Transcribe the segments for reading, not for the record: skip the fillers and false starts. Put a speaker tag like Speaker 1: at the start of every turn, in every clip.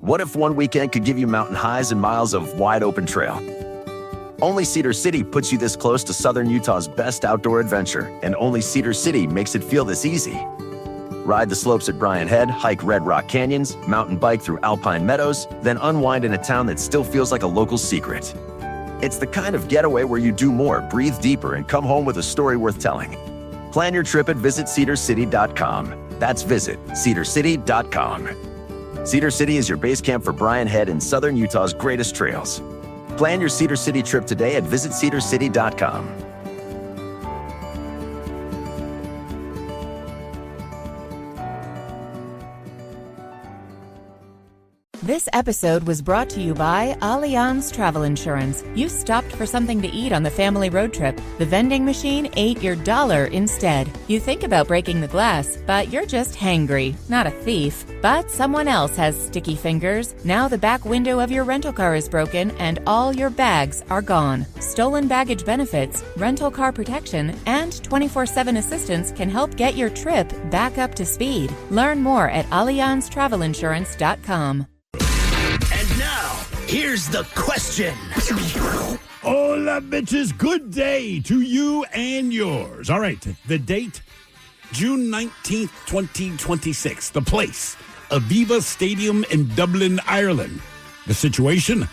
Speaker 1: What if one weekend could give you mountain highs and miles of wide-open trail? Only Cedar City puts you this close to Southern Utah's best outdoor adventure, and only Cedar City makes it feel this easy. Ride the slopes at Bryan Head, hike Red Rock Canyons, mountain bike through Alpine Meadows, then unwind in a town that still feels like a local secret. It's the kind of getaway where you do more, breathe deeper, and come home with a story worth telling. Plan your trip at visitcedarcity.com. That's visitcedarcity.com. Cedar City is your base camp for Bryan Head and Southern Utah's greatest trails. Plan your Cedar City trip today at visitcedarcity.com.
Speaker 2: This episode was brought to you by Allianz Travel Insurance. You stopped for something to eat on the family road trip. The vending machine ate your dollar instead. You think about breaking the glass, but you're just hangry, not a thief. But someone else has sticky fingers. Now the back window of your rental car is broken and all your bags are gone. Stolen baggage benefits, rental car protection, and 24/7 assistance can help get your trip back up to speed. Learn more at AllianzTravelInsurance.com.
Speaker 3: And now, here's the question.
Speaker 4: Hola, bitches. Good day to you and yours. All right, the date, June 19th, 2026. The place, Aviva Stadium in Dublin, Ireland. The situation,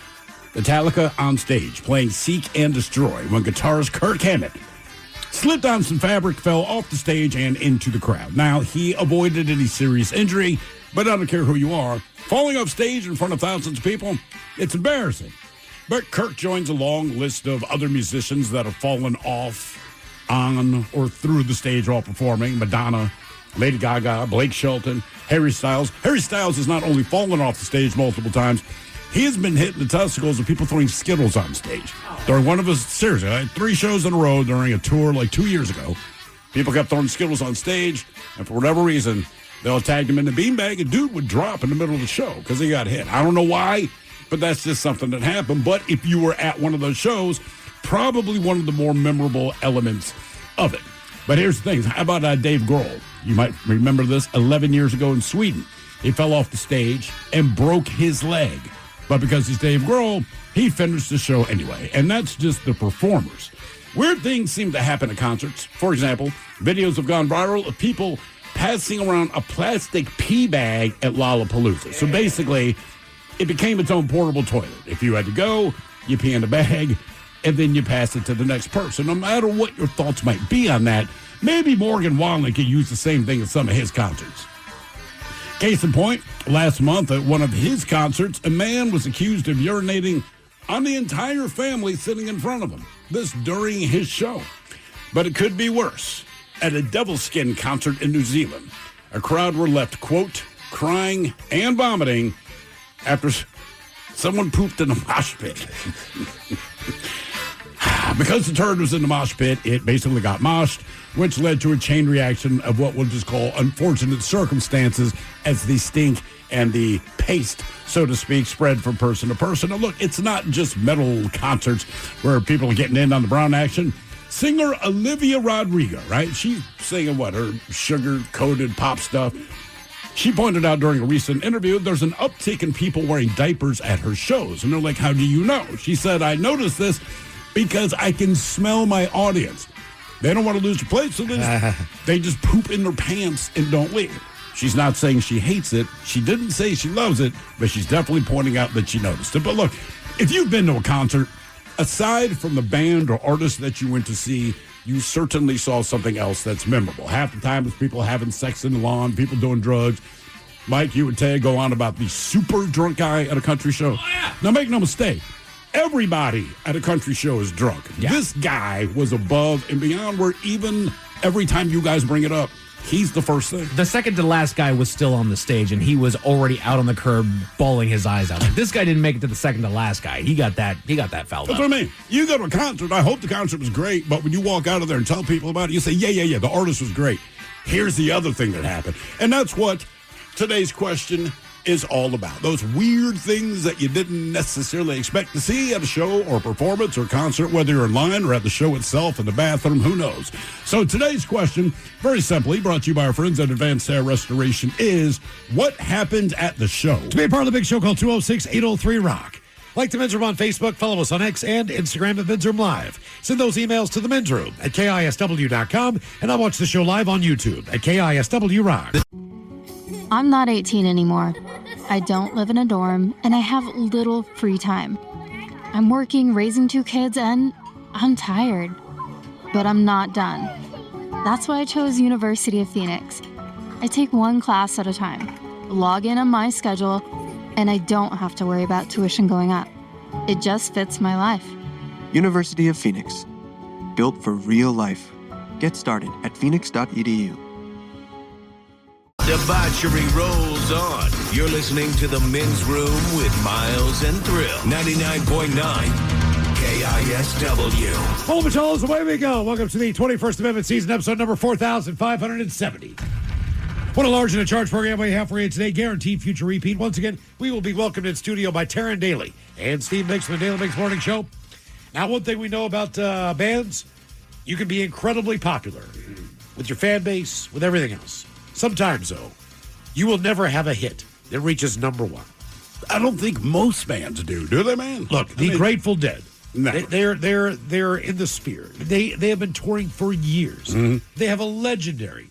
Speaker 4: Metallica on stage playing Seek and Destroy when guitarist Kirk Hammett slipped on some fabric, fell off the stage and into the crowd. Now, he avoided any serious injury, but I don't care who you are. Falling off stage in front of thousands of people, it's embarrassing. But Kirk joins a long list of other musicians that have fallen off, on, or through the stage while performing. Madonna, Lady Gaga, Blake Shelton, Harry Styles. Harry Styles has not only fallen off the stage multiple times, he has been hit in the testicles of people throwing Skittles on stage. During one of his, seriously, I had 3 shows in a row during a tour like 2 years ago. People kept throwing Skittles on stage, and for whatever reason, they all tagged him in the beanbag. A dude would drop in the middle of the show because he got hit. I don't know why, but that's just something that happened. But if you were at one of those shows, probably one of the more memorable elements of it. But here's the thing. How about Dave Grohl? You might remember this 11 years ago in Sweden. He fell off the stage and broke his leg. But because he's Dave Grohl, he finished the show anyway. And that's just the performers. Weird things seem to happen at concerts. For example, videos have gone viral of people passing around a plastic pee bag at Lollapalooza. So basically, it became its own portable toilet. If you had to go, you pee in the bag, and then you pass it to the next person. No matter what your thoughts might be on that, maybe Morgan Wallen could use the same thing at some of his concerts. Case in point, last month at one of his concerts, a man was accused of urinating on the entire family sitting in front of him. This during his show. But it could be worse. At a Devilskin concert in New Zealand, a crowd were left, quote, crying and vomiting after someone pooped in a mosh pit. Because the turd was in the mosh pit, it basically got moshed, which led to a chain reaction of what we'll just call unfortunate circumstances as the stink and the paste, so to speak, spread from person to person. Now, look, it's not just metal concerts where people are getting in on the brown action. Singer Olivia Rodrigo, right? She's singing her sugar-coated pop stuff. She pointed out during a recent interview there's an uptick in people wearing diapers at her shows. And they're like, how do you know? She said, I noticed this because I can smell my audience. They don't want to lose their place, so they just poop in their pants and don't leave. She's not saying she hates it. She didn't say she loves it, but she's definitely pointing out that she noticed it. But look, if you've been to a concert, aside from the band or artist that you went to see, you certainly saw something else that's memorable. Half the time it's people having sex in the lawn, people doing drugs. Mike, you and Ted go on about the super drunk guy at a country show. Oh, yeah. Now, make no mistake. Everybody at a country show is drunk. Yeah. This guy was above and beyond where even every time you guys bring it up, he's the first thing.
Speaker 5: The second to last guy was still on the stage, and he was already out on the curb, bawling his eyes out. Like, this guy didn't make it to the second to last guy. He got that fouled up.
Speaker 4: That's what I mean. You go to a concert, I hope the concert was great, but when you walk out of there and tell people about it, you say, yeah, the artist was great. Here's the other thing that happened. And that's what today's question is all about. Those weird things that you didn't necessarily expect to see at a show or performance or concert, whether you're in line or at the show itself, in the bathroom, who knows? So today's question, very simply, brought to you by our friends at Advanced Hair Restoration, is what happened at the show?
Speaker 6: To be a part of the big show, call 206-803-ROCK. Like the Men's Room on Facebook, follow us on X and Instagram at Men's Room Live. Send those emails to the Men's Room at KISW.com, and I'll watch the show live on YouTube at KISW Rock.
Speaker 7: I'm not 18 anymore. I don't live in a dorm, and I have little free time. I'm working, raising 2 kids, and I'm tired. But I'm not done. That's why I chose University of Phoenix. I take one class at a time, log in on my schedule, and I don't have to worry about tuition going up. It just fits my life.
Speaker 8: University of Phoenix. Built for real life. Get started at phoenix.edu.
Speaker 3: Debauchery rolls on. You're listening to The Men's Room with Miles and Thrill. 99.9 KISW.
Speaker 6: Home and Charles, away we go. Welcome to the 21st Amendment season, episode number 4,570. What a large and a charge program we have for you today. Guaranteed future repeat. Once again, we will be welcomed in studio by Taryn Daly and Steve Mix from the Daily Mix Morning Show. Now, one thing we know about bands, you can be incredibly popular with your fan base, with everything else. Sometimes, though, you will never have a hit that reaches number one.
Speaker 4: I don't think most bands do they, man?
Speaker 6: Look, the Grateful Dead.
Speaker 4: Never.
Speaker 6: They're in the sphere. They have been touring for years. Mm-hmm. They have a legendary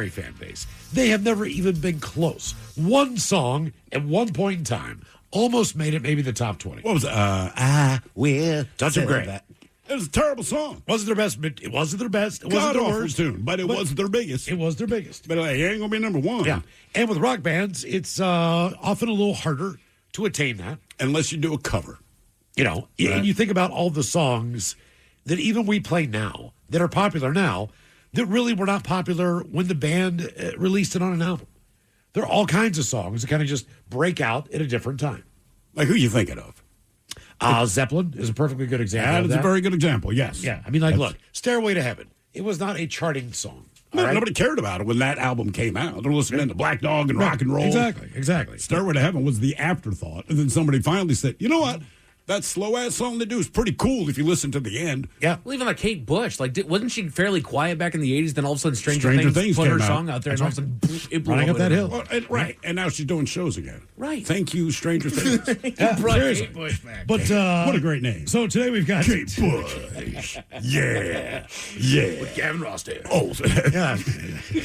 Speaker 6: fan base. They have never even been close. One song at one point in time almost made it maybe the top 20.
Speaker 4: What was it? I will
Speaker 6: Touch of Grey.
Speaker 4: It was a terrible song.
Speaker 6: Wasn't their best. It wasn't their best. It wasn't their worst
Speaker 4: tune, but it wasn't their biggest.
Speaker 6: It was their biggest.
Speaker 4: But it ain't gonna be number one.
Speaker 6: Yeah. And with rock bands, it's often a little harder to attain that
Speaker 4: unless you do a cover.
Speaker 6: You know, right. And you think about all the songs that even we play now that are popular now that really were not popular when the band released it on an album. There are all kinds of songs that kind of just break out at a different time.
Speaker 4: Like who you thinking of?
Speaker 6: Zeppelin is a perfectly good example.
Speaker 4: That is a very good example, yes.
Speaker 6: Yeah, I mean, look, Stairway to Heaven. It was not a charting song.
Speaker 4: No, right? Nobody cared about it when that album came out. They're listening to Black Dog and rock and roll.
Speaker 6: Exactly.
Speaker 4: Stairway to Heaven was the afterthought. And then somebody finally said, you know what? That slow-ass song they do is pretty cool if you listen to the end.
Speaker 5: Yeah. Well, even like Kate Bush. Wasn't she fairly quiet back in the 80s? Then all of a sudden Stranger Things put her song out there, and all of a sudden it blew
Speaker 6: running up that hill.
Speaker 4: Well, right. And now she's doing shows again.
Speaker 5: Right.
Speaker 4: Thank you, Stranger Things.
Speaker 6: Brought Kate Bush back. But,
Speaker 4: what a great name.
Speaker 6: So today we've got
Speaker 4: Kate Bush. Yeah.
Speaker 6: With Gavin Rossdale.
Speaker 4: Oh, yeah.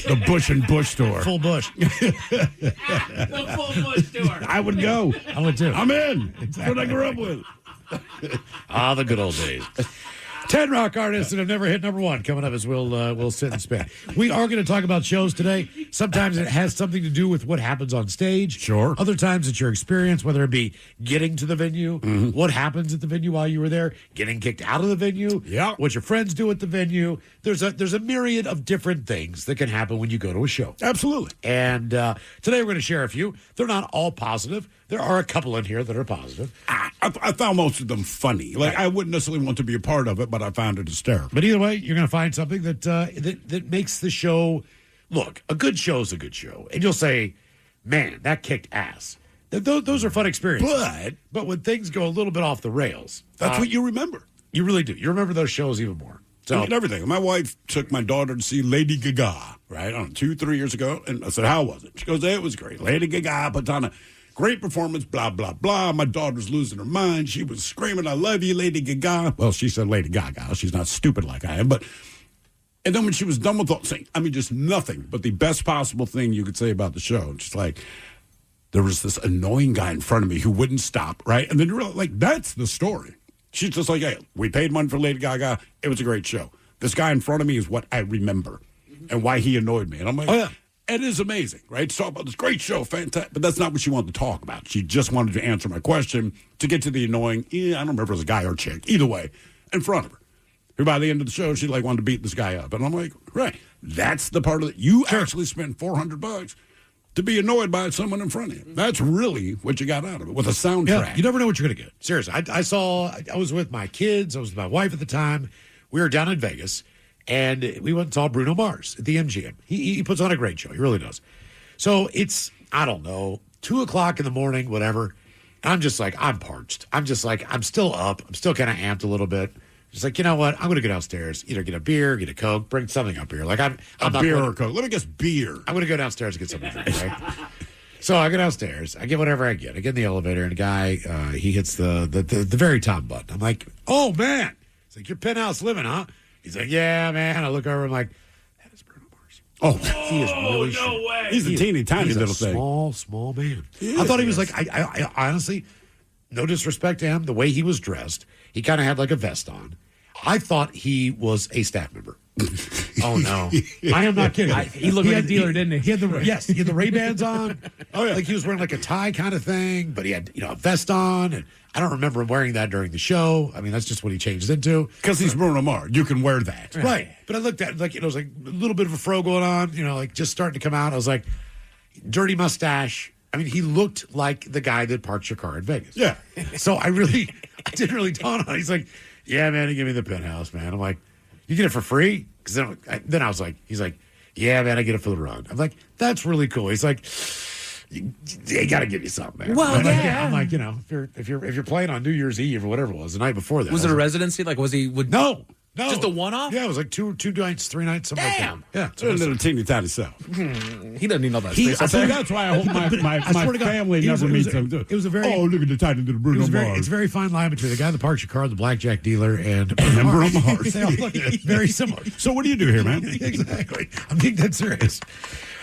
Speaker 4: The Bush and Bush store.
Speaker 6: Full Bush.
Speaker 5: The Full Bush store.
Speaker 4: I would go.
Speaker 6: I would too.
Speaker 4: I'm in. That's what I grew up with.
Speaker 6: The good old days. 10 rock artists that have never hit number one coming up as we'll sit and spin. We are going to talk about shows today. Sometimes it has something to do with what happens on stage.
Speaker 4: Sure.
Speaker 6: Other times it's your experience, whether it be getting to the venue, what happens at the venue while you were there, getting kicked out of the venue, what your friends do at the venue. There's a myriad of different things that can happen when you go to a show.
Speaker 4: Absolutely.
Speaker 6: And today we're going to share a few. They're not all positive. There are a couple in here that are positive.
Speaker 4: I found most of them funny. Like, I wouldn't necessarily want to be a part of it, but I found it hysterical.
Speaker 6: But either way, you're going to find something that makes the show look. A good show is a good show, and you'll say, "Man, that kicked ass." Those are fun experiences. But when things go a little bit off the rails,
Speaker 4: that's what you remember.
Speaker 6: You really do. You remember those shows even more. So
Speaker 4: I mean, everything. My wife took my daughter to see Lady Gaga, right? I don't know, 2-3 years ago, and I said, "How was it?" She goes, "It was great. Lady Gaga puts on a great performance, blah, blah, blah." My daughter's losing her mind. She was screaming, "I love you, Lady Gaga." Well, she said Lady Gaga. She's not stupid like I am. But, and then when she was done with all saying, I mean, just nothing but the best possible thing you could say about the show. Just like, there was this annoying guy in front of me who wouldn't stop, right? And then you realize, like, that's the story. She's just like, "Hey, we paid money for Lady Gaga. It was a great show. This guy in front of me is what I remember and why he annoyed me." And I'm like, "Oh, yeah. It is amazing, right? To talk about this great show, fantastic." But that's not what she wanted to talk about. She just wanted to answer my question to get to the annoying, I don't remember if it was a guy or a chick, either way, in front of her. Who by the end of the show, she wanted to beat this guy up. And I'm like, right, that's the part of it. You actually spent $400 to be annoyed by someone in front of you. That's really what you got out of it with a soundtrack.
Speaker 6: Yeah, you never know what you're going to get. Seriously, I was with my kids. I was with my wife at the time. We were down in Vegas. And we went and saw Bruno Mars at the MGM. He puts on a great show. He really does. So it's, I don't know, 2 o'clock in the morning, whatever. And I'm just like, I'm parched. I'm just like, I'm still up. I'm still kind of amped a little bit. Just like, you know what? I'm going to go downstairs, either get a beer, get a Coke, bring something up here. Like I'm not
Speaker 4: beer
Speaker 6: gonna,
Speaker 4: or Coke. Let me guess, beer.
Speaker 6: I'm going to go downstairs and get something to drink, right? So I go downstairs. I get whatever I get. I get in the elevator, and a guy, he hits the very top button. I'm like, oh, man. He's like, you're penthouse living, huh? He's like, yeah, man. I look over, I'm like, that is Bruno Mars.
Speaker 4: Oh,
Speaker 6: he is really short.
Speaker 3: way.
Speaker 4: He's a teeny tiny
Speaker 6: He's
Speaker 4: little
Speaker 6: a
Speaker 4: thing.
Speaker 6: small man. I thought he was like, I honestly, no disrespect to him, the way he was dressed, he kind of had like a vest on. I thought he was a staff member. Oh no, I am not kidding.
Speaker 5: He looked like a dealer, didn't he?
Speaker 6: He had the Ray-Bans on. Oh yeah, like he was wearing like a tie kind of thing, but he had a vest on, and I don't remember him wearing that during the show. I mean, that's just what he changed into.
Speaker 4: Because he's Bruno Mars. You can wear that.
Speaker 6: Right. But I looked at it was like a little bit of a fro going on, like just starting to come out. I was like, dirty mustache. I mean, he looked like the guy that parked your car in Vegas.
Speaker 4: Yeah.
Speaker 6: So I didn't really dawn on it. He's like, yeah, man, he gave me the penthouse, man. I'm like, you get it for free? Because then I was like, he's like, yeah, man, I get it for the run. I'm like, that's really cool. He's like, they got to give you something, man.
Speaker 5: Well,
Speaker 6: I'm like, if you're playing on New Year's Eve or whatever it was, the night before that.
Speaker 5: Was it a residency? Like, was he?
Speaker 6: No.
Speaker 5: Just a one-off?
Speaker 6: Yeah, it was like two nights, 3 nights, something
Speaker 5: Damn.
Speaker 6: like that. Yeah.
Speaker 4: It's a little teeny tiny self.
Speaker 5: He doesn't need all that
Speaker 6: He-
Speaker 5: space.
Speaker 6: I
Speaker 5: up
Speaker 6: thought
Speaker 5: there.
Speaker 4: That's why I hope my
Speaker 6: swear to God,
Speaker 4: family
Speaker 6: it was-
Speaker 4: never
Speaker 6: it was
Speaker 4: meets
Speaker 6: a-
Speaker 4: him. too.
Speaker 6: it was a very-
Speaker 4: Oh, look at the tiny little Bruno Mars.
Speaker 6: It's a very fine line between the guy that parks your car, the blackjack dealer, and
Speaker 4: Bruno Mars.
Speaker 6: They all look very similar.
Speaker 4: So what do you do here, man?
Speaker 6: Exactly. I'm being dead serious.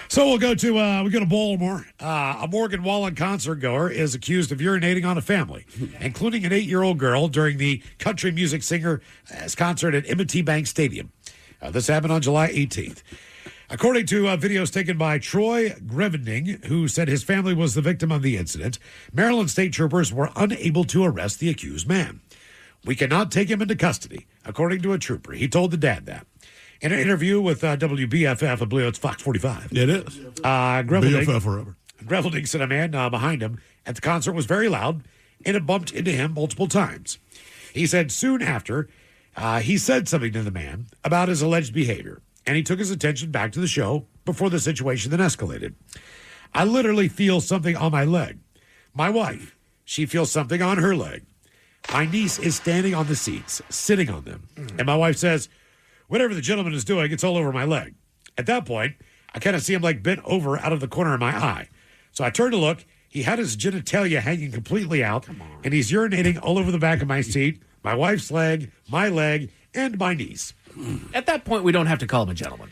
Speaker 6: So we'll go to Baltimore. A Morgan Wallen concert goer is accused of urinating on a family, including an 8-year-old girl during the country music singer's concert at M&T Bank Stadium. This happened on July 18th. According to videos taken by Troy Grevending, who said his family was the victim of the incident, Maryland state troopers were unable to arrest the accused man. We cannot take him into custody, according to a trooper. He told the dad that. In an interview with WBFF, I believe it's Fox 45.
Speaker 4: It is. BFF forever.
Speaker 6: Grevelding said a man behind him at the concert was very loud, and it bumped into him multiple times. He said soon after, he said something to the man about his alleged behavior, and he took his attention back to the show before the situation then escalated. I literally feel something on my leg. My wife, she feels something on her leg. My niece is standing on the seats, sitting on them, and my wife says, whatever the gentleman is doing, it's all over my leg. At that point, I kind of see him like bent over out of the corner of my eye. So I turned to look. He had his genitalia hanging completely out, and he's urinating all over the back of my seat, my wife's leg, my leg, and my niece.
Speaker 5: At that point, we don't have to call him a gentleman.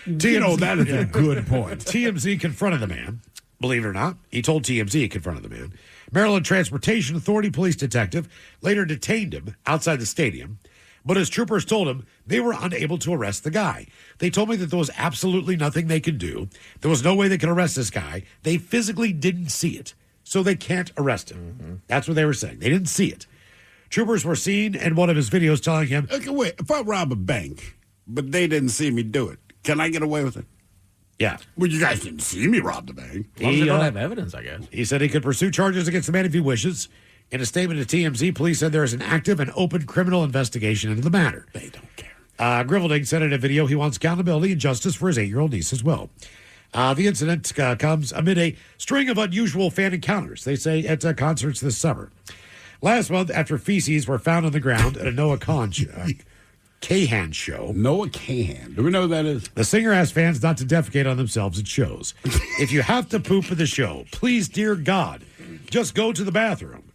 Speaker 4: That is a good point.
Speaker 6: TMZ confronted the man. Believe it or not, he told TMZ he confronted the man. Maryland Transportation Authority police detective later detained him outside the stadium, but as troopers told him, they were unable to arrest the guy. They told me that there was absolutely nothing they could do. There was no way they could arrest this guy. They physically didn't see it, so they can't arrest him. That's what they were saying. They didn't see it. Troopers were seen in one of his videos telling him,
Speaker 4: Okay, wait. If I rob a bank, but they didn't see me do it, can I get away with it?
Speaker 6: yeah.
Speaker 4: Well, you guys didn't see me rob the bank.
Speaker 5: You don't have evidence, I guess.
Speaker 6: He said he could pursue charges against the man if he wishes. In a statement to TMZ, police said there is an active and open criminal investigation into the matter.
Speaker 4: They don't care.
Speaker 6: Grevelding said in a video he wants accountability and justice for his 8-year-old niece as well. The incident comes amid a string of unusual fan encounters, they say, at concerts this summer. Last month, after feces were found on the ground at a Noah Kahan show,
Speaker 4: Noah Kahan. Do we know who that is?
Speaker 6: the singer asked fans not to defecate on themselves at shows. If you have to poop at the show, please, dear God, just go to the bathroom.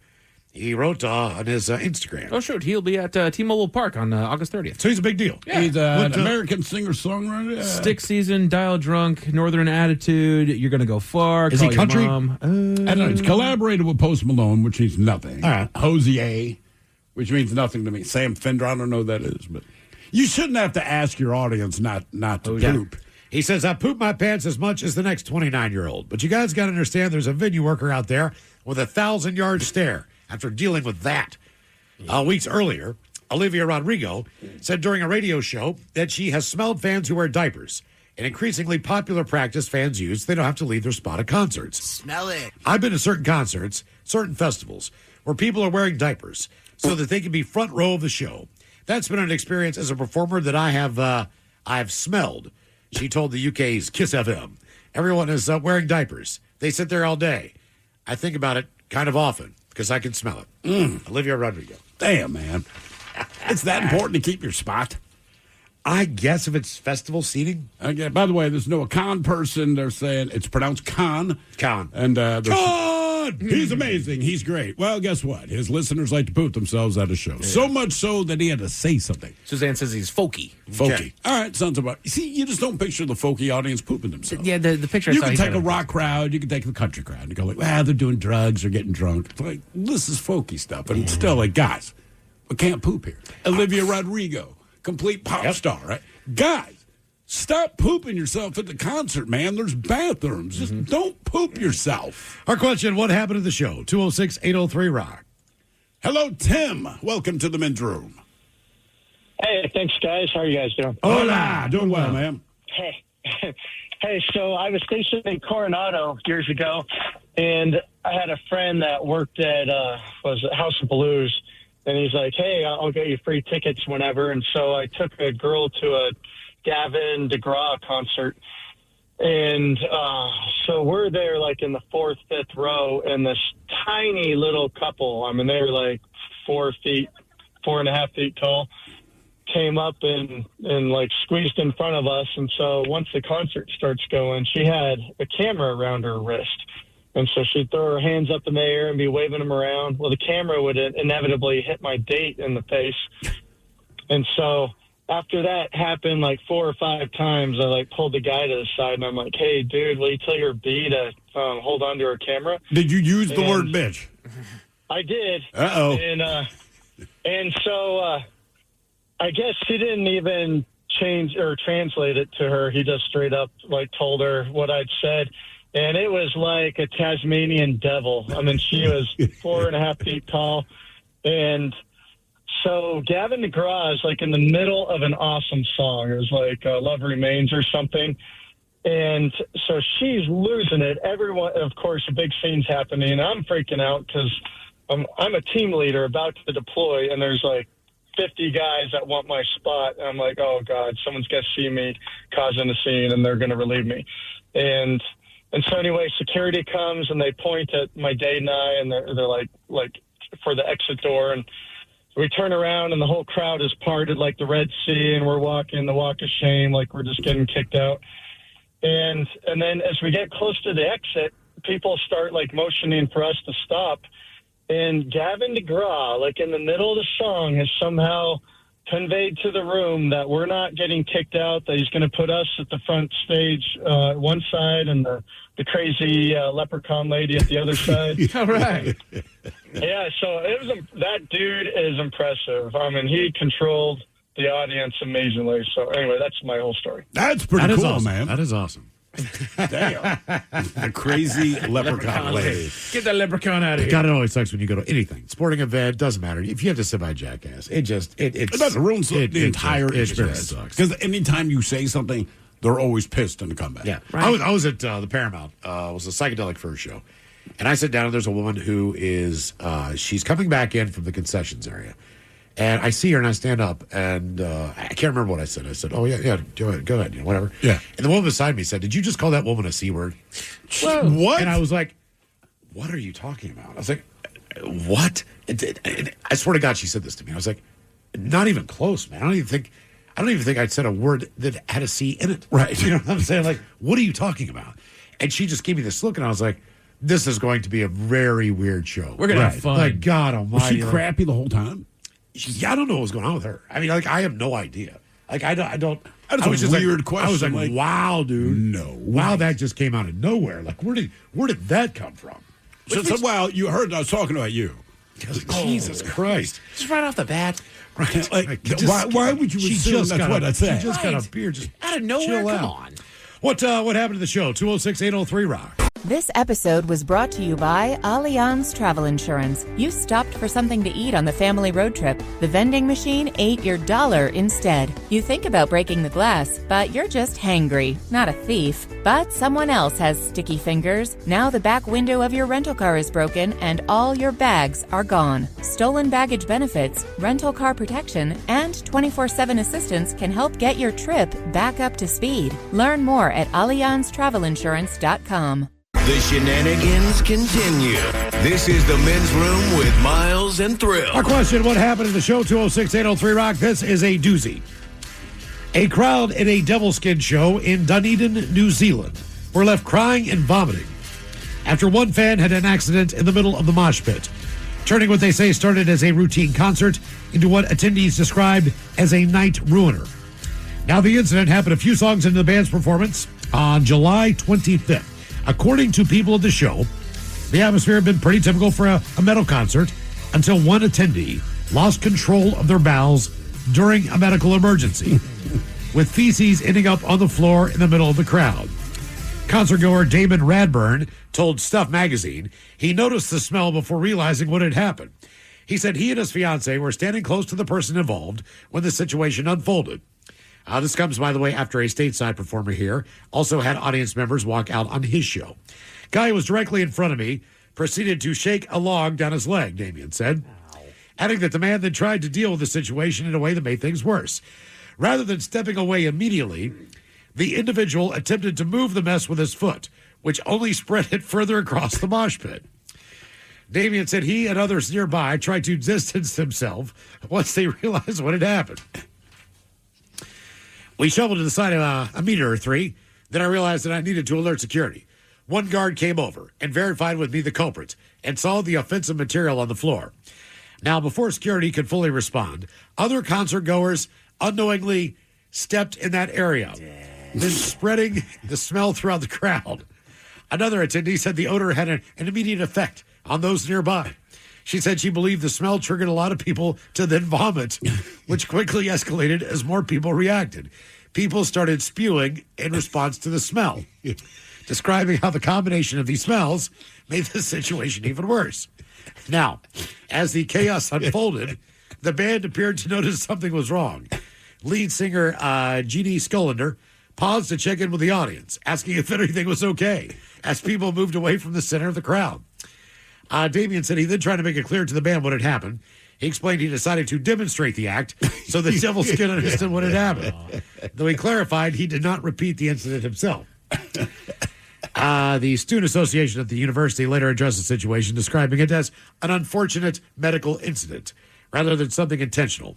Speaker 6: He wrote on his Instagram.
Speaker 5: Oh, sure. He'll be at T-Mobile Park on August 30th.
Speaker 6: So he's a big deal.
Speaker 4: He's an American singer-songwriter.
Speaker 5: Stick Season, Dial Drunk, Northern Attitude, You're Gonna Go Far.
Speaker 6: Is
Speaker 5: Call
Speaker 6: he
Speaker 5: Your
Speaker 6: country?
Speaker 5: Mom.
Speaker 4: I don't know. He's collaborated with Post Malone, which means nothing.
Speaker 6: All right.
Speaker 4: Hosier, which means nothing to me. Sam Fender, I don't know who that is, but you shouldn't have to ask your audience not to poop.
Speaker 6: He says, I poop my pants as much as the next 29-year-old. But you guys got to understand there's a venue worker out there with a 1,000-yard stare after dealing with that. Weeks earlier, Olivia Rodrigo said during a radio show that she has smelled fans who wear diapers, an increasingly popular practice fans use so they don't have to leave their spot at concerts.
Speaker 9: Smell it.
Speaker 6: I've been to certain concerts, certain festivals, where people are wearing diapers so that they can be front row of the show. That's been an experience as a performer that I have smelled, she told the UK's KISS FM. Everyone is wearing diapers. They sit there all day. I think about it kind of often because I can smell it. Olivia Rodrigo.
Speaker 4: Damn, man. It's that important to keep your spot.
Speaker 6: I guess if it's festival seating.
Speaker 4: Okay, by the way, there's no con person. They're saying it's pronounced con.
Speaker 6: Con.
Speaker 4: And Con! He's amazing. He's great. Well, guess what? His listeners like to poop themselves at a show. Yeah. So much so that he had to say something.
Speaker 5: Suzanne says he's folky.
Speaker 4: Folky.
Speaker 6: Okay.
Speaker 4: All right, sounds about. See, you just don't picture the folky audience pooping themselves.
Speaker 5: Yeah, the picture I
Speaker 4: You
Speaker 5: saw,
Speaker 4: can
Speaker 5: he's
Speaker 4: take
Speaker 5: got
Speaker 4: a rock crowd. You can take the country crowd. And go like, they're doing drugs or getting drunk. It's like, this is folky stuff. And it's still like, guys, we can't poop here. Olivia Rodrigo, complete pop star, right? Guys, stop pooping yourself at the concert, man. There's bathrooms. Just don't poop yourself.
Speaker 6: Our question, what happened to the show? 206-803-ROCK.
Speaker 4: Hello, Tim. Welcome to the men's room.
Speaker 9: Hey, thanks, guys. How are you guys doing?
Speaker 4: Hola. Doing well, man.
Speaker 9: Hey. Hey, so I was stationed in Coronado years ago, and I had a friend that worked at House of Blues, and he's like, hey, I'll get you free tickets whenever. And so I took a girl to a Gavin DeGraw concert. And so we're there like in the 4th, 5th row, and this tiny little couple, I mean, they were like 4.5 feet tall, came up and like squeezed in front of us. And so once the concert starts going, she had a camera around her wrist. And so she'd throw her hands up in the air and be waving them around. Well, the camera would inevitably hit my date in the face. And so after that happened like 4 or 5 times, I like pulled the guy to the side and I'm like, hey, dude, will you tell your B to hold on to her camera?
Speaker 4: Did you use the word bitch?
Speaker 9: I did.
Speaker 4: Uh-oh.
Speaker 9: And so I guess he didn't even change or translate it to her. He just straight up like told her what I'd said. And it was like a Tasmanian devil. I mean, she was 4.5 feet tall. And so Gavin DeGraw is like in the middle of an awesome song. It was like Love Remains or something. And so she's losing it. Everyone, of course, a big scene's happening. I'm freaking out because I'm a team leader about to deploy, and there's like 50 guys that want my spot. And I'm like, oh, God, someone's going to see me causing a scene, and they're going to relieve me. And so anyway, security comes, and they point at my date and I, and they're like for the exit door. And we turn around, and the whole crowd is parted like the Red Sea, and we're walking the walk of shame like we're just getting kicked out. And then as we get close to the exit, people start like motioning for us to stop. And Gavin DeGraw, like in the middle of the song, has somehow conveyed to the room that we're not getting kicked out, that he's going to put us at the front stage one side and the crazy leprechaun lady at the other side.
Speaker 5: All right.
Speaker 9: Yeah, so that dude is impressive. I mean, he controlled the audience amazingly. So anyway, that's my whole story.
Speaker 4: That's pretty cool,
Speaker 6: awesome.
Speaker 4: man.
Speaker 6: That is awesome.
Speaker 4: Damn. The crazy leprechaun lady.
Speaker 5: Get that leprechaun out of here.
Speaker 6: God, it always sucks when you go to anything. Sporting event, doesn't matter. If you have to sit by jackass, it
Speaker 4: doesn't ruin the entire
Speaker 6: experience. Sucks.
Speaker 4: Because anytime you say something, they're always pissed in the comeback.
Speaker 6: Yeah. Right. I was at the Paramount. It was a psychedelic furs show. And I sit down, and there's a woman who is, she's coming back in from the concessions area. And I see her, and I stand up, and I can't remember what I said. I said, oh, yeah, go ahead, whatever.
Speaker 4: Yeah.
Speaker 6: And the woman beside me said, did you just call that woman a C word?
Speaker 4: Whoa. What?
Speaker 6: And I was like, what are you talking about? I was like, what? And I swear to God, she said this to me. I was like, not even close, man. I don't even think I'd said a word that had a C in it.
Speaker 4: Right.
Speaker 6: You know what I'm saying? Like, what are you talking about? And she just gave me this look, and I was like, this is going to be a very weird show.
Speaker 5: We're going to have fun.
Speaker 6: Like, God almighty.
Speaker 4: Was she crappy the whole time?
Speaker 6: Yeah, I don't know what was going on with her. I mean, like, I have no idea. Like, I don't.
Speaker 4: That's
Speaker 6: was
Speaker 4: a
Speaker 6: just
Speaker 4: weird
Speaker 6: like,
Speaker 4: question.
Speaker 6: I was like, wow, dude.
Speaker 4: No.
Speaker 6: Wow, that just came out of nowhere. Like, where did that come from?
Speaker 4: So, well, you heard I was talking about you.
Speaker 6: Jesus Christ.
Speaker 5: Just right off the bat.
Speaker 4: Right. Like, why would you assume that's what I said?
Speaker 6: She just got a beer. Just
Speaker 5: out of nowhere,
Speaker 6: chill
Speaker 5: come
Speaker 6: out.
Speaker 5: on.
Speaker 6: What happened to the show? 206-803-ROCK.
Speaker 2: This episode was brought to you by Allianz Travel Insurance. You stopped for something to eat on the family road trip. The vending machine ate your dollar instead. You think about breaking the glass, but you're just hangry, not a thief. But someone else has sticky fingers. Now the back window of your rental car is broken and all your bags are gone. Stolen baggage benefits, rental car protection, and 24/7 assistance can help get your trip back up to speed. Learn more at AllianzTravelinsurance.com.
Speaker 3: The shenanigans continue. This is the Men's Room with Miles and Thrill.
Speaker 6: Our question, what happened in the show? 206-803-ROCK. This is a doozy. A crowd at a devil skin show in Dunedin, New Zealand were left crying and vomiting after one fan had an accident in the middle of the mosh pit, turning what they say started as a routine concert into what attendees described as a night ruiner. Now, the incident happened a few songs into the band's performance on July 25th. According to people at the show, the atmosphere had been pretty typical for a metal concert until one attendee lost control of their bowels during a medical emergency, with feces ending up on the floor in the middle of the crowd. Concertgoer Damon Radburn told Stuff magazine he noticed the smell before realizing what had happened. He said he and his fiancée were standing close to the person involved when the situation unfolded. This comes, by the way, after a stateside performer here also had audience members walk out on his show. Guy who was directly in front of me proceeded to shake a log down his leg, Damien said, adding that the man then tried to deal with the situation in a way that made things worse. Rather than stepping away immediately, the individual attempted to move the mess with his foot, which only spread it further across the mosh pit. Damien said he and others nearby tried to distance themselves once they realized what had happened. We shoveled to the side of a meter or three. Then I realized that I needed to alert security. One guard came over and verified with me the culprit and saw the offensive material on the floor. Now, before security could fully respond, other concert goers unknowingly stepped in that area, then spreading the smell throughout the crowd. Another attendee said the odor had an immediate effect on those nearby. She said she believed the smell triggered a lot of people to then vomit, which quickly escalated as more people reacted. People started spewing in response to the smell, describing how the combination of these smells made the situation even worse. Now, as the chaos unfolded, the band appeared to notice something was wrong. Lead singer G.D. Scullander paused to check in with the audience, asking if everything was okay, as people moved away from the center of the crowd. Damien said he then tried to make it clear to the band what had happened. He explained he decided to demonstrate the act so the devil skin understood what had happened. Though he clarified he did not repeat the incident himself. The Student Association at the university later addressed the situation, describing it as an unfortunate medical incident rather than something intentional.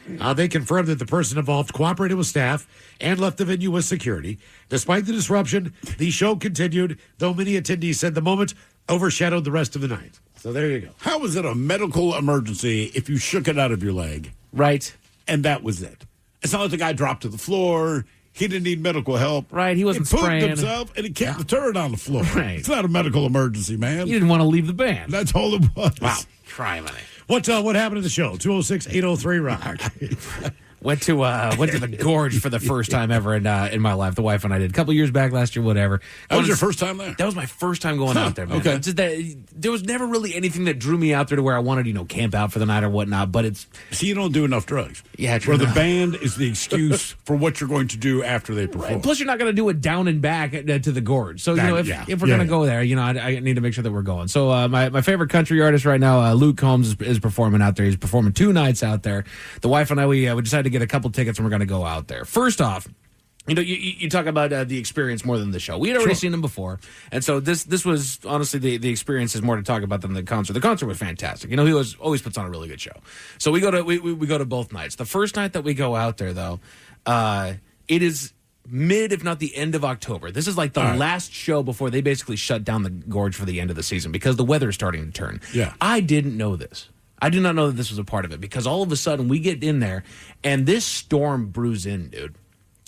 Speaker 6: They confirmed that the person involved cooperated with staff and left the venue with security. Despite the disruption, the show continued, though many attendees said the moment overshadowed the rest of the night. So there you go.
Speaker 4: How is it a medical emergency if you shook it out of your leg?
Speaker 5: Right.
Speaker 4: And that was it. It's not like the guy dropped to the floor. He didn't need medical help.
Speaker 5: Right. He wasn't
Speaker 4: he pooped
Speaker 5: spraying
Speaker 4: himself, and he kicked the turd on the floor.
Speaker 5: Right.
Speaker 4: It's not a medical emergency, man.
Speaker 5: He didn't want to leave the band.
Speaker 4: That's all it was.
Speaker 5: Wow. Criminy.
Speaker 6: What happened in the show? 206-803-ROCK.
Speaker 5: Went to the Gorge for the first time ever in my life. The wife and I did a couple years back last year, whatever.
Speaker 4: That was your first time there?
Speaker 5: That was my first time going out there, man.
Speaker 4: Okay.
Speaker 5: It's just that, there was never really anything that drew me out there to where I wanted to, camp out for the night or whatnot. But it's
Speaker 4: see, you don't do enough drugs.
Speaker 5: Yeah, true.
Speaker 4: Where the band is the excuse for what you're going to do after they perform.
Speaker 5: Right. Plus, you're not going to do it down and back to the Gorge. So if we're going to go there, I need to make sure that we're going. So my favorite country artist right now, Luke Combs, is performing out there. He's performing 2 nights out there. The wife and I we decided to get a couple tickets and we're going to go out there. First off, you talk about the experience more than the show. We had already seen him before, and so this was honestly the experience is more to talk about than the concert. The concert was fantastic. He always puts on a really good show. So we go to both nights. The first night that we go out there though, it is mid, if not the end of October. This is like the last show before they basically shut down the Gorge for the end of the season because the weather is starting to turn.
Speaker 4: Yeah,
Speaker 5: I didn't know this. I did not know that this was a part of it because all of a sudden we get in there and this storm brews in, dude.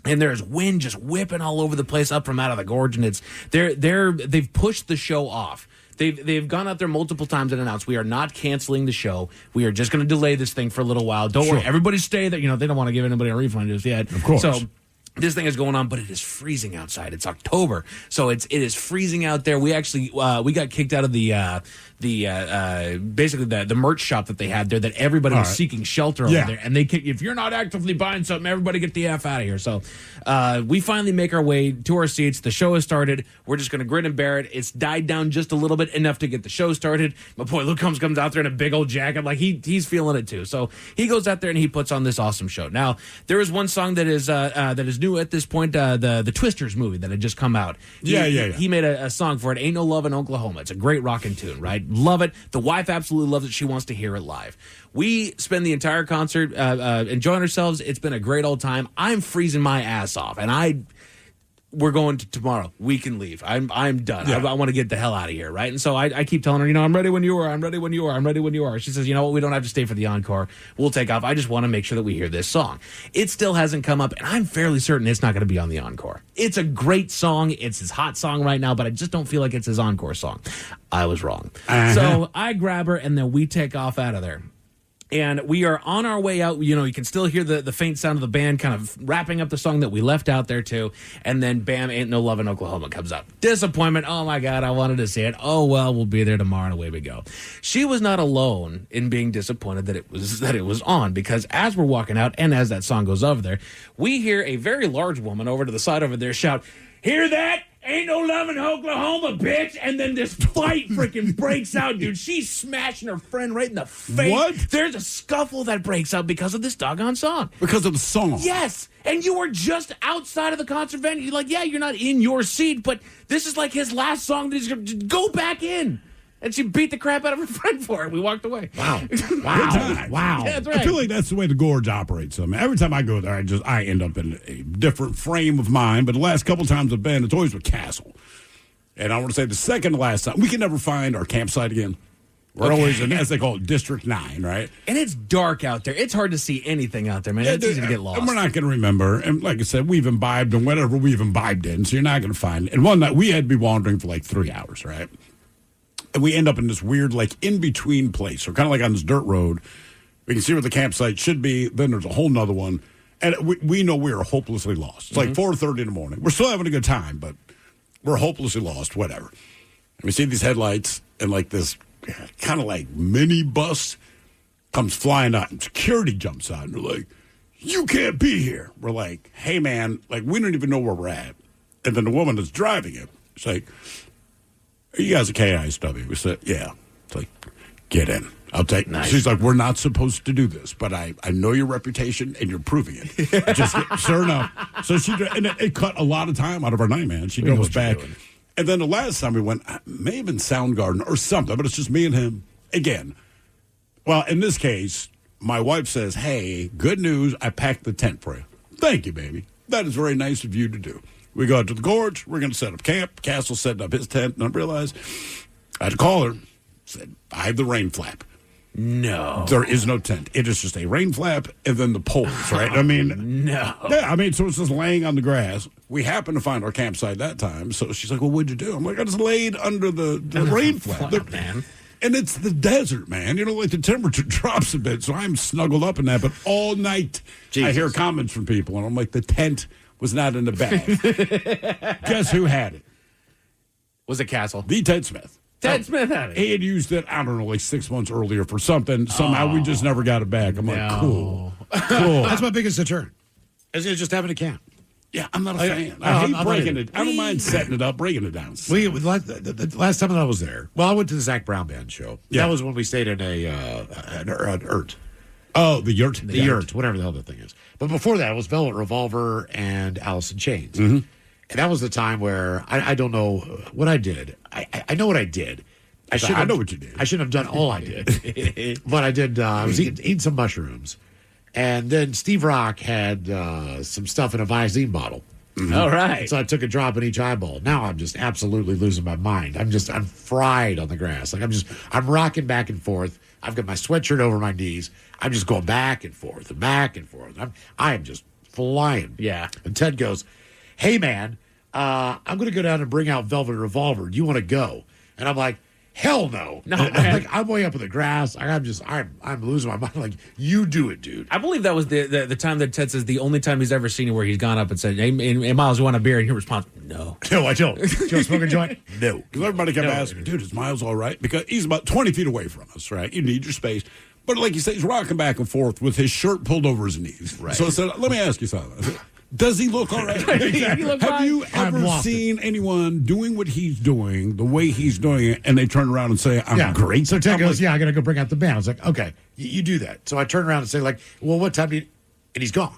Speaker 5: And there's wind just whipping all over the place up from out of the Gorge, and they've pushed the show off. They've gone out there multiple times and announced we are not canceling the show. We are just going to delay this thing for a little while. Don't worry, everybody stay there. They don't want to give anybody a refund just yet.
Speaker 4: Of course.
Speaker 5: So this thing is going on, but it is freezing outside. It's October, so it is freezing out there. We actually we got kicked out of the basically the merch shop that they had there that everybody was seeking shelter over there, and they kick, if you're not actively buying something, everybody get the F out of here. So we finally make our way to our seats. The show has started. We're just going to grin and bear it. It's died down just a little bit, enough to get the show started. My boy Luke comes out there in a big old jacket, like he's feeling it too. So he goes out there and he puts on this awesome show. Now there is one song that is new at this point, the Twisters movie that had just come out. He made a song for it, Ain't No Love in Oklahoma. It's a great rockin' tune, right? Love it. The wife absolutely loves it. She wants to hear it live. We spend the entire concert enjoying ourselves. It's been a great old time. I'm freezing my ass off, and we're going to tomorrow. We can leave. I'm done. I want to get the hell out of here, right? And so I keep telling her, I'm ready when you are. I'm ready when you are. I'm ready when you are. She says, you know what? We don't have to stay for the encore. We'll take off. I just want to make sure that we hear this song. It still hasn't come up, and I'm fairly certain it's not going to be on the encore. It's a great song. It's his hot song right now, but I just don't feel like it's his encore song. I was wrong. So I grab her, and then we take off out of there. And we are on our way out. You can still hear the faint sound of the band kind of wrapping up the song that we left out there, too. And then, bam, Ain't No Love in Oklahoma comes up. Disappointment. Oh, my God, I wanted to see it. Oh, well, we'll be there tomorrow, and away we go. She was not alone in being disappointed that it was on, because as we're walking out and as that song goes over there, we hear a very large woman over to the side over there shout, "Hear that? Ain't no love in Oklahoma, bitch!" And then this fight freaking breaks out, dude. She's smashing her friend right in the face.
Speaker 4: What?
Speaker 5: There's a scuffle that breaks out because of this doggone song.
Speaker 4: Because of the song?
Speaker 5: Yes. And you were just outside of the concert venue. You're like, yeah, you're not in your seat, but this is like his last song. Go back in. And she beat the crap out of her friend for it. We walked away.
Speaker 6: Wow.
Speaker 5: Wow. Yeah, that's right.
Speaker 4: I feel like that's the way the Gorge operates. I mean, every time I go there, I end up in a different frame of mind. But the last couple times I've been, it's always with Castle. And I want to say the second to last time, we can never find our campsite again. We're always in, as they call it, District 9, right?
Speaker 5: And it's dark out there. It's hard to see anything out there, man. It's easy to get lost.
Speaker 4: And we're not going to remember. And like I said, we've imbibed in whatever we've imbibed in, so you're not going to find it. And one night, we had to be wandering for like 3 hours, right? And we end up in this weird, like, in-between place. We're kind of like on this dirt road. We can see where the campsite should be. Then there's a whole nother one. And we know we are hopelessly lost. It's like 4:30 in the morning. We're still having a good time, but we're hopelessly lost, whatever. And we see these headlights, and like this kind of like mini bus comes flying out, and security jumps out, and they're like, "You can't be here." We're like, "Hey, man, like, we don't even know where we're at." And then the woman that's driving it, it's like, "Are you guys a KISW?" We said, "Yeah." It's like, "Get in. I'll take." Nice. She's like, "We're not supposed to do this, but I know your reputation and you're proving it." Sure enough. So and it cut a lot of time out of our night, man. She drove us back. And then the last time we went, may have been Soundgarden or something, but it's just me and him again. Well, in this case, my wife says, "Hey, good news. I packed the tent for you." "Thank you, baby. That is very nice of you to do." We go out to the Gorge. We're going to set up camp. Castle's setting up his tent. And I realized I had to call her. Said, "I have the rain flap."
Speaker 5: No.
Speaker 4: There is no tent. It is just a rain flap and then the poles, right? I mean,
Speaker 5: no.
Speaker 4: Yeah, I mean, so it's just laying on the grass. We happened to find our campsite that time. So she's like, "Well, what'd you do?" I'm like, "I just laid under the rain flap."
Speaker 5: Man.
Speaker 4: And it's the desert, man. Like the temperature drops a bit. So I'm snuggled up in that. But all night, I hear comments from people. And I'm like, the tent was not in the bag. Guess who had it?
Speaker 5: Was it Castle?
Speaker 4: The Ted Smith.
Speaker 5: Ted Smith had it.
Speaker 4: He had used it, I don't know, like 6 months earlier for something. Somehow we just never got it back. I'm like, cool.
Speaker 6: That's my biggest deterrent. Is just having a camp.
Speaker 4: Yeah, I'm not a fan. I hate breaking it. I don't mind setting it up, breaking it down.
Speaker 6: The last time that I was there, I went to the Zach Brown Band show. Yeah. That was when we stayed in an yurt.
Speaker 4: Oh, the yurt?
Speaker 6: The yurt, whatever the hell that thing is. But before that, it was Velvet Revolver and Alice in Chains.
Speaker 4: Mm-hmm.
Speaker 6: And that was the time where I don't know what I did. I know what I did.
Speaker 4: I know what you did.
Speaker 6: I shouldn't have done all I did. But I did. I was eating some mushrooms. And then Steve Rock had some stuff in a Visine bottle.
Speaker 5: Mm-hmm. All right.
Speaker 6: So I took a drop in each eyeball. Now I'm just absolutely losing my mind. I'm fried on the grass. Like I'm rocking back and forth. I've got my sweatshirt over my knees. I'm just going back and forth and back and forth. I am just flying.
Speaker 5: Yeah.
Speaker 6: And Ted goes, "Hey, man, I'm going to go down and bring out Velvet Revolver. Do you want to go?" And I'm like, "Hell no."
Speaker 5: No, man.
Speaker 6: I'm way up in the grass. I'm losing my mind. Like, you do it, dude.
Speaker 5: I believe that was the time that Ted says the only time he's ever seen it where he's gone up and said, "Hey, Miles, you want a beer?" And your response, "No."
Speaker 6: No, I don't. Do you want to smoke a joint? No.
Speaker 4: Because everybody kept asking me, "Dude, is Miles all right?" Because he's about 20 feet away from us, right? You need your space. But like you say, he's rocking back and forth with his shirt pulled over his knees.
Speaker 5: Right.
Speaker 4: So I said, "Let me ask you something. Does he look all right?" Have you ever seen anyone doing what he's doing, the way he's doing it, and they turn around and say, "I'm great"?
Speaker 6: So Ted goes, "Yeah, I got to go bring out the band." I was like, "Okay, you do that." So I turn around and say, like, "Well, what time do you..." And he's gone.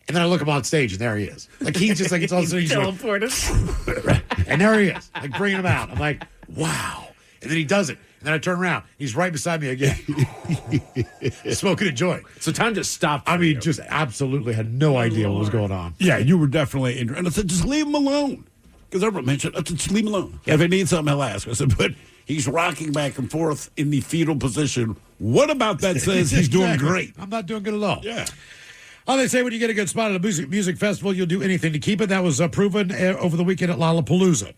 Speaker 6: And then I look him on stage, and there he is. Like, he's just like, it's all he's
Speaker 5: teleported.
Speaker 6: Like, and there he is, like bringing him out. I'm like, wow. And then he does it. And then I turn around. He's right beside me again, smoking a joint.
Speaker 5: So time just stopped.
Speaker 6: I mean, just absolutely had no idea what was going on.
Speaker 4: Yeah, you were definitely in. And I said, just leave him alone. Because everyone mentioned, just leave him alone. If he needs something, he'll ask. I said, but he's rocking back and forth in the fetal position. What about that says he's doing great?
Speaker 6: I'm not doing good at all.
Speaker 4: Yeah.
Speaker 6: Oh, they say when you get a good spot at a music festival, you'll do anything to keep it. That was proven over the weekend at Lollapalooza.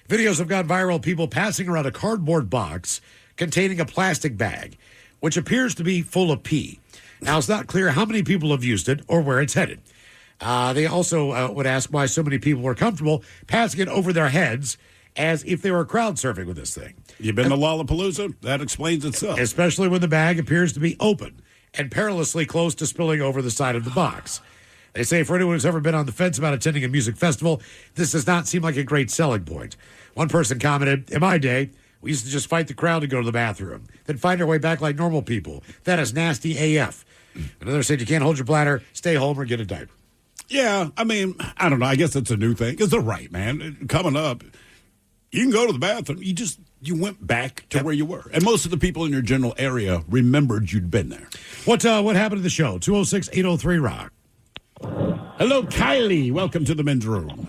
Speaker 6: Videos have gone viral, people passing around a cardboard box containing a plastic bag, which appears to be full of pee. Now, it's not clear how many people have used it or where it's headed. They also would ask why so many people were comfortable passing it over their heads as if they were crowd surfing with this thing.
Speaker 4: You've been to Lollapalooza? That explains itself.
Speaker 6: Especially when the bag appears to be open and perilously close to spilling over the side of the box. They say for anyone who's ever been on the fence about attending a music festival, this does not seem like a great selling point. One person commented, in my day, we used to just fight the crowd to go to the bathroom, then find our way back like normal people. That is nasty AF. Another said you can't hold your bladder, stay home, or get a diaper.
Speaker 4: Yeah, I mean, I don't know. I guess that's a new thing. Because they're right, man. Coming up, you can go to the bathroom. You went back to where you were. And most of the people in your general area remembered you'd been there.
Speaker 6: What happened to the show? 206-803-ROCK.
Speaker 4: Hello, Kylie. Welcome to the men's room.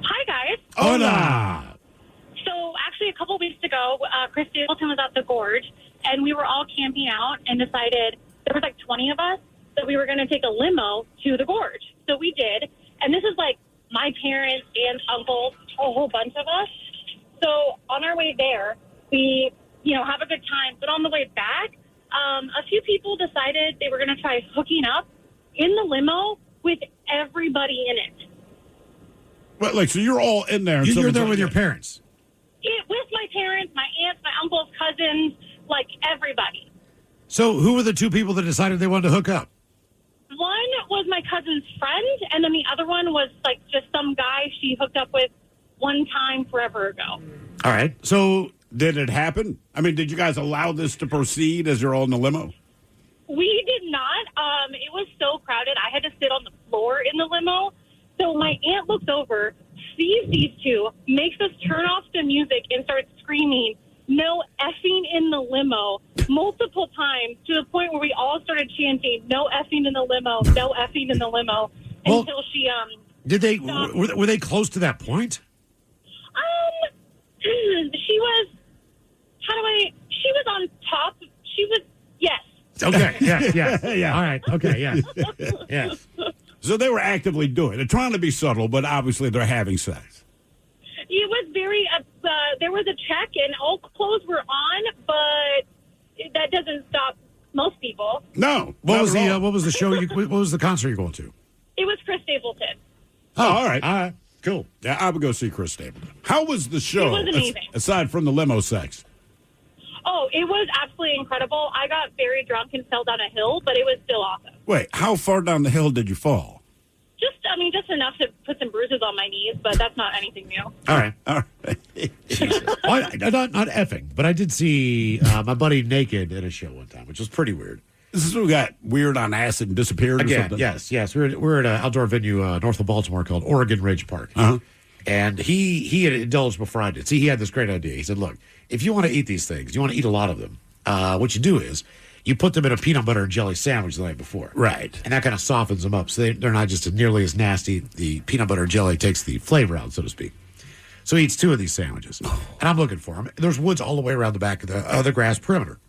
Speaker 10: Hi, guys.
Speaker 6: Hola.
Speaker 10: So, actually, a couple weeks ago, Chris Stapleton was at the Gorge, and we were all camping out and decided, there was like 20 of us, that we were going to take a limo to the Gorge. So we did. And this is like my parents, aunts, uncles, a whole bunch of us. So on our way there, we, have a good time. But on the way back, a few people decided they were going to try hooking up in the limo with everybody in it.
Speaker 4: Well, so you're all in there.
Speaker 6: You're there with your parents?
Speaker 10: With my parents, my aunts, my uncles, cousins, like everybody.
Speaker 6: So who were the two people that decided they wanted to hook up?
Speaker 10: One was my cousin's friend, and then the other one was like just some guy she hooked up with one time forever ago.
Speaker 6: All right.
Speaker 4: So did it happen? I mean, did you guys allow this to proceed as you're all in the limo?
Speaker 10: We did not. It was so crowded. I had to sit on the floor in the limo. So my aunt looks over, sees these two, makes us turn off the music and starts screaming, "No effing in the limo," multiple times to the point where we all started chanting, "No effing in the limo, no effing in the limo," until she
Speaker 6: Did they were they close to that point?
Speaker 10: She was she was on top. She was yes.
Speaker 6: Okay. Yeah. Yeah. All right. Okay. Yeah. Yeah.
Speaker 4: So they were actively doing it. They're trying to be subtle, but obviously they're having sex.
Speaker 10: It was very. There was a check, and all clothes were on, but that doesn't stop most people.
Speaker 4: No.
Speaker 6: What was the show? What was the concert you're going to?
Speaker 10: It was Chris Stapleton.
Speaker 4: Oh, all right.
Speaker 6: All right. Cool.
Speaker 4: Yeah, I would go see Chris Stapleton. How was the show?
Speaker 10: It was amazing.
Speaker 4: Aside from the limo sex.
Speaker 10: Oh, it was absolutely incredible. I got very drunk and fell down a hill, but it was still awesome.
Speaker 4: Wait, how far down the hill did you fall?
Speaker 10: Just enough to put some bruises on my knees, but that's not anything new.
Speaker 6: All right.
Speaker 4: All right.
Speaker 6: Not effing, but I did see my buddy naked at a show one time, which was pretty weird.
Speaker 4: This is who got weird on acid and disappeared or something?
Speaker 6: Yes. We're at an outdoor venue north of Baltimore called Oregon Ridge Park.
Speaker 4: Uh-huh.
Speaker 6: And he had indulged before I did. See, he had this great idea. He said, look, if you want to eat these things, you want to eat a lot of them, what you do is you put them in a peanut butter and jelly sandwich the night before.
Speaker 4: Right.
Speaker 6: And that kind of softens them up. So they're not just nearly as nasty. The peanut butter and jelly takes the flavor out, so to speak. So he eats two of these sandwiches. And I'm looking for him. There's woods all the way around the back of the grass perimeter.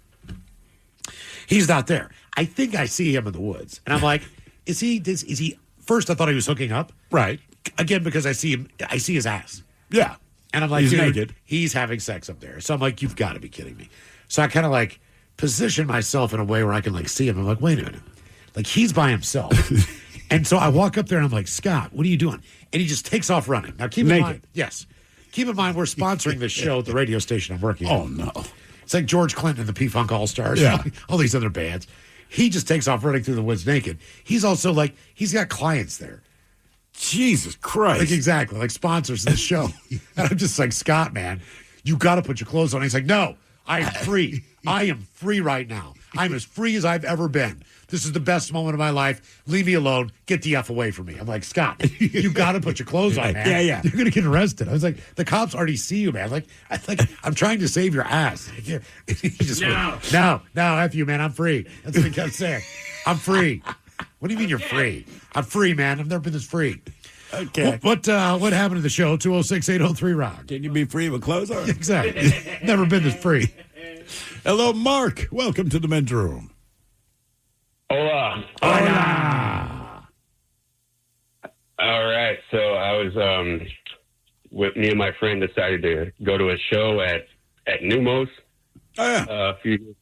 Speaker 6: He's not there. I think I see him in the woods. And I'm like, is he first I thought he was hooking up.
Speaker 4: Right.
Speaker 6: Again, because I see his ass.
Speaker 4: Yeah.
Speaker 6: And I'm like,
Speaker 4: he's
Speaker 6: dude,
Speaker 4: naked.
Speaker 6: He's having sex up there. So I'm like, you've got to be kidding me. So I kind of like position myself in a way where I can like see him. I'm like, wait a minute. Like he's by himself. And so I walk up there and I'm like, Scott, what are you doing? And he just takes off running. Now keep in mind, yes. Keep in mind we're sponsoring this show at the radio station I'm working at.
Speaker 4: Oh no.
Speaker 6: It's like George Clinton and the P-Funk All-Stars.
Speaker 4: Yeah.
Speaker 6: All these other bands. He just takes off running through the woods naked. He's also like, he's got clients there.
Speaker 4: Jesus Christ.
Speaker 6: Like exactly, like sponsors of this show. And I'm just like, Scott, man, you got to put your clothes on. He's like, no, I am free. I am free right now. I'm as free as I've ever been. This is the best moment of my life. Leave me alone. Get the F away from me. I'm like, Scott, you got to put your clothes on, man.
Speaker 4: Yeah.
Speaker 6: You're going to get arrested. I was like, the cops already see you, man. I'm trying to save your ass. He just went, no, F you, man. I'm free. That's what he kept saying. I'm free. What do you mean you're free? I'm free, man. I've never been this free.
Speaker 4: Okay.
Speaker 6: What happened to the show? 206-803-ROCK.
Speaker 4: Can you be free with clothes on?
Speaker 6: Exactly. Never been this free.
Speaker 4: Hello, Mark. Welcome to the men's room.
Speaker 11: Hola.
Speaker 6: Hola.
Speaker 11: All right. So I was with me and my friend decided to go to a show at Numos a few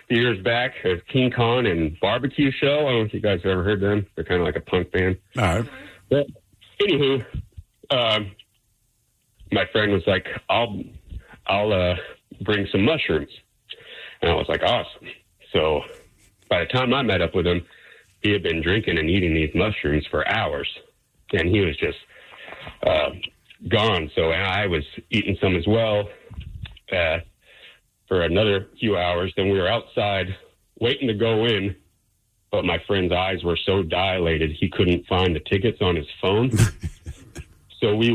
Speaker 11: years back. A King Kong and Barbecue show. I don't know if you guys have ever heard them. They're kind of like a punk band.
Speaker 4: All right.
Speaker 11: But anywho, my friend was like, I'll bring some mushrooms. And I was like, awesome. So by the time I met up with him, he had been drinking and eating these mushrooms for hours. And he was just gone. So I was eating some as well for another few hours. Then we were outside waiting to go in. But my friend's eyes were so dilated, he couldn't find the tickets on his phone. So we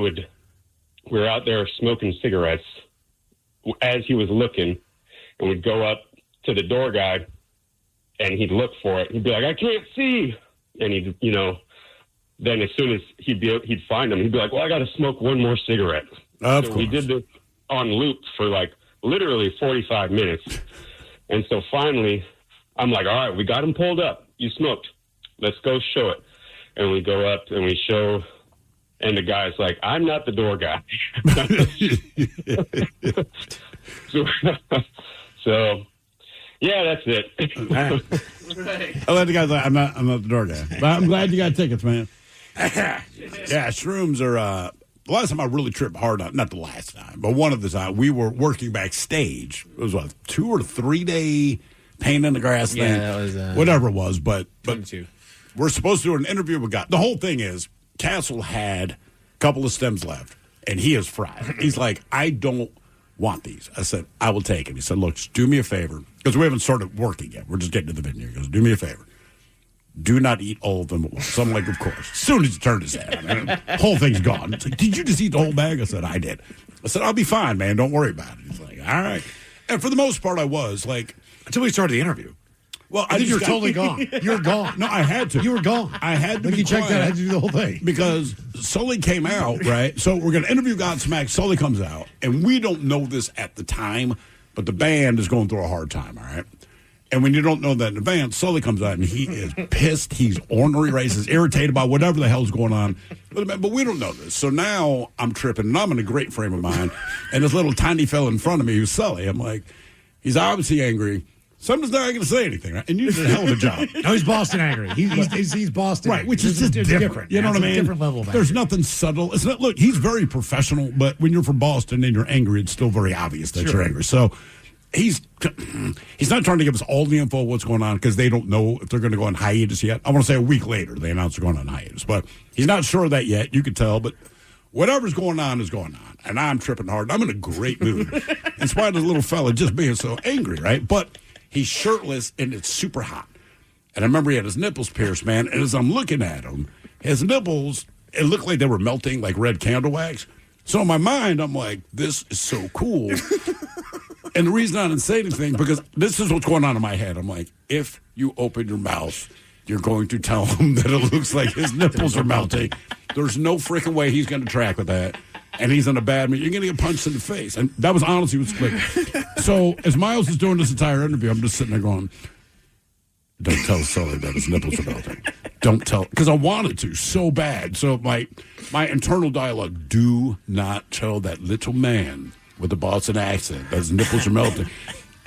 Speaker 11: were out there smoking cigarettes as he was looking, and we'd go up to the door guy, and he'd look for it. He'd be like, I can't see. And he'd, then as soon as he'd find him, he'd be like, well, I got to smoke one more cigarette.
Speaker 4: Of
Speaker 11: so
Speaker 4: course.
Speaker 11: we did this on loop for literally 45 minutes. And so finally, I'm like, all right, we got him pulled up. You smoked. Let's go show it. And we go up and we show, and the guy's like, I'm not the door guy. so yeah, that's it.
Speaker 4: I let the guys like, I'm not the door guy. But I'm glad you got tickets, man. Yeah, shrooms are the last time I really tripped hard on, not the last time, but one of the time we were working backstage. It was 2 or 3 day paint in the grass thing.
Speaker 5: Yeah, that was
Speaker 4: whatever it was, but
Speaker 5: 22.
Speaker 4: We're supposed to do an interview with God. The whole thing is Castle had a couple of stems left, and he is fried. He's like, I don't want these. I said, I will take it. He said, look, just do me a favor, because we haven't started working yet. We're just getting to the venue. He goes, do me a favor. Do not eat all of them at once. So I'm like, of course. As soon as he turned his head, the whole thing's gone. It's like, did you just eat the whole bag? I said, I did. I said, I'll be fine, man. Don't worry about it. He's like, all right. And for the most part, I was like,
Speaker 6: until we started the interview.
Speaker 4: Well,
Speaker 6: I think you were totally gone. You were gone.
Speaker 4: No, I had to.
Speaker 6: You were gone.
Speaker 4: I had to.
Speaker 6: Like
Speaker 4: be
Speaker 6: you checked
Speaker 4: quiet
Speaker 6: out. I had to do the whole thing
Speaker 4: because Sully came out, right? So we're going to interview Godsmack. Sully comes out, and we don't know this at the time, but the band is going through a hard time. All right. And when you don't know that in advance, Sully comes out and he is pissed. He's ornery, racist, irritated by whatever the hell's going on. But we don't know this. So now I'm tripping, and I'm in a great frame of mind. And this little tiny fella in front of me who's Sully, I'm like, he's obviously angry. Somebody's not going to say anything, right? And you did a hell of a job.
Speaker 6: No, he's Boston angry. He's Boston
Speaker 4: right,
Speaker 6: angry.
Speaker 4: which is just different. You know what I mean?
Speaker 6: It's a different level of
Speaker 4: There's
Speaker 6: angry.
Speaker 4: nothing subtle. It's not. Look, he's very professional, but when you're from Boston and you're angry, it's still very obvious that you're angry. So he's not trying to give us all the info of what's going on because they don't know if they're going to go on hiatus yet. I want to say a week later they announced they're going on hiatus, but he's not sure of that yet. You could tell, but whatever's going on is going on, and I'm tripping hard. I'm in a great mood, in spite of the little fella just being so angry, right? But he's shirtless, and it's super hot. And I remember he had his nipples pierced, man, and as I'm looking at him, his nipples, it looked like they were melting like red candle wax. So in my mind, I'm like, this is so cool. And the reason I didn't say anything, because this is what's going on in my head. I'm like, if you open your mouth, you're going to tell him that it looks like his nipples are melting. There's no freaking way he's going to track with that. And he's in a bad mood. You're going to get punched in the face. And that was honestly what's quick. So as Miles is doing this entire interview, I'm just sitting there going, don't tell Sully that his nipples are melting. Don't tell. Because I wanted to so bad. So my internal dialogue, do not tell that little man with the Boston accent that his nipples are melting.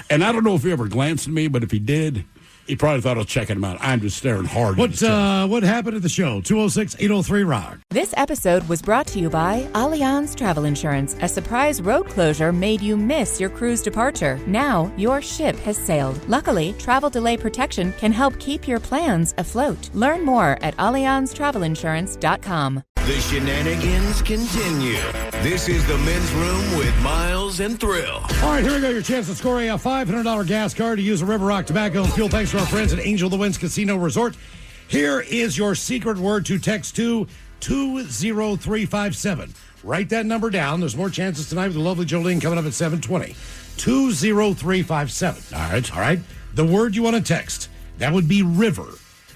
Speaker 4: And I don't know if he ever glanced at me, but if he did, he probably thought I was checking him out. I'm just staring hard at his chest.
Speaker 6: What happened at the show? 206-803-ROCK.
Speaker 2: This episode was brought to you by Allianz Travel Insurance. A surprise road closure made you miss your cruise departure. Now your ship has sailed. Luckily, travel delay protection can help keep your plans afloat. Learn more at AllianzTravelInsurance.com.
Speaker 3: The shenanigans continue. This is the Men's Room with Miles Miles and Thrill.
Speaker 6: All right, here we go. Your chance to score a $500 gas card to use a River Rock Tobacco and Fuel. Thanks to our friends at Angel of the Winds Casino Resort. Here is your secret word to text to 20357. Write that number down. There's more chances tonight with the lovely Jolene coming up at 7:20. 20357. All right. The word you want to text, that would be river.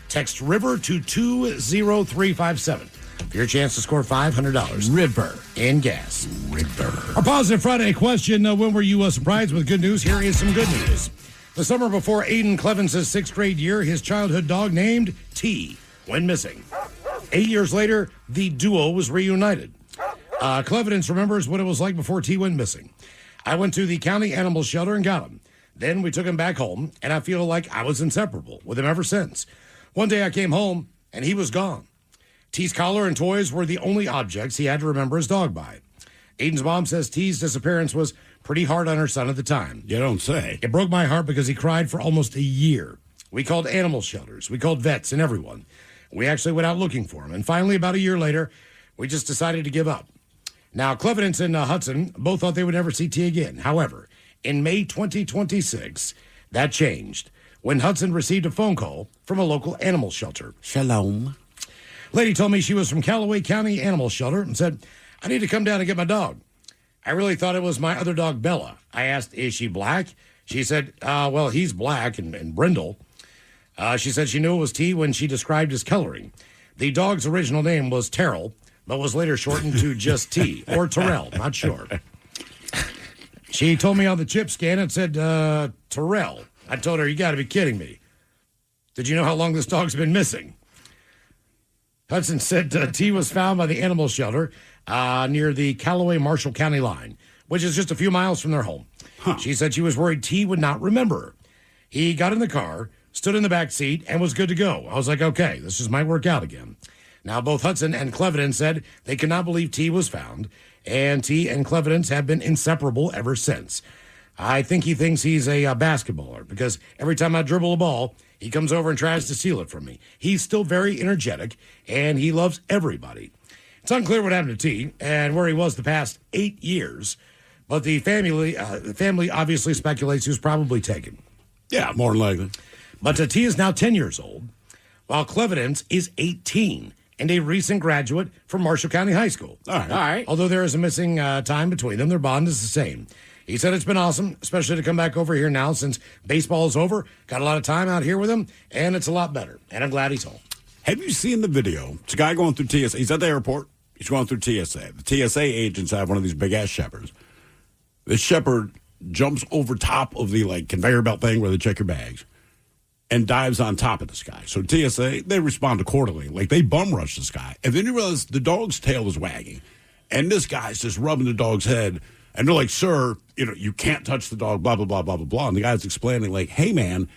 Speaker 6: Text river to 20357 for your chance to score $500.
Speaker 5: River.
Speaker 6: In gas. River. Our Positive Friday question, when were you surprised with good news? Here is some good news. The summer before Aiden Clevens' sixth grade year, his childhood dog named T went missing. 8 years later, the duo was reunited. Clevens remembers what it was like before T went missing. I went to the county animal shelter and got him. Then we took him back home, and I feel like I was inseparable with him ever since. One day I came home, and he was gone. T's collar and toys were the only objects he had to remember his dog by. Aiden's mom says T's disappearance was pretty hard on her son at the time.
Speaker 4: You don't say.
Speaker 6: It broke my heart because he cried for almost a year. We called animal shelters. We called vets and everyone. We actually went out looking for him. And finally, about a year later, we just decided to give up. Now, Clevens and Hudson both thought they would never see T again. However, in May 2026, that changed when Hudson received a phone call from a local animal shelter.
Speaker 4: Shalom.
Speaker 6: Lady told me she was from Callaway County Animal Shelter and said, I need to come down and get my dog. I really thought it was my other dog, Bella. I asked, is she black? She said, well, he's black and brindle. She said she knew it was T when she described his coloring. The dog's original name was Terrell, but was later shortened to just T, or Terrell, not sure. She told me on the chip scan it said Terrell. I told her, you got to be kidding me. Did you know how long this dog's been missing? Hudson said T was found by the animal shelter near the Callaway-Marshall County line, which is just a few miles from their home. Huh. She said she was worried T would not remember her. He got in the car, stood in the back seat, and was good to go. I was like, okay, this just might work out again. Now, both Hudson and Clevens said they could not believe T was found, and T and Clevens have been inseparable ever since. I think he thinks he's a basketballer because every time I dribble a ball, he comes over and tries to steal it from me. He's still very energetic, and he loves everybody. It's unclear what happened to T and where he was the past 8 years, but the family obviously speculates he was probably taken.
Speaker 4: Yeah, more than likely.
Speaker 6: But T is now 10 years old, while Clevens is 18 and a recent graduate from Marshall County High School.
Speaker 4: All right.
Speaker 6: Although there is a missing time between them, their bond is the same. He said it's been awesome, especially to come back over here now since baseball is over. Got a lot of time out here with him, and it's a lot better. And I'm glad he's home.
Speaker 4: Have you seen the video? It's a guy going through TSA. He's at the airport. He's going through TSA. The TSA agents have one of these big-ass shepherds. The shepherd jumps over top of the conveyor belt thing where they check your bags and dives on top of this guy. So TSA, they respond accordingly. They bum rush this guy. And then you realize the dog's tail is wagging. And this guy's just rubbing the dog's head. And they're like, sir, you can't touch the dog, blah, blah, blah, blah, blah, blah. And the guy's explaining, hey, man,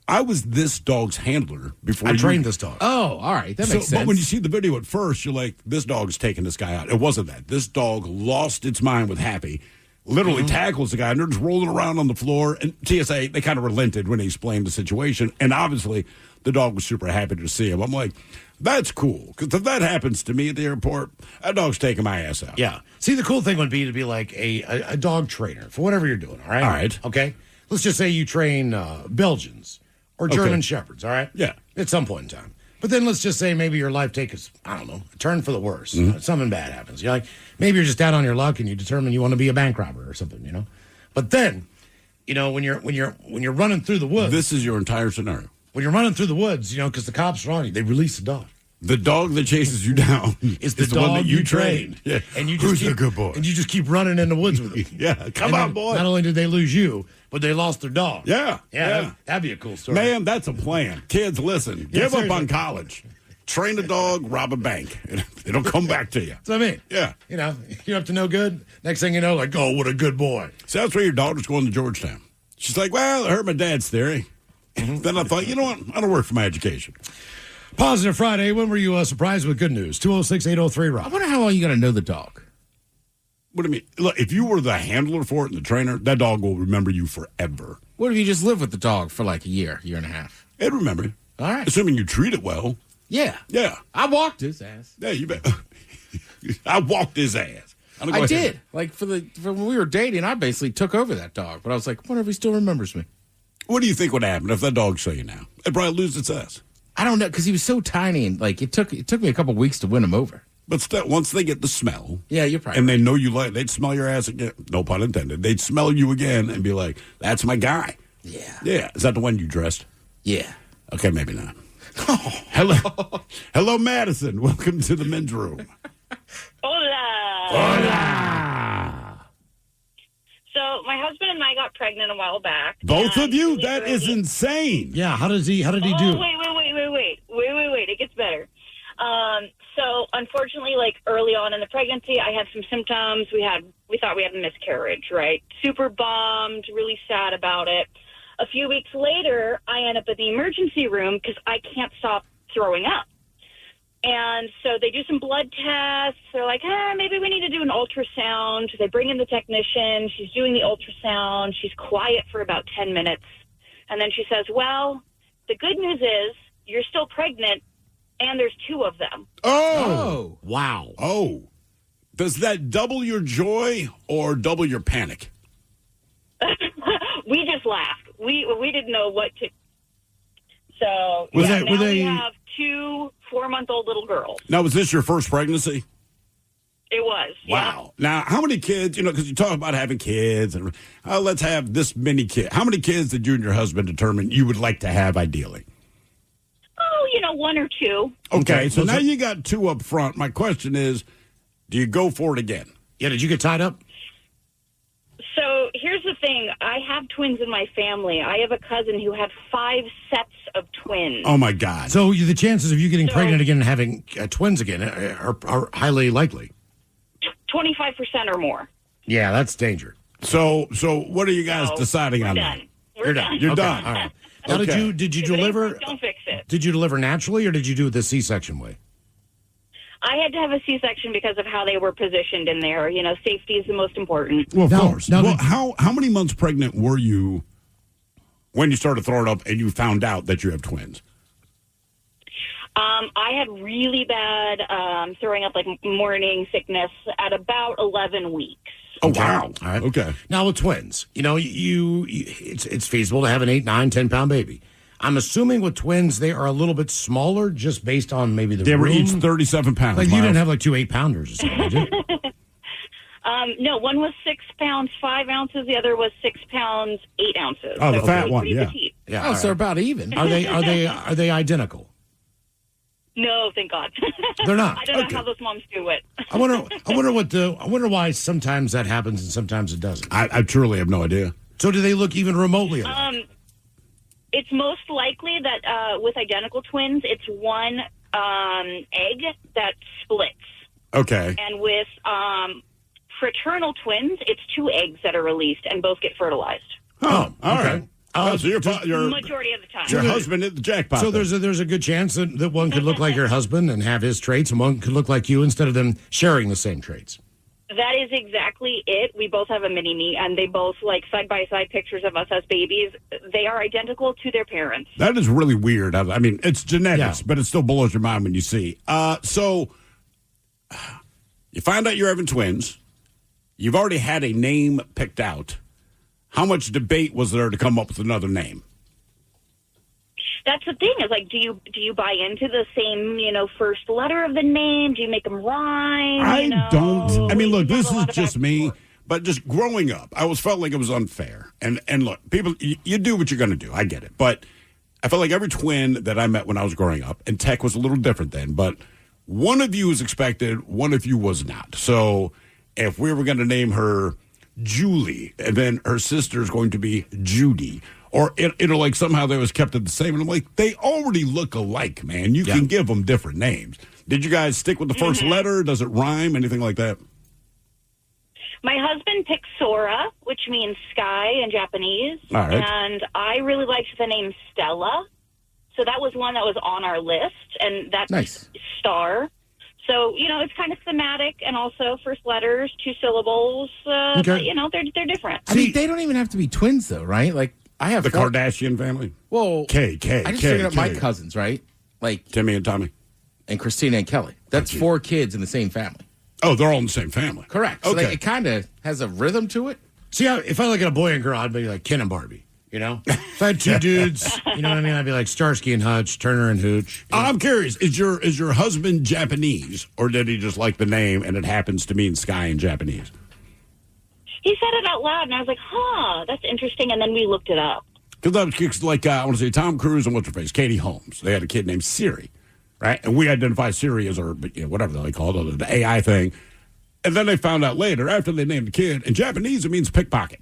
Speaker 4: I was this dog's handler before
Speaker 6: I trained this dog.
Speaker 5: Oh, all right. That makes sense.
Speaker 4: But when you see the video at first, you're like, this dog's taking this guy out. It wasn't that. This dog lost its mind with Happy, literally tackles the guy, and they're just rolling around on the floor. And TSA, they kind of relented when they explained the situation. And obviously, the dog was super happy to see him. I'm like, that's cool. Because if that happens to me at the airport, that dog's taking my ass out.
Speaker 6: Yeah. See, the cool thing would be to be like a dog trainer for whatever you're doing, all right?
Speaker 4: All right.
Speaker 6: Okay? Let's just say you train Belgians or German Shepherds, all right?
Speaker 4: Yeah.
Speaker 6: At some point in time. But then let's just say maybe your life takes, a turn for the worse. Something bad happens. You're maybe you're just down on your luck and you determine you want to be a bank robber or something, But then, when you're running through the woods.
Speaker 4: This is your entire scenario.
Speaker 6: When you're running through the woods, because the cops are on you, they release the dog.
Speaker 4: The dog that chases you down
Speaker 6: is the dog
Speaker 4: one that you trained.
Speaker 6: Yeah. And you just
Speaker 4: Who's a good boy?
Speaker 6: And you just keep running in the woods with him.
Speaker 4: Yeah, come on, boy.
Speaker 6: Not only did they lose you, but they lost their dog.
Speaker 4: Yeah.
Speaker 6: That'd be a cool story.
Speaker 4: Man, that's a plan. Kids, listen. Give up on college. Train a dog, rob a bank. It'll come back to you.
Speaker 6: That's what I mean.
Speaker 4: Yeah.
Speaker 6: You're up to no good. Next thing you know, oh, what a good boy.
Speaker 4: So that's where your daughter's going to Georgetown. She's like, well, I heard my dad's theory. Then I thought, you know what? I don't work for my education.
Speaker 6: Positive Friday. When were you surprised with good news? 206-803-ROCK.
Speaker 5: I wonder how long you got to know the dog.
Speaker 4: What do you mean? Look, if you were the handler for it and the trainer, that dog will remember you forever.
Speaker 5: What if you just live with the dog for a year and a half?
Speaker 4: It'd remember you.
Speaker 5: All right.
Speaker 4: Assuming you treat it well.
Speaker 5: Yeah.
Speaker 4: Yeah.
Speaker 5: I walked his ass.
Speaker 4: Yeah, you bet. I walked his ass.
Speaker 5: I did. Like, for when we were dating, I basically took over that dog. But I was like, I wonder if he still remembers me.
Speaker 4: What do you think would happen if that dog saw you now? It'd probably lose its ass.
Speaker 5: I don't know, because he was so tiny, and like it took me a couple weeks to win him over.
Speaker 4: But still, once they get the smell,
Speaker 5: yeah, you're probably
Speaker 4: and they know you like, they'd smell your ass again. No pun intended. They'd smell you again and be like, "That's my guy." Yeah. Is that the one you dressed?
Speaker 5: Yeah.
Speaker 4: Okay, maybe not. Hello, Madison. Welcome to the men's room.
Speaker 12: Hola. So my husband and I got pregnant a while back.
Speaker 4: Both of you? That is insane.
Speaker 6: Yeah. How did he do?
Speaker 12: Wait. It gets better. So unfortunately, like early on in the pregnancy, I had some symptoms. We thought we had a miscarriage, right? Super bummed, really sad about it. A few weeks later, I end up at the emergency room because I can't stop throwing up. And so they do some blood tests. They're like, maybe we need to do an ultrasound. They bring in the technician. She's doing the ultrasound. She's quiet for about 10 minutes. And then she says, well, the good news is you're still pregnant, and there's 2 of them.
Speaker 4: Oh.
Speaker 6: Wow.
Speaker 4: Oh. Does that double your joy or double your panic?
Speaker 12: We just laughed. We didn't know what to. So
Speaker 4: We
Speaker 12: have 2 4-month-old little girls.
Speaker 4: Now, was this your first pregnancy?
Speaker 12: It was.
Speaker 4: Wow. Yeah. Now, how many kids, because you talk about having kids and let's have this many kids. How many kids did you and your husband determine you would like to have ideally?
Speaker 12: Oh, 1 or 2.
Speaker 4: Okay, so now you got 2 up front. My question is, do you go for it again?
Speaker 6: Yeah, did you get tied up?
Speaker 12: So here's the thing. I have twins in my family. I have a cousin who had 5 sets of twins.
Speaker 4: Oh, my God.
Speaker 6: So the chances of you getting pregnant again and having twins again are highly likely.
Speaker 12: 25% or more.
Speaker 6: Yeah, that's danger.
Speaker 4: So what are you guys deciding on?
Speaker 12: We're done.
Speaker 4: You're
Speaker 6: Okay,
Speaker 4: done.
Speaker 6: all right. Now,
Speaker 4: Okay.
Speaker 6: did you deliver?
Speaker 12: Don't fix it.
Speaker 6: Did you deliver naturally, or did you do it the C-section way?
Speaker 12: I had to have a C-section because of how they were positioned in there. Safety is the most important.
Speaker 4: Well, of course. Well, how many months pregnant were you when you started throwing up and you found out that you have twins?
Speaker 12: I had really bad throwing up, like morning sickness, at about 11 weeks.
Speaker 4: Oh, wow.
Speaker 6: All right.
Speaker 4: Okay.
Speaker 6: Now with twins, it's feasible to have an 8, 9, 10-pound baby. I'm assuming with twins they are a little bit smaller, just based on maybe the
Speaker 4: They were
Speaker 6: room.
Speaker 4: each 37 pounds.
Speaker 6: Like you didn't have like 2 8-pounders or something, did you?
Speaker 12: No, one was 6 pounds 5 ounces. The other was 6 pounds 8 ounces.
Speaker 4: Oh, the
Speaker 12: So
Speaker 4: fat
Speaker 12: pretty
Speaker 4: one,
Speaker 12: pretty
Speaker 4: yeah.
Speaker 12: petite.
Speaker 6: Yeah.
Speaker 5: So they're about even.
Speaker 6: Are they identical?
Speaker 12: No, thank God.
Speaker 6: They're not.
Speaker 12: I don't know how those moms do it.
Speaker 6: I wonder why sometimes that happens and sometimes it doesn't.
Speaker 4: I truly have no idea.
Speaker 6: So do they look even remotely alike?
Speaker 12: It's most likely that with identical twins, it's one egg that splits.
Speaker 4: Okay.
Speaker 12: And with fraternal twins, it's 2 eggs that are released and both get fertilized.
Speaker 4: Oh, all right. So your
Speaker 12: Majority of the time.
Speaker 4: your husband hit the jackpot.
Speaker 6: So there's a good chance that one could look like your husband and have his traits, and one could look like you instead of them sharing the same traits.
Speaker 12: That is exactly it. We both have a mini-me, and they both, like, side-by-side pictures of us as babies. They are identical to their parents.
Speaker 4: That is really weird. I mean, it's genetics, but it still blows your mind when you see. So you find out you're having twins. You've already had a name picked out. How much debate was there to come up with another name?
Speaker 12: That's the thing. Is like, do you buy into the same, first letter of the name? Do you make them rhyme?
Speaker 4: I don't. I mean, look, this is just me, but just growing up, I always felt like it was unfair. And look, people, you do what you're going to do. I get it. But I felt like every twin that I met when I was growing up, and Tech was a little different then, but one of you was expected, one of you was not. So if we were going to name her Julie, and then her sister's going to be Judy, or like somehow they was kept it the same. And I'm like, they already look alike, man. You can give them different names. Did you guys stick with the first letter? Does it rhyme? Anything like that?
Speaker 12: My husband picked Sora, which means sky in Japanese.
Speaker 4: All right.
Speaker 12: And I really liked the name Stella. So that was one that was on our list, and that's
Speaker 5: nice.
Speaker 12: Star. So, it's kind of thematic, and also first letters, 2 syllables. But, they're different.
Speaker 5: I mean, they don't even have to be twins, though, right? Like, I have
Speaker 4: the Kardashian family.
Speaker 5: Whoa,
Speaker 4: I just
Speaker 5: figured out my cousins, right? Like
Speaker 4: Timmy and Tommy,
Speaker 5: and Christina and Kelly. That's 4 kids in the same family.
Speaker 4: Oh, they're all in the same family.
Speaker 13: Correct. So
Speaker 4: Okay.
Speaker 13: it kind of has a rhythm to it.
Speaker 6: See, if I look at a boy and girl, I'd be like Ken and Barbie. You know, if I had two dudes, you know what I mean? I'd be like Starsky and Hutch, Turner and Hooch. You know?
Speaker 4: I'm curious, is your husband Japanese, or did he just like the name and it happens to mean sky in Japanese?
Speaker 12: He said it out loud, and I was like, huh, that's interesting. And then we looked it up.
Speaker 4: Because like, I want to say Tom Cruise and what's her face, Katie Holmes. They had a kid named Siri, right? And we identify Siri as our, whatever they call it, the AI thing. And then they found out later, after they named the kid, in Japanese it means pickpocket.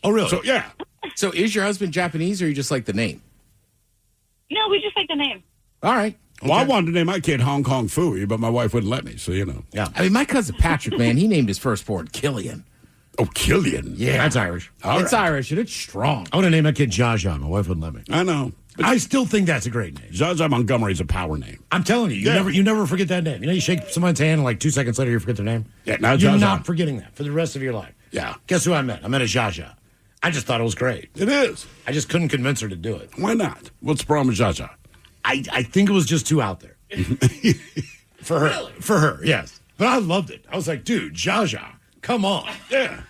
Speaker 6: Oh, really?
Speaker 4: So, yeah.
Speaker 13: So is your husband Japanese, or you just like the name?
Speaker 12: No, we just like the name.
Speaker 13: All right.
Speaker 4: Well, I wanted to name my kid Hong Kong Fooey, but my wife wouldn't let me, so you know.
Speaker 6: Yeah.
Speaker 13: I mean, my cousin Patrick, man, he named his firstborn Killian.
Speaker 4: Oh, Killian.
Speaker 6: Yeah, that's Irish.
Speaker 13: It's Irish, and it's strong.
Speaker 6: I want to name my kid Jaja. My wife wouldn't let me.
Speaker 4: I know. But
Speaker 6: I still think that's a great name.
Speaker 4: Jaja Montgomery's a power name.
Speaker 6: I'm telling you, you never forget that name. You know, you shake someone's hand and like 2 seconds later you forget their name.
Speaker 4: Yeah, now
Speaker 6: You're
Speaker 4: Jaja.
Speaker 6: not forgetting that for the rest of your life.
Speaker 4: Yeah.
Speaker 6: Guess who I met? I met a Jaja. I just thought it was great.
Speaker 4: It is.
Speaker 6: I just couldn't convince her to do it.
Speaker 4: Why not? What's the problem with Jaja?
Speaker 6: I think it was just too out there. For her. Really? For her, yes. But I loved it. I was like, dude, Jaja, come on.
Speaker 4: Yeah.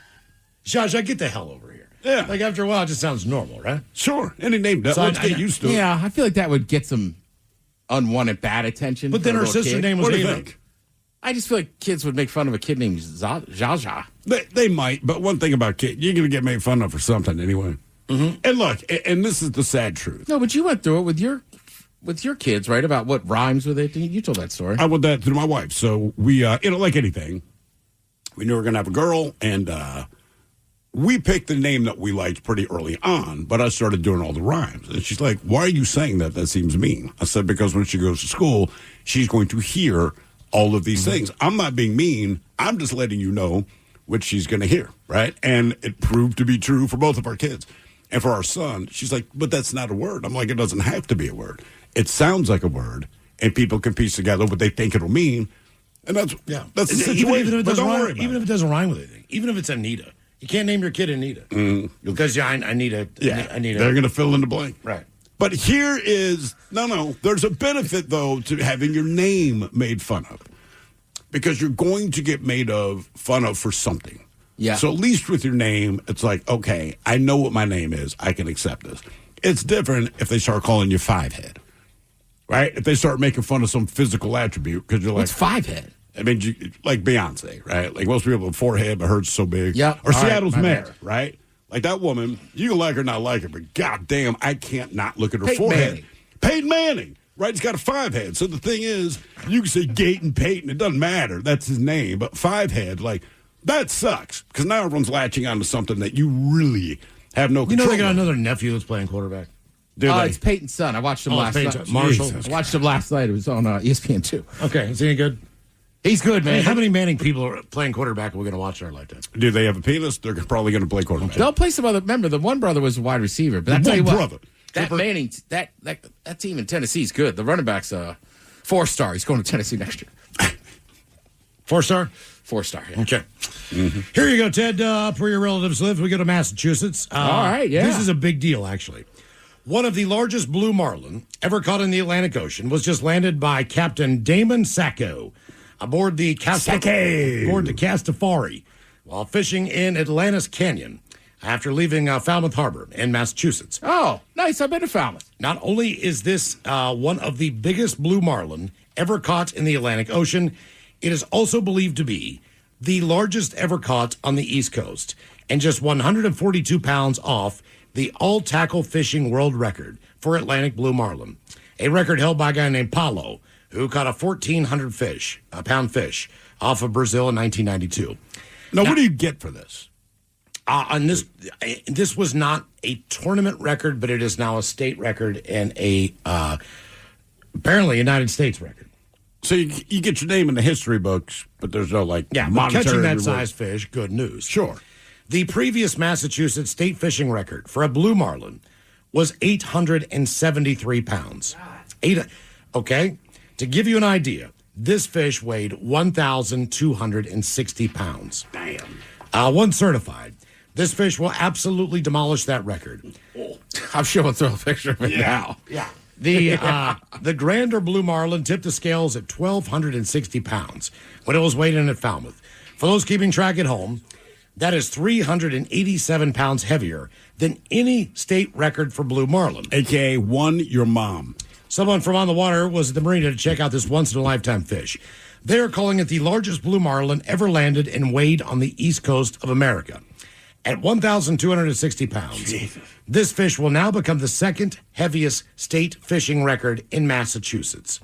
Speaker 6: Jaja, get the hell over here.
Speaker 4: Yeah.
Speaker 6: Like after a while, it just sounds normal, right?
Speaker 4: Sure. Any name that.
Speaker 6: So
Speaker 4: Let's
Speaker 6: I-
Speaker 4: get used to it.
Speaker 13: Yeah, I feel like that would get some unwanted bad attention.
Speaker 6: But then
Speaker 13: for a
Speaker 6: her
Speaker 13: little
Speaker 6: sister's
Speaker 13: kid.
Speaker 6: name was
Speaker 4: What do you
Speaker 6: Ava.
Speaker 4: think?
Speaker 13: I just feel like kids would make fun of a kid named Jaja.
Speaker 4: They might, but one thing about kids, you're going to get made fun of for something anyway. Mm-hmm. And look, and this is the sad truth.
Speaker 13: No, but you went through it with your kids, right? About what rhymes with it. You told that story.
Speaker 4: I went that through my wife. So we, like anything, we knew we were going to have a girl, and we picked the name that we liked pretty early on, but I started doing all the rhymes. And she's like, why are you saying that? That seems mean. I said, because when she goes to school, she's going to hear all of these things. I'm not being mean. I'm just letting you know what she's going to hear, right? And it proved to be true for both of our kids. And for our son, she's like, but that's not a word. I'm like, it doesn't have to be a word. It sounds like a word, and people can piece together what they think it'll mean. And that's the situation.
Speaker 6: Even if it
Speaker 4: But
Speaker 6: doesn't
Speaker 4: don't
Speaker 6: rhyme,
Speaker 4: worry about
Speaker 6: even if it doesn't rhyme with anything. Even if it's Anita. You can't name your kid Anita. Because I need a
Speaker 4: They're going to fill in the blank.
Speaker 6: Right.
Speaker 4: But here is, there's a benefit, though, to having your name made fun of. Because you're going to get made fun of for something.
Speaker 13: Yeah.
Speaker 4: So at least with your name, it's like, okay, I know what my name is. I can accept this. It's different if they start calling you Five-Head. Right? If they start making fun of some physical attribute, because you're like...
Speaker 13: What's Five-Head?
Speaker 4: I mean, like Beyonce, right? Like most people have a forehead, but hers so big.
Speaker 13: Yeah.
Speaker 4: Or
Speaker 13: All
Speaker 4: Seattle's
Speaker 13: right, my
Speaker 4: mayor,
Speaker 13: bad.
Speaker 4: right? Like that woman, you can like her, not like her, but goddamn, I can't not look at her
Speaker 13: Peyton
Speaker 4: forehead.
Speaker 13: Manning.
Speaker 4: Peyton Manning, right? He's got a 5-head. So the thing is, you can say Gayton Peyton. It doesn't matter. That's his name. But 5-head, like, that sucks. Because now everyone's latching onto something that you really have no
Speaker 6: You
Speaker 4: control
Speaker 6: know they got
Speaker 4: over.
Speaker 6: another nephew that's playing quarterback?
Speaker 13: It's Peyton's son. I watched him last
Speaker 6: Peyton's
Speaker 13: night.
Speaker 6: son. Marshall.
Speaker 13: I watched him last night. It was on ESPN 2.
Speaker 6: Okay, is he any good?
Speaker 13: He's good, man.
Speaker 6: How many Manning people are playing quarterback are we going to watch in our lifetime?
Speaker 4: Do they have a penis? They're probably going to play quarterback.
Speaker 13: They'll play some other. Remember, the one brother was a wide receiver. But I tell you what,
Speaker 4: brother.
Speaker 13: that Manning, that team in Tennessee is good. The running back's 4-star. He's going to Tennessee next year.
Speaker 6: 4-star?
Speaker 13: 4-star. Yeah.
Speaker 6: Okay. Here you go, Ted. Up where your relatives live, we go to Massachusetts.
Speaker 13: All right, yeah.
Speaker 6: This is a big deal, actually. One of the largest blue marlin ever caught in the Atlantic Ocean was just landed by Captain Damon Sacco aboard the Castafari while fishing in Atlantis Canyon after leaving Falmouth Harbor in Massachusetts.
Speaker 13: Oh, nice. I've been to Falmouth.
Speaker 6: Not only is this one of the biggest blue marlin ever caught in the Atlantic Ocean, it is also believed to be the largest ever caught on the East Coast and just 142 pounds off the all-tackle fishing world record for Atlantic blue marlin, a record held by a guy named Paulo, who caught a 1,400-pound fish off of Brazil in 1992.
Speaker 4: Now, what do you get for this?
Speaker 6: On this was not a tournament record, but it is now a state record and apparently a United States record.
Speaker 4: So you get your name in the history books, but there's no but
Speaker 6: monetary catching that
Speaker 4: reward.
Speaker 6: size fish, good news.
Speaker 4: Sure.
Speaker 6: The previous Massachusetts state fishing record for a blue marlin was 873 pounds. Okay? To give you an idea, this fish weighed 1,260 pounds.
Speaker 4: Damn.
Speaker 6: Once certified, this fish will absolutely demolish that record.
Speaker 13: I'm sure we'll throw a picture of it now.
Speaker 6: Yeah. The grander blue marlin tipped the scales at 1,260 pounds when it was weighed in at Falmouth. For those keeping track at home, that is 387 pounds heavier than any state record for blue marlin.
Speaker 4: AKA won your mom.
Speaker 6: Someone from on the water was at the marina to check out this once-in-a-lifetime fish. They are calling it the largest blue marlin ever landed and weighed on the east coast of America. At 1,260 pounds, Jesus. This fish will now become the second heaviest state fishing record in Massachusetts.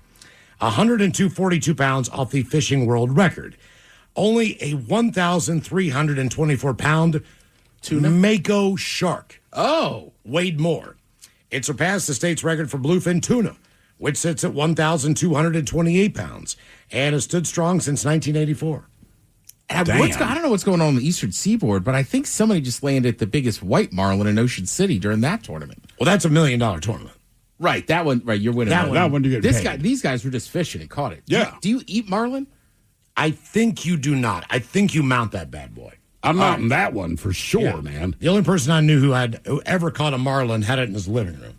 Speaker 6: 102.42 pounds off the fishing world record. Only a 1,324-pound mako shark weighed more. It surpassed the state's record for bluefin tuna, which sits at 1,228 pounds and has stood strong since 1984.
Speaker 13: I don't know what's going on the Eastern Seaboard, but I think somebody just landed the biggest white marlin in Ocean City during that tournament.
Speaker 6: Well, that's $1 million tournament.
Speaker 13: Right, that one. Right, you're winning.
Speaker 6: That one you get paid.
Speaker 13: These guys were just fishing and caught it.
Speaker 4: Yeah.
Speaker 13: Do you eat marlin?
Speaker 6: I think you do not. I think you mount that bad boy.
Speaker 4: I'm mounting that one for sure, man.
Speaker 6: The only person I knew who ever caught a marlin had it in his living room,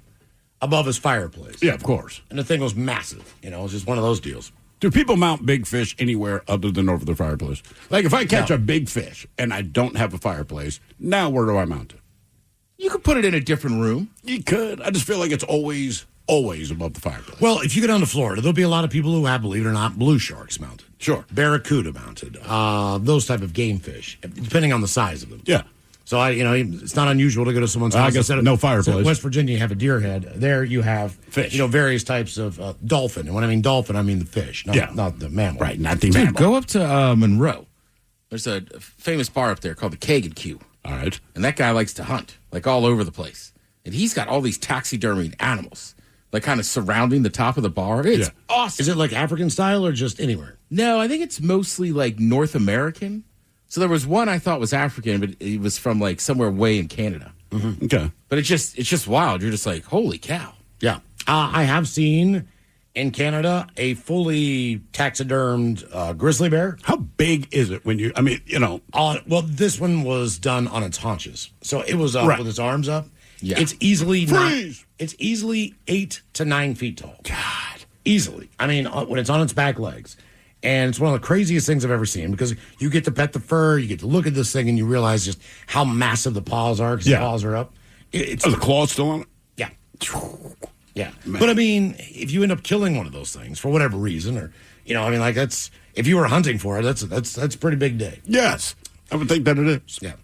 Speaker 6: above his fireplace.
Speaker 4: Yeah, of course.
Speaker 6: And the thing was massive. You know, it was just one of those deals.
Speaker 4: Do people mount big fish anywhere other than over the fireplace? Like if I catch a big fish and I don't have a fireplace, now where do I mount it?
Speaker 13: You could put it in a different room.
Speaker 4: You could. I just feel like it's always above the fireplace.
Speaker 6: Well, if you go down to Florida, there'll be a lot of people who have, believe it or not, blue sharks mounted.
Speaker 4: Sure.
Speaker 6: Barracuda mounted. Those type of game fish, depending on the size of them.
Speaker 4: Yeah.
Speaker 6: So, it's not unusual to go to someone's house.
Speaker 4: I guess no fireplace.
Speaker 6: So West Virginia, you have a deer head. There you have
Speaker 4: fish.
Speaker 6: Various types of dolphin. And when I mean dolphin, I mean the fish, not the mammal.
Speaker 4: Right, not the mammal.
Speaker 13: Go up to Monroe. There's a famous bar up there called the Kagan Q.
Speaker 4: All right.
Speaker 13: And that guy likes to hunt, like all over the place. And he's got all these taxidermied animals, like kind of surrounding the top of the bar. It's awesome.
Speaker 6: Is it like African style or just anywhere?
Speaker 13: No, I think it's mostly like North American. So there was one I thought was African, but it was from like somewhere way in Canada.
Speaker 4: Mm-hmm. Okay.
Speaker 13: But it's just wild. You're just like, holy cow.
Speaker 6: Yeah. I have seen in Canada a fully taxidermed grizzly bear.
Speaker 4: How big is it when
Speaker 6: well, this one was done on its haunches. So it was up with its arms up.
Speaker 13: Yeah.
Speaker 6: It's easily
Speaker 4: Freeze!
Speaker 6: It's easily 8 to 9 feet tall.
Speaker 4: God.
Speaker 6: Easily. I mean, when it's on its back legs. And it's one of the craziest things I've ever seen because you get to pet the fur, you get to look at this thing, and you realize just how massive the paws are because the paws are up.
Speaker 4: Are the claws still on it?
Speaker 6: Yeah. Yeah. Man. But I mean, if you end up killing one of those things for whatever reason, or, that's, if you were hunting for it, that's a pretty big day.
Speaker 4: Yes. I would think that it is.
Speaker 6: Yeah.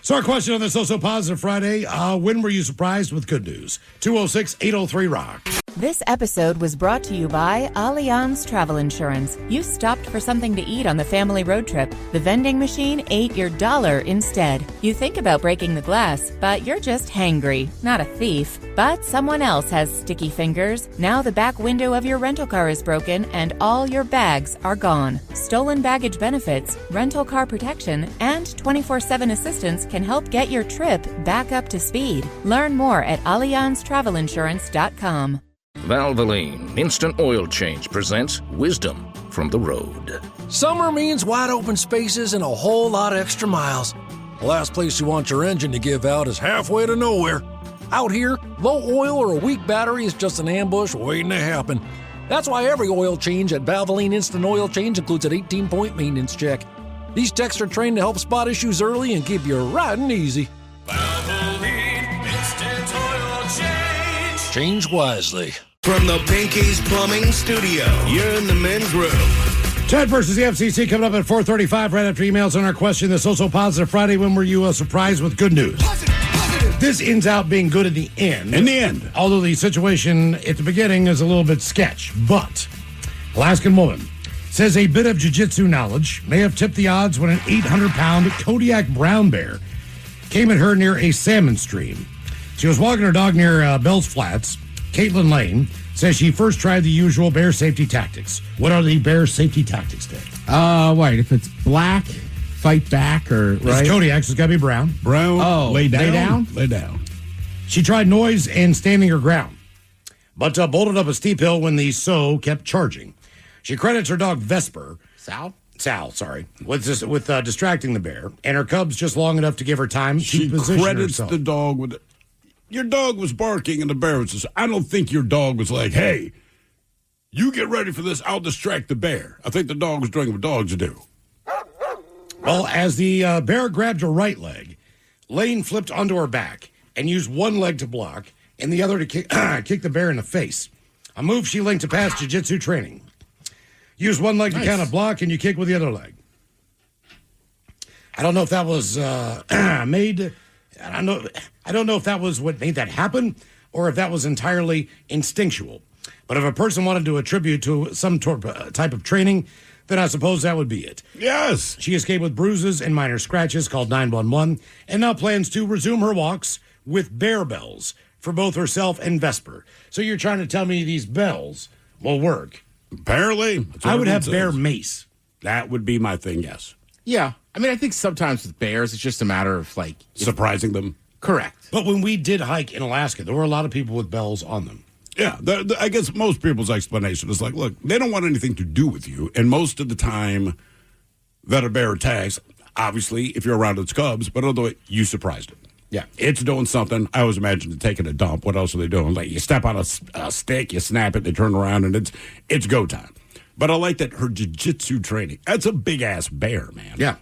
Speaker 6: So our question on this So Positive Friday, when were you surprised with good news? 206-803-ROCK.
Speaker 2: This episode was brought to you by Allianz Travel Insurance. You stopped for something to eat on the family road trip. The vending machine ate your dollar instead. You think about breaking the glass, but you're just hangry, not a thief. But someone else has sticky fingers. Now the back window of your rental car is broken and all your bags are gone. Stolen baggage benefits, rental car protection, and 24/7 assistance can help get your trip back up to speed. Learn more at AllianzTravelInsurance.com.
Speaker 14: Valvoline Instant Oil Change presents Wisdom from the Road.
Speaker 15: Summer means wide open spaces and a whole lot of extra miles. The last place you want your engine to give out is halfway to nowhere. Out here, low oil or a weak battery is just an ambush waiting to happen. That's why every oil change at Valvoline Instant Oil Change includes an 18-point maintenance check. These techs are trained to help spot issues early and keep you riding easy.
Speaker 3: Valvoline Instant Oil Change.
Speaker 15: Change wisely.
Speaker 3: From the Pinky's Plumbing Studio, you're in the men's room.
Speaker 6: Ted versus the FCC coming up at 4:35 right after emails on our question. This So Positive Friday. When were you surprised with good news? Positive. This ends out being good in the end.
Speaker 4: In the end.
Speaker 6: Although the situation at the beginning is a little bit sketch. But Alaskan woman says a bit of jiu-jitsu knowledge may have tipped the odds when an 800-pound Kodiak brown bear came at her near a salmon stream. She was walking her dog near Bell's Flats. Caitlin Lane says she first tried the usual bear safety tactics. What are the bear safety tactics, Dave?
Speaker 5: Wait, if it's black, fight back, or right?
Speaker 6: It's Kodiak, so it's got to be brown.
Speaker 4: Brown.
Speaker 5: Oh,
Speaker 4: lay down.
Speaker 5: Lay down.
Speaker 4: Lay down.
Speaker 6: She tried noise and standing her ground, but bolted up a steep hill when the sow kept charging. She credits her dog Vesper. Sal, sorry, with distracting the bear, and her cubs just long enough to give her time to position
Speaker 4: credits
Speaker 6: herself.
Speaker 4: the dog with your dog was barking and the bear was just, I don't think your dog was like, hey, you get ready for this, I'll distract the bear. I think the dog was doing what dogs do.
Speaker 6: Well, as the bear grabbed her right leg, Lane flipped onto her back and used one leg to block and the other to kick the bear in the face. A move she linked to past jiu-jitsu training. Use one leg to kind of block and you kick with the other leg. I don't know if that was made. I don't know if that was what made that happen or if that was entirely instinctual. But if a person wanted to attribute to some type of training, then I suppose that would be it.
Speaker 4: Yes.
Speaker 6: She escaped with bruises and minor scratches, called 911, and now plans to resume her walks with bear bells for both herself and Vesper. So you're trying to tell me these bells will work?
Speaker 4: Apparently.
Speaker 6: I would have bear mace.
Speaker 4: That would be my thing, yes.
Speaker 13: Yeah. I mean, I think sometimes with bears, it's just a matter of, like...
Speaker 4: surprising them.
Speaker 13: Correct.
Speaker 6: But when we did hike in Alaska, there were a lot of people with bells on them.
Speaker 4: Yeah, I guess most people's explanation is like, look, they don't want anything to do with you. And most of the time that a bear attacks, obviously, if you're around its cubs, but although you surprised it.
Speaker 6: Yeah.
Speaker 4: It's doing something. I always imagine it taking a dump. What else are they doing? Like, you step on a stick, you snap it, they turn around, and it's go time. But I like that her jiu-jitsu training. That's a big-ass bear, man.
Speaker 6: Yeah.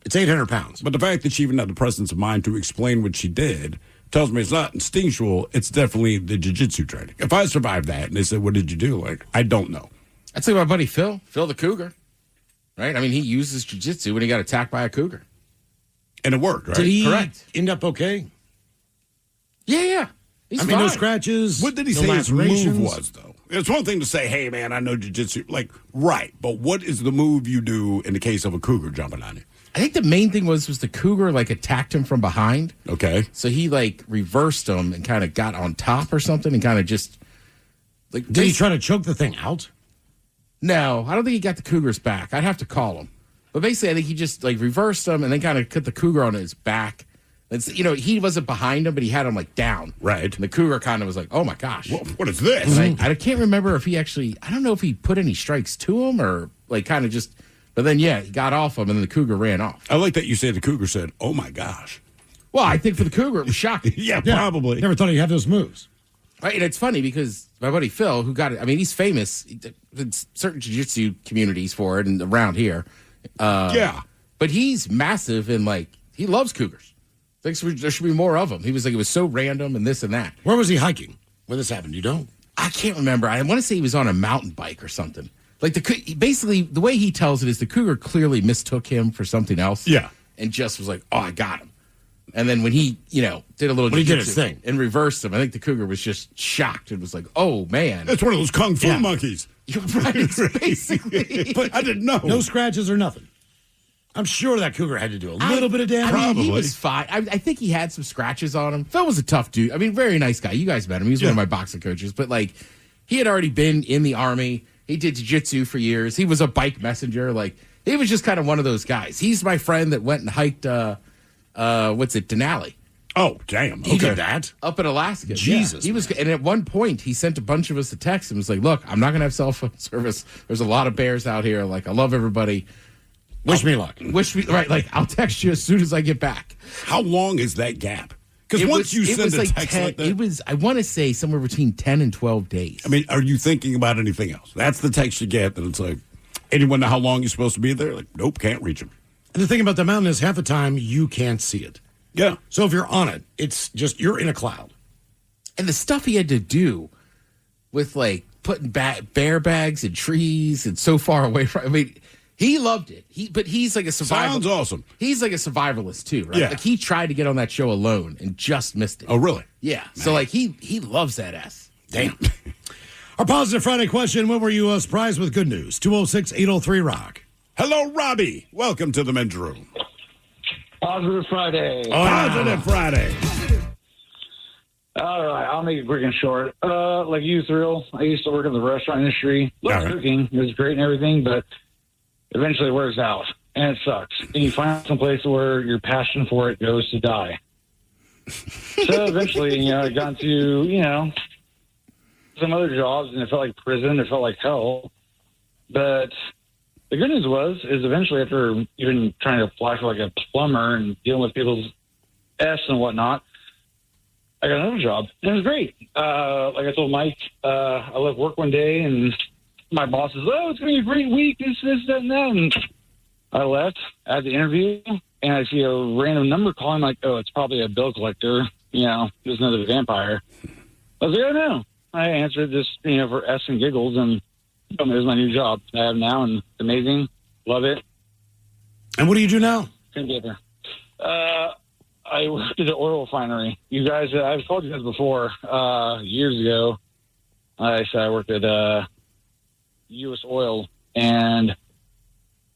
Speaker 6: It's 800 pounds.
Speaker 4: But the fact that she even had the presence of mind to explain what she did tells me it's not instinctual. It's definitely the jiu-jitsu training. If I survived that and they said, what did you do? Like, I don't know.
Speaker 13: I'd say my buddy Phil the cougar, right? I mean, he uses jiu-jitsu when he got attacked by a cougar.
Speaker 4: And it worked, right?
Speaker 6: Did he
Speaker 13: Correct.
Speaker 6: end up okay?
Speaker 13: Yeah. He's fine.
Speaker 6: No scratches.
Speaker 4: What did he say his move was, though? It's one thing to say, hey, man, I know jiu-jitsu. Like, right. But what is the move you do in the case of a cougar jumping on you?
Speaker 13: I think the main thing was the cougar, like, attacked him from behind.
Speaker 4: Okay.
Speaker 13: So he, like, reversed him and kind of got on top or something and kind of just, like...
Speaker 6: Did he try to choke the thing out?
Speaker 13: No, I don't think he got the cougar's back. I'd have to call him. But basically, I think he just, like, reversed him and then kind of put the cougar on his back. It's, he wasn't behind him, but he had him, like, down.
Speaker 4: Right.
Speaker 13: And the cougar kind of was like, oh, my gosh.
Speaker 4: What is this?
Speaker 13: And I can't remember if he actually... I don't know if he put any strikes to him or, like, kind of just... But then, yeah, he got off him, and then the cougar ran off.
Speaker 4: I like that you said the cougar said, oh, my gosh.
Speaker 13: Well, I think for the cougar, it was shocking.
Speaker 4: yeah, probably.
Speaker 6: Never thought he'd have those moves.
Speaker 13: Right, and it's funny because my buddy Phil, who got it, I mean, he's famous in certain jiu-jitsu communities for it and around here.
Speaker 4: Yeah.
Speaker 13: But he's massive and, like, he loves cougars. Thinks there should be more of them. He was like, it was so random and this and that.
Speaker 6: Where was he hiking when this happened? You don't?
Speaker 13: I can't remember. I want to say he was on a mountain bike or something. Like, basically, the way he tells it is the cougar clearly mistook him for something else.
Speaker 4: Yeah.
Speaker 13: And just was like, oh, I got him. And then when he, did a little
Speaker 6: he did his thing
Speaker 13: and reversed him, I think the cougar was just shocked and was like, oh, man.
Speaker 4: That's one of those kung fu monkeys.
Speaker 13: You're right, it's basically.
Speaker 4: But I didn't know.
Speaker 6: No scratches or nothing. I'm sure that cougar had to do a little bit of damage.
Speaker 13: I mean, he was fine. I think he had some scratches on him. Phil was a tough dude. I mean, very nice guy. You guys met him. He was one of my boxing coaches. But, like, he had already been in the Army. He did jiu-jitsu for years. He was a bike messenger. Like, he was just kind of one of those guys. He's my friend that went and hiked, Denali.
Speaker 4: Oh, damn.
Speaker 6: He did that?
Speaker 13: Up in Alaska.
Speaker 6: Jesus.
Speaker 13: Yeah. He was, and at one point, he sent a bunch of us a text and was like, look, I'm not going to have cell phone service. There's a lot of bears out here. Like, I love everybody.
Speaker 6: Wish me luck.
Speaker 13: Right, like, I'll text you as soon as I get back.
Speaker 4: How long is that gap? Because once you send a text like that...
Speaker 13: It was, I want to say, somewhere between 10 and 12 days.
Speaker 4: I mean, are you thinking about anything else? That's the text you get, and it's like, anyone know how long you're supposed to be there? Like, nope, can't reach them.
Speaker 6: And the thing about the mountain is half the time you can't see it.
Speaker 4: Yeah.
Speaker 6: So if you're on it, it's just, you're in a cloud.
Speaker 13: And the stuff he had to do with, like, putting bear bags in trees and so far away from... I mean... He loved it. But he's like a survivalist.
Speaker 4: Sounds awesome.
Speaker 13: He's like a survivalist too, right?
Speaker 4: Yeah.
Speaker 13: Like he tried to get on that show alone and just missed it.
Speaker 4: Oh, really?
Speaker 13: Yeah. Man. So like he loves that ass.
Speaker 6: Damn. Our Positive Friday question: when were you surprised with good news? 206-803-ROCK.
Speaker 4: Hello, Robbie. Welcome to the men's room.
Speaker 16: Positive Friday.
Speaker 4: Positive Friday.
Speaker 16: All right, I'll make it quick and short. Like you, Thrill, I used to work in the restaurant industry. Loved cooking. It was great and everything, but eventually it wears out, and it sucks. And you find some place where your passion for it goes to die. So eventually, I got into, some other jobs, and it felt like prison. It felt like hell. But the good news is eventually after even trying to apply for like a plumber and dealing with people's S and whatnot, I got another job. And it was great. Like I told Mike, I left work one day, and my boss says, "Oh, it's going to be a great week, this, that, and that." And I left, I had the interview, and I see a random number calling, like, "Oh, it's probably a bill collector. There's another vampire." I was like, "Oh, no." I answered just, for S and giggles, and it was my new job I have now, and it's amazing. Love it.
Speaker 6: And what do you do now?
Speaker 16: Couldn't get there. I worked at the oil refinery. You guys, I've told you guys before, years ago, I said I worked at U.S. Oil, and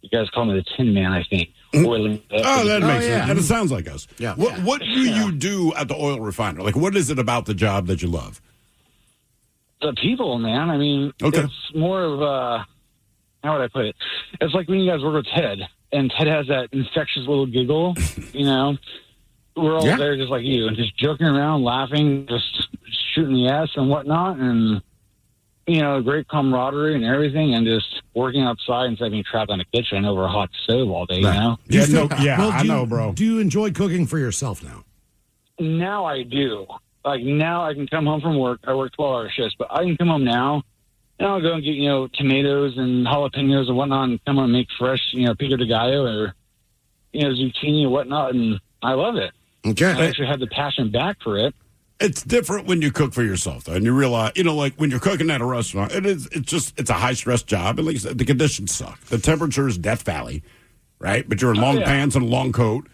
Speaker 16: you guys call me the Tin Man, I think. Oiling.
Speaker 4: That makes sense. And it sounds like us.
Speaker 6: Yeah.
Speaker 4: What do you do at the oil refinery? Like, what is it about the job that you love?
Speaker 16: The people, man. I mean, It's more of how would I put it? It's like when you guys work with Ted, and Ted has that infectious little giggle, We're all there just like you, and just joking around, laughing, just shooting the ass and whatnot, and, great camaraderie and everything, and just working outside instead of being trapped in a kitchen over a hot stove all day,
Speaker 6: Well,
Speaker 4: I know, bro.
Speaker 6: Do you enjoy cooking for yourself now?
Speaker 16: Now I do. Like, now I can come home from work. I work 12-hour shifts, but I can come home now, and I'll go and get, tomatoes and jalapenos and whatnot, and come home and make fresh, pico de gallo or, zucchini and whatnot, and I love it.
Speaker 4: Okay.
Speaker 16: I actually have the passion back for it.
Speaker 4: It's different when you cook for yourself, though, and you realize, like when you're cooking at a restaurant, it's a high-stress job, and like you said, the conditions suck. The temperature is Death Valley, right? But you're in long pants and a long coat.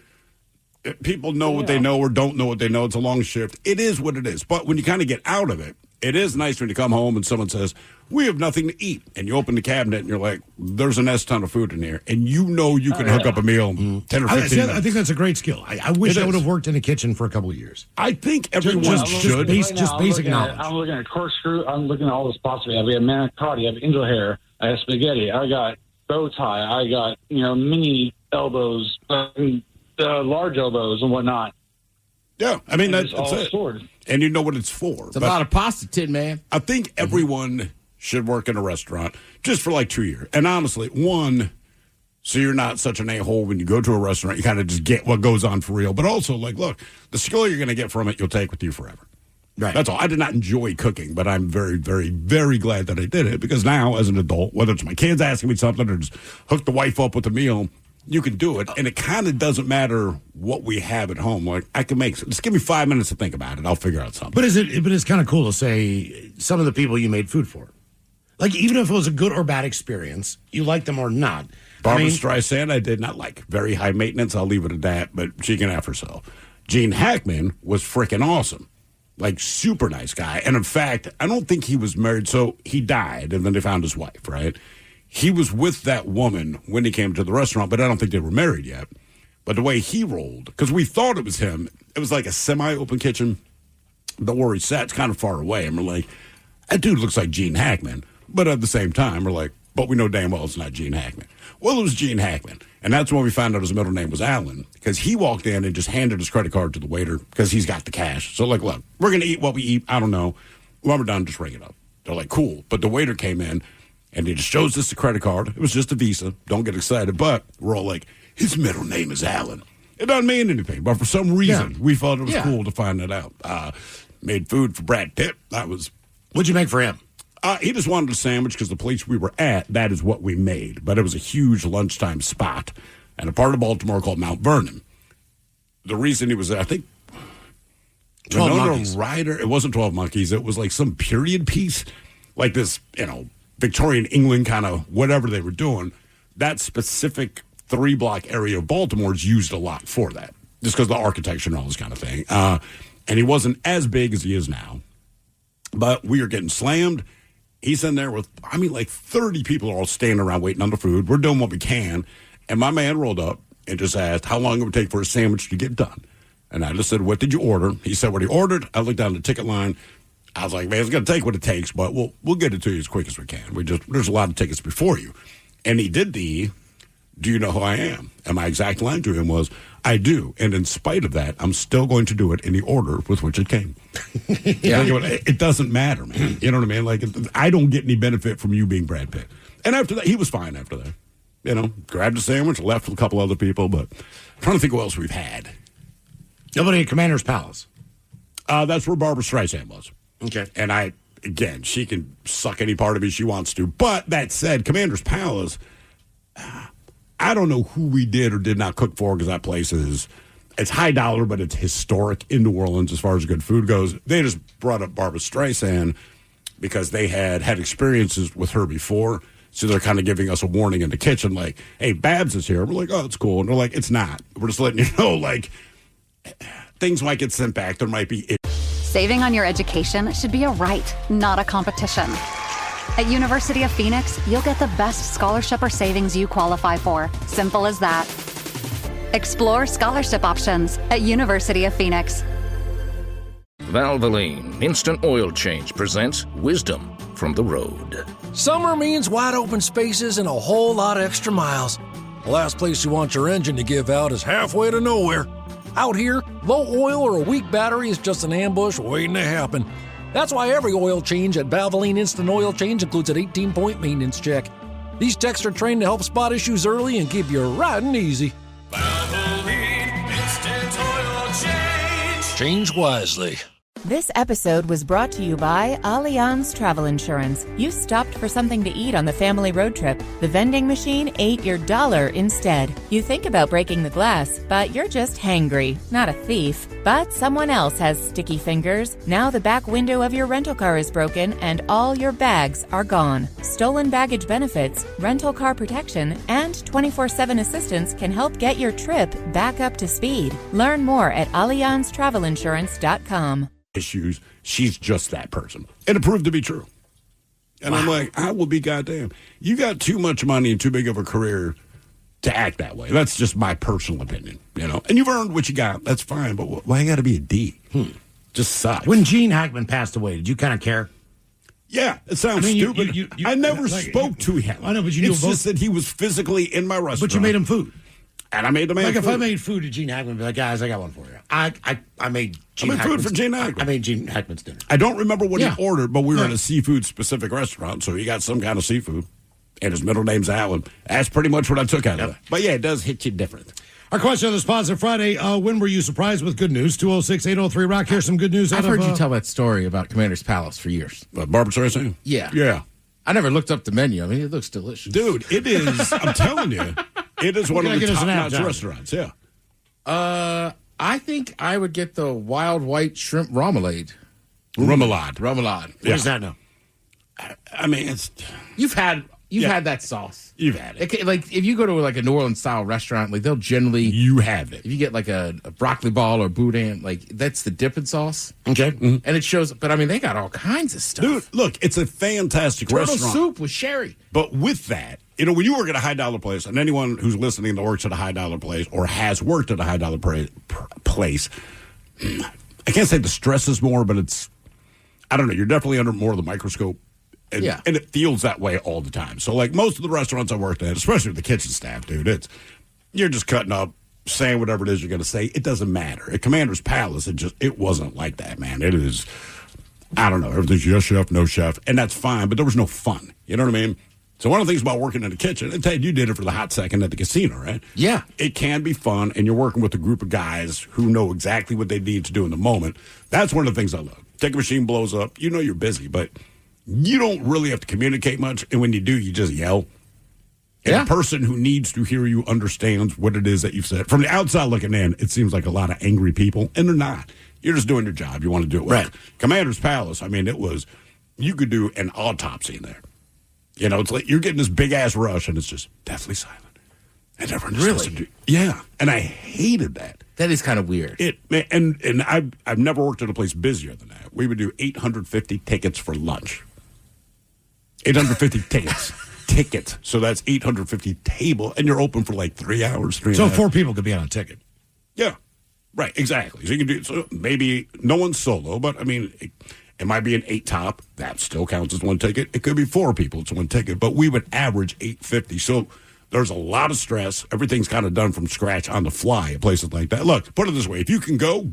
Speaker 4: People know what they know or don't know what they know. It's a long shift. It is what it is. But when you kind of get out of it, it is nice when you come home and someone says, "We have nothing to eat." And you open the cabinet and you're like, "There's an S ton of food in here." And you can hook up a meal in 10 or 15 minutes.
Speaker 6: I think that's a great skill. I wish I would have worked in a kitchen for a couple of years.
Speaker 4: I think everyone should.
Speaker 6: Just basic knowledge.
Speaker 16: I'm looking at corkscrew. I'm looking at all the spots we have. We have manicotti. I have angel hair. I have spaghetti. I got bow tie. I got, mini elbows, large elbows and whatnot.
Speaker 4: Yeah, I mean, that's
Speaker 16: all
Speaker 4: it.
Speaker 16: stored.
Speaker 4: And you know what it's for.
Speaker 13: It's a lot of pasta, Tin Man.
Speaker 4: I think everyone should work in a restaurant just for like 2 years. And honestly, one, so you're not such an a-hole when you go to a restaurant. You kind of just get what goes on for real. But also, like, look, the skill you're going to get from it, you'll take with you forever.
Speaker 6: Right.
Speaker 4: That's all. I did not enjoy cooking, but I'm very, very, very glad that I did it because now, as an adult, whether it's my kids asking me something or just hook the wife up with a meal, you can do it, and it kind of doesn't matter what we have at home. Like, I can make, just give me 5 minutes to think about it. I'll figure out something.
Speaker 6: But it's kind of cool to say some of the people you made food for. Like, even if it was a good or bad experience, you liked them or not.
Speaker 4: Barbara Streisand, I did not like. Very high maintenance. I'll leave it at that, but she can have herself. Gene Hackman was freaking awesome. Like, super nice guy. And in fact, I don't think he was married. So he died, and then they found his wife, right? He was with that woman when he came to the restaurant, but I don't think they were married yet. But the way he rolled, because we thought it was him, it was like a semi-open kitchen. But where he sat's kind of far away. And we're like, that dude looks like Gene Hackman. But at the same time, we're like, but we know damn well it's not Gene Hackman. Well, it was Gene Hackman. And that's when we found out his middle name was Alan, because he walked in and just handed his credit card to the waiter because he's got the cash. So, like, look, we're going to eat what we eat. I don't know. When we're done, just ring it up. They're like, cool. But the waiter came in, and he just shows us the credit card. It was just a Visa. Don't get excited. But we're all like, his middle name is Alan. It doesn't mean anything. But for some reason, we thought it was cool to find that out. Made food for Brad Pitt.
Speaker 6: What'd you make for him?
Speaker 4: He just wanted a sandwich because the place we were at, that is what we made. But it was a huge lunchtime spot in a part of Baltimore called Mount Vernon. The reason he was there, I think,
Speaker 6: 12 Monkeys.
Speaker 4: Rider. It wasn't 12 Monkeys. It was like some period piece, like this, Victorian England kind of whatever they were doing. That specific 3-block area of Baltimore is used a lot for that, just because of the architecture and all this kind of thing. And he wasn't as big as he is now. But we are getting slammed. He's in there with, like 30 people are all standing around waiting on the food. We're doing what we can. And my man rolled up and just asked how long it would take for a sandwich to get done. And I just said, what did you order? He said what he ordered. I looked down the ticket line. I was like, man, it's going to take what it takes, but we'll get it to you as quick as we can. There's a lot of tickets before you. And he did do you know who I am? And my exact line to him was, I do. And in spite of that, I'm still going to do it in the order with which it came. It doesn't matter, man. You know what I mean? Like, I don't get any benefit from you being Brad Pitt. And after that, he was fine after that. Grabbed a sandwich, left with a couple other people, but I'm trying to think who else we've had.
Speaker 6: Nobody at Commander's Palace.
Speaker 4: That's where Barbara Streisand was.
Speaker 6: Okay.
Speaker 4: And again, she can suck any part of me she wants to. But that said, Commander's Palace, I don't know who we did or did not cook for because that place it's high dollar, but it's historic in New Orleans as far as good food goes. They just brought up Barbara Streisand because they had experiences with her before. So they're kind of giving us a warning in the kitchen, like, hey, Babs is here. We're like, oh, it's cool. And they're like, it's not. We're just letting you know, like, things might get sent back. There might be.
Speaker 17: Saving on your education should be a right, not a competition. At University of Phoenix, you'll get the best scholarship or savings you qualify for. Simple as that. Explore scholarship options at University of Phoenix.
Speaker 14: Valvoline Instant Oil Change presents Wisdom from the Road.
Speaker 15: Summer means wide open spaces and a whole lot of extra miles. The last place you want your engine to give out is halfway to nowhere. Out here, low oil or a weak battery is just an ambush waiting to happen. That's why every oil change at Valvoline Instant Oil Change includes an 18-point maintenance check. These techs are trained to help spot issues early and keep you riding easy. Valvoline Instant Oil Change. Change wisely.
Speaker 2: This episode was brought to you by Allianz Travel Insurance. You stopped for something to eat on the family road trip. The vending machine ate your dollar instead. You think about breaking the glass, but you're just hangry, not a thief. But someone else has sticky fingers. Now the back window of your rental car is broken and all your bags are gone. Stolen baggage benefits, rental car protection, and 24/7 assistance can help get your trip back up to speed. Learn more at AllianzTravelInsurance.com.
Speaker 4: Issues. She's just that person. And it proved to be true. And wow. I'm like, I will be goddamn. You got too much money and too big of a career to act that way. That's just my personal opinion, you know. And you've earned what you got. That's fine. But why you got to be a D? Just sucks.
Speaker 6: When Gene Hackman passed away, did you kind of care?
Speaker 4: Yeah, it sounds stupid. I never spoke to him.
Speaker 6: I know, but you knew
Speaker 4: it's
Speaker 6: both.
Speaker 4: Just that he was physically in my restaurant.
Speaker 6: But you made him food.
Speaker 4: And I made the man
Speaker 6: food.
Speaker 4: If
Speaker 6: I made food to Gene Hackman, I'd be like, guys, I got one for you. I made
Speaker 4: food for Gene Hackman.
Speaker 6: I made Gene Hackman's dinner.
Speaker 4: I don't remember what he ordered, but we were at a seafood-specific restaurant, so he got some kind of seafood, and his middle name's Alan. That's pretty much what I took out of it. But, yeah, it does hit you different.
Speaker 6: Our question on this Positive Friday, when were you surprised with good news? 206-803-ROCK. Here's some good news.
Speaker 13: I've heard you tell that story about Commander's Palace for years.
Speaker 4: Barbara Streisand?
Speaker 13: Yeah.
Speaker 4: Yeah.
Speaker 13: I never looked up the menu. I mean, it looks delicious.
Speaker 4: Dude, it is. I'm telling you. It is one of the top-notch restaurants, yeah.
Speaker 13: I think I would get the wild white shrimp remoulade.
Speaker 4: Remoulade.
Speaker 6: What is that now?
Speaker 4: I mean, it's...
Speaker 13: You've had that sauce.
Speaker 4: You've had it.
Speaker 13: Like, if you go to like a New Orleans-style restaurant, like they'll generally...
Speaker 4: You have it.
Speaker 13: If you get like a broccoli ball or boudin, like that's the dipping sauce.
Speaker 4: Okay. Mm-hmm.
Speaker 13: And it shows... But, I mean, they got all kinds of stuff.
Speaker 4: Dude, look, it's a fantastic restaurant.
Speaker 13: Turtle soup with sherry.
Speaker 4: But with that... You know, when you work at a high-dollar place, and anyone who's listening that works at a high-dollar place or has worked at a high-dollar place, I can't say the stress is more, but it's, I don't know, you're definitely under more of the microscope. And, and it feels that way all the time. So, like, most of the restaurants I worked at, especially with the kitchen staff, dude, you're just cutting up, saying whatever it is you're going to say. It doesn't matter. At Commander's Palace, it wasn't like that, man. It is, I don't know, everything's yes chef, no chef, and that's fine, but there was no fun. You know what I mean? So one of the things about working in the kitchen, and Ted, you did it for the hot second at the casino, right?
Speaker 13: Yeah.
Speaker 4: It can be fun, and you're working with a group of guys who know exactly what they need to do in the moment. That's one of the things I love. Ticket machine blows up. You know you're busy, but you don't really have to communicate much, and when you do, you just yell. And the person who needs to hear you understands what it is that you've said. From the outside looking in, it seems like a lot of angry people, and they're not. You're just doing your job. You want to do it well.
Speaker 6: Right.
Speaker 4: Commander's Palace, I mean, you could do an autopsy in there. You know, it's like you're getting this big-ass rush, and it's just deathly silent. And everyone
Speaker 13: really?
Speaker 4: Yeah, and I hated that.
Speaker 13: That is kind of weird.
Speaker 4: And I've never worked at a place busier than that. We would do 850 tickets for lunch. 850 tickets. So that's 850 table, and you're open for like 3 hours.
Speaker 6: So 4 people could be on a ticket.
Speaker 4: Yeah, right, exactly. So you can do so. Maybe no one's solo, but I mean. It might be an 8-top. That still counts as one ticket. It could be 4 people. It's one ticket. But we would average 850. So there's a lot of stress. Everything's kind of done from scratch on the fly at places like that. Look, put it this way. If you can go.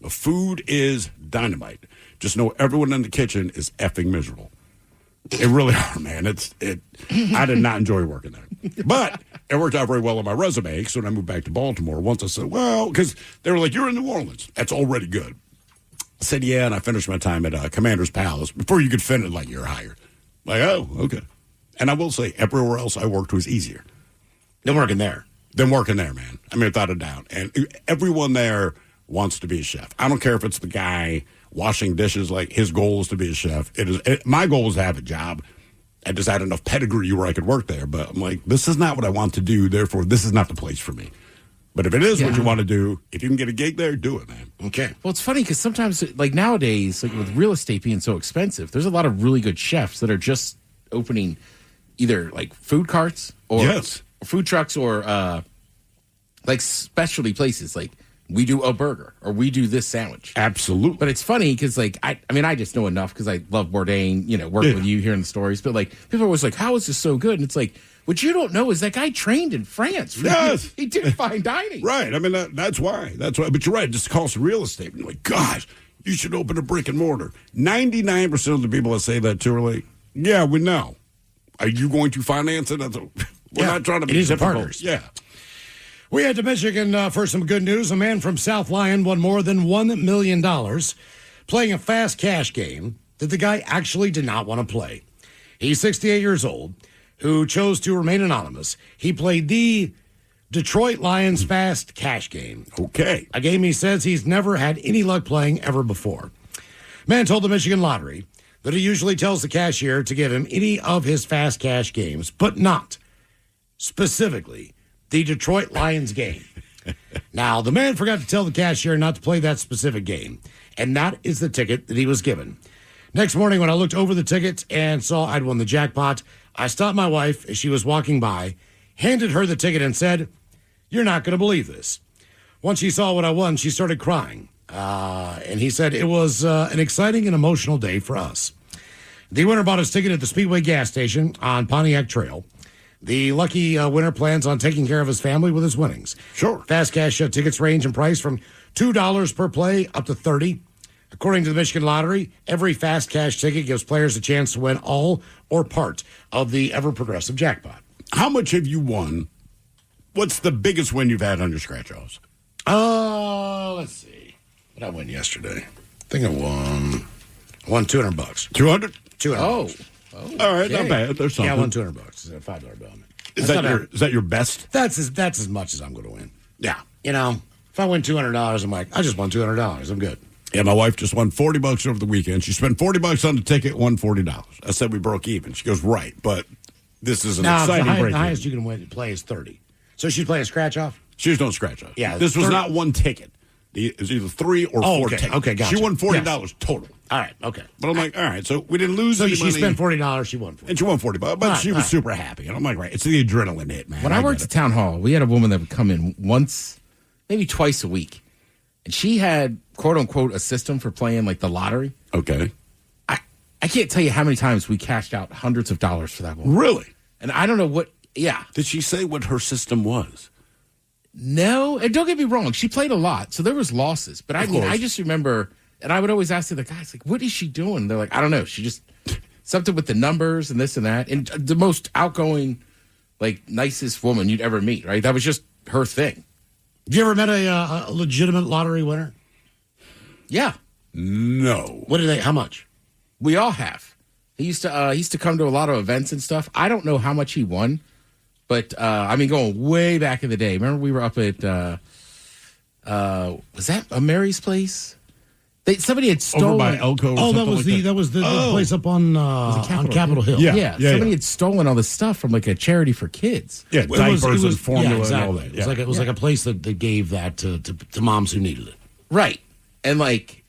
Speaker 4: The food is dynamite. Just know everyone in the kitchen is effing miserable. It really are, man. I did not enjoy working there. But it worked out very well on my resume. So when I moved back to Baltimore, once I said, well, because they were like, you're in New Orleans. That's already good. I said, yeah, and I finished my time at Commander's Palace before you could finish, like, you're hired. Like, oh, okay. And I will say, everywhere else I worked was easier.
Speaker 6: Than working there.
Speaker 4: Than working there, man. I mean, without a doubt. And everyone there wants to be a chef. I don't care if it's the guy washing dishes, like, his goal is to be a chef. My goal was to have a job. I just had enough pedigree where I could work there. But I'm like, this is not what I want to do. Therefore, this is not the place for me. But if it is what you want to do, if you can get a gig there, do it, man.
Speaker 6: Okay.
Speaker 13: Well, it's funny because sometimes, like nowadays, like with real estate being so expensive, there's a lot of really good chefs that are just opening either like food carts or food trucks or like specialty places. Like we do a burger or we do this sandwich.
Speaker 4: Absolutely.
Speaker 13: But it's funny because like, I mean, I just know enough because I love Bourdain, working with you, hearing the stories. But like people are always like, how is this so good? And it's like, what you don't know is that guy trained in France.
Speaker 4: Yes.
Speaker 13: He did fine dining.
Speaker 4: Right. I mean, that's why. That's why. But you're right. It just costs real estate. And you're like, gosh, you should open a brick and mortar. 99% of the people that say that too are like, yeah, we know. Are you going to finance it? We're not trying to be difficult.
Speaker 6: Partners.
Speaker 4: Yeah.
Speaker 6: We head to Michigan for some good news. A man from South Lyon won more than $1 million playing a fast cash game that the guy actually did not want to play. He's 68 years old, who chose to remain anonymous. He played the Detroit Lions fast cash game.
Speaker 4: Okay.
Speaker 6: A game he says he's never had any luck playing ever before. Man told the Michigan Lottery that he usually tells the cashier to give him any of his fast cash games, but not specifically the Detroit Lions game. Now, the man forgot to tell the cashier not to play that specific game, and that is the ticket that he was given. Next morning, when I looked over the ticket and saw I'd won the jackpot, I stopped my wife as she was walking by, handed her the ticket, and said, "You're not going to believe this." Once she saw what I won, she started crying. And he said it was an exciting and emotional day for us. The winner bought his ticket at the Speedway gas station on Pontiac Trail. The lucky winner plans on taking care of his family with his winnings.
Speaker 4: Sure.
Speaker 6: Fast cash tickets range in price from $2 per play up to $30. According to the Michigan Lottery, every fast cash ticket gives players a chance to win all or part of the ever-progressive jackpot.
Speaker 4: How much have you won? What's the biggest win you've had on your scratch-offs?
Speaker 6: Let's see. What did I win yesterday? I think I won $200.
Speaker 4: $200?
Speaker 6: $200.
Speaker 4: All right, not bad. There's something.
Speaker 6: Yeah, I won $200. It's a $5 bill.
Speaker 4: Is that your best?
Speaker 6: That's as much as I'm going to win.
Speaker 4: Yeah.
Speaker 6: If I win $200, I'm like, I just won $200. I'm good.
Speaker 4: Yeah, my wife just won $40 over the weekend. She spent $40 on the ticket, won $40. I said we broke even. She goes, right, but this is an exciting break.
Speaker 6: The highest you can play is 30. So she's playing scratch off?
Speaker 4: She's doing scratch off.
Speaker 6: Yeah.
Speaker 4: This was not one ticket. It was either 3 or 4 tickets.
Speaker 6: Okay, gotcha.
Speaker 4: She won $40 total.
Speaker 6: All right, okay.
Speaker 4: But I'm like, all right, so we didn't lose any
Speaker 6: she
Speaker 4: money.
Speaker 6: spent $40, she won $40.
Speaker 4: And she won $40, but she was super happy. And I'm like, right, it's the adrenaline hit, man.
Speaker 13: When I worked at Town Hall, we had a woman that would come in once, maybe twice a week. And she had, quote unquote, a system for playing like the lottery.
Speaker 4: Okay.
Speaker 13: I can't tell you how many times we cashed out hundreds of dollars for that woman.
Speaker 4: Really?
Speaker 13: And I don't know what, yeah.
Speaker 4: Did she say what her system was?
Speaker 13: No, and don't get me wrong, she played a lot, so there was losses. But I just remember, and I would always ask the guys, like, what is she doing? They're like, I don't know. She just, something with the numbers and this and that. And the most outgoing, like, nicest woman you'd ever meet, right? That was just her thing.
Speaker 6: Have you ever met a legitimate lottery winner?
Speaker 13: Yeah.
Speaker 4: No.
Speaker 6: How much?
Speaker 13: We all have. He used to come to a lot of events and stuff. I don't know how much he won, but going way back in the day. Remember we were up at was that a Mary's place? Somebody had stolen
Speaker 4: over by Elko.
Speaker 6: That was the place up on Capitol Hill.
Speaker 13: Yeah. Somebody had stolen all this stuff from like a charity for kids.
Speaker 4: Yeah, diapers and formula
Speaker 6: exactly.
Speaker 4: and all that.
Speaker 6: It was like a place that they gave that to moms who needed it.
Speaker 13: Right. And like,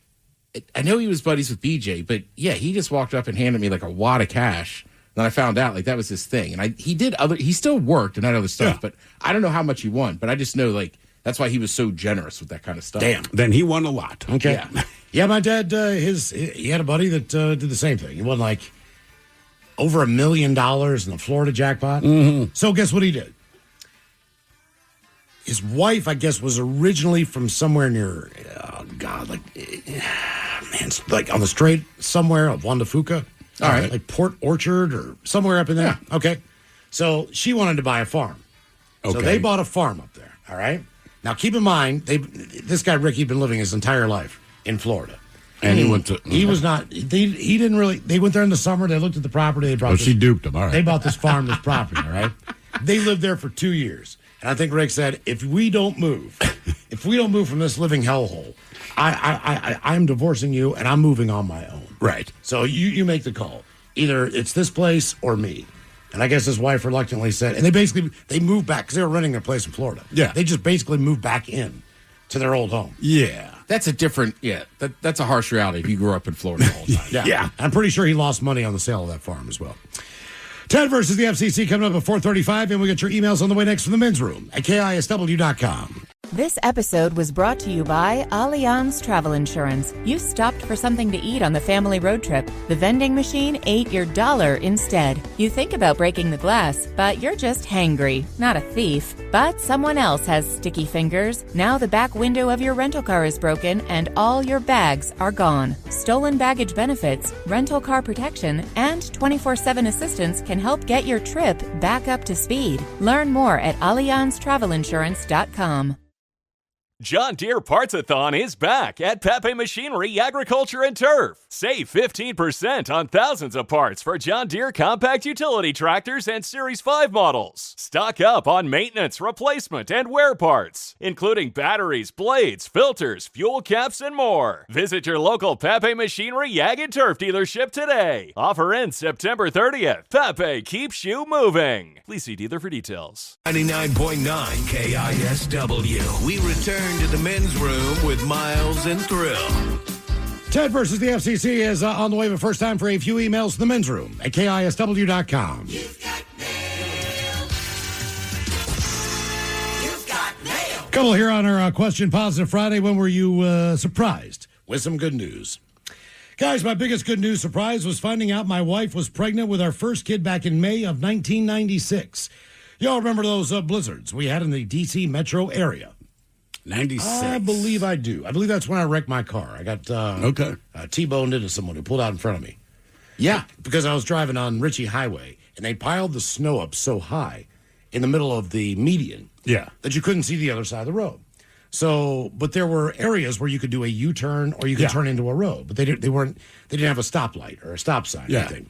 Speaker 13: I know he was buddies with BJ, but yeah, he just walked up and handed me like a wad of cash. Then I found out like that was his thing. And he still worked and had other stuff, but I don't know how much he won. But I just know like that's why he was so generous with that kind of stuff.
Speaker 4: Damn. Then he won a lot.
Speaker 6: Okay.
Speaker 13: Yeah.
Speaker 6: Yeah, my dad, he had a buddy that did the same thing. He won like over $1 million in the Florida jackpot.
Speaker 4: Mm-hmm.
Speaker 6: So guess what he did? His wife, I guess, was originally from somewhere near, like on the strait somewhere of Juan de Fuca.
Speaker 13: All right.
Speaker 6: Like Port Orchard or somewhere up in there. Yeah. Okay. So she wanted to buy a farm. Okay. So they bought a farm up there. All right. Now keep in mind, this guy Ricky had been living his entire life in Florida.
Speaker 4: And he went to.
Speaker 6: He was not. He didn't really. They went there in the summer. They looked at the property.
Speaker 4: She duped him. All right.
Speaker 6: They bought this farm, this property. All right. They lived there for 2 years, and I think Rick said, if we don't move from this living hellhole, I'm divorcing you, and I'm moving on my own.
Speaker 4: Right.
Speaker 6: So you make the call. Either it's this place or me. And I guess his wife reluctantly said, and they moved back because they were renting their place in Florida.
Speaker 4: Yeah.
Speaker 6: They just basically moved back in to their old home.
Speaker 4: Yeah.
Speaker 13: That's a different, that's a harsh reality if you grew up in Florida all the time.
Speaker 6: Yeah. I'm pretty sure he lost money on the sale of that farm as well. Ted versus the FCC coming up at 4:35, and we get your emails on the way next from the men's room at KISW.com.
Speaker 2: This episode was brought to you by Allianz Travel Insurance. You stopped for something to eat on the family road trip. The vending machine ate your dollar instead. You think about breaking the glass, but you're just hangry, not a thief. But someone else has sticky fingers. Now the back window of your rental car is broken and all your bags are gone. Stolen baggage benefits, rental car protection, and 24/7 assistance can help get your trip back up to speed. Learn more at AllianzTravelInsurance.com.
Speaker 18: John Deere Parts-a-thon is back at Pepe Machinery, Agriculture and Turf. Save 15% on thousands of parts for John Deere compact utility tractors and Series 5 models. Stock up on maintenance, replacement, and wear parts, including batteries, blades, filters, fuel caps, and more. Visit your local Pepe Machinery Ag and Turf dealership today. Offer ends September 30th. Pepe keeps you moving. Please see dealer for details.
Speaker 3: 99.9 KISW. We return to the men's room with Miles and Thrill.
Speaker 6: Ted versus the FCC is on the way, but first time for a few emails to the men's room at KISW.com. Couple here on our Question Positive Friday. When were you surprised with some good news? Guys, my biggest good news surprise was finding out my wife was pregnant with our first kid back in May of 1996. Y'all remember those blizzards we had in the D.C. metro area?
Speaker 4: 96.
Speaker 6: I believe I do. I believe that's when I wrecked my car. I got T-boned into someone who pulled out in front of me. Yeah, because I was driving on Ritchie Highway, and they piled the snow up so high in the middle of the median that you couldn't see the other side of the road. So, but there were areas where you could do a U-turn or you could turn into a road, but they didn't have a stoplight or a stop sign or anything.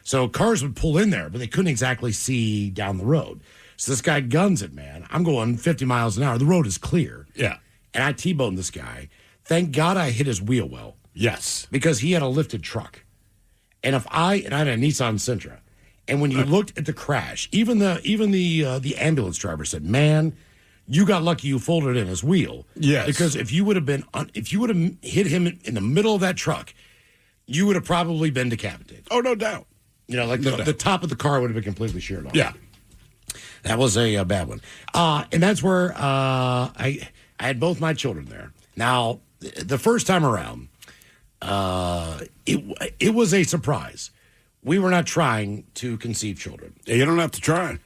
Speaker 6: So cars would pull in there, but they couldn't exactly see down the road. So this guy guns it, man. I'm going 50 miles an hour. The road is clear.
Speaker 4: Yeah.
Speaker 6: And I T-boned this guy. Thank God I hit his wheel well.
Speaker 4: Yes.
Speaker 6: Because he had a lifted truck. And I had a Nissan Sentra. And when you looked at the crash, even the ambulance driver said, "Man, you got lucky you folded in his wheel."
Speaker 4: Yes.
Speaker 6: Because if you would have hit him in the middle of that truck, you would have probably been decapitated.
Speaker 4: Oh, no doubt.
Speaker 6: You know, like the top of the car would have been completely sheared off.
Speaker 4: Yeah.
Speaker 6: That was a bad one. And that's where I had both my children there. Now, the first time around, it was a surprise. We were not trying to conceive children.
Speaker 4: You don't have to try.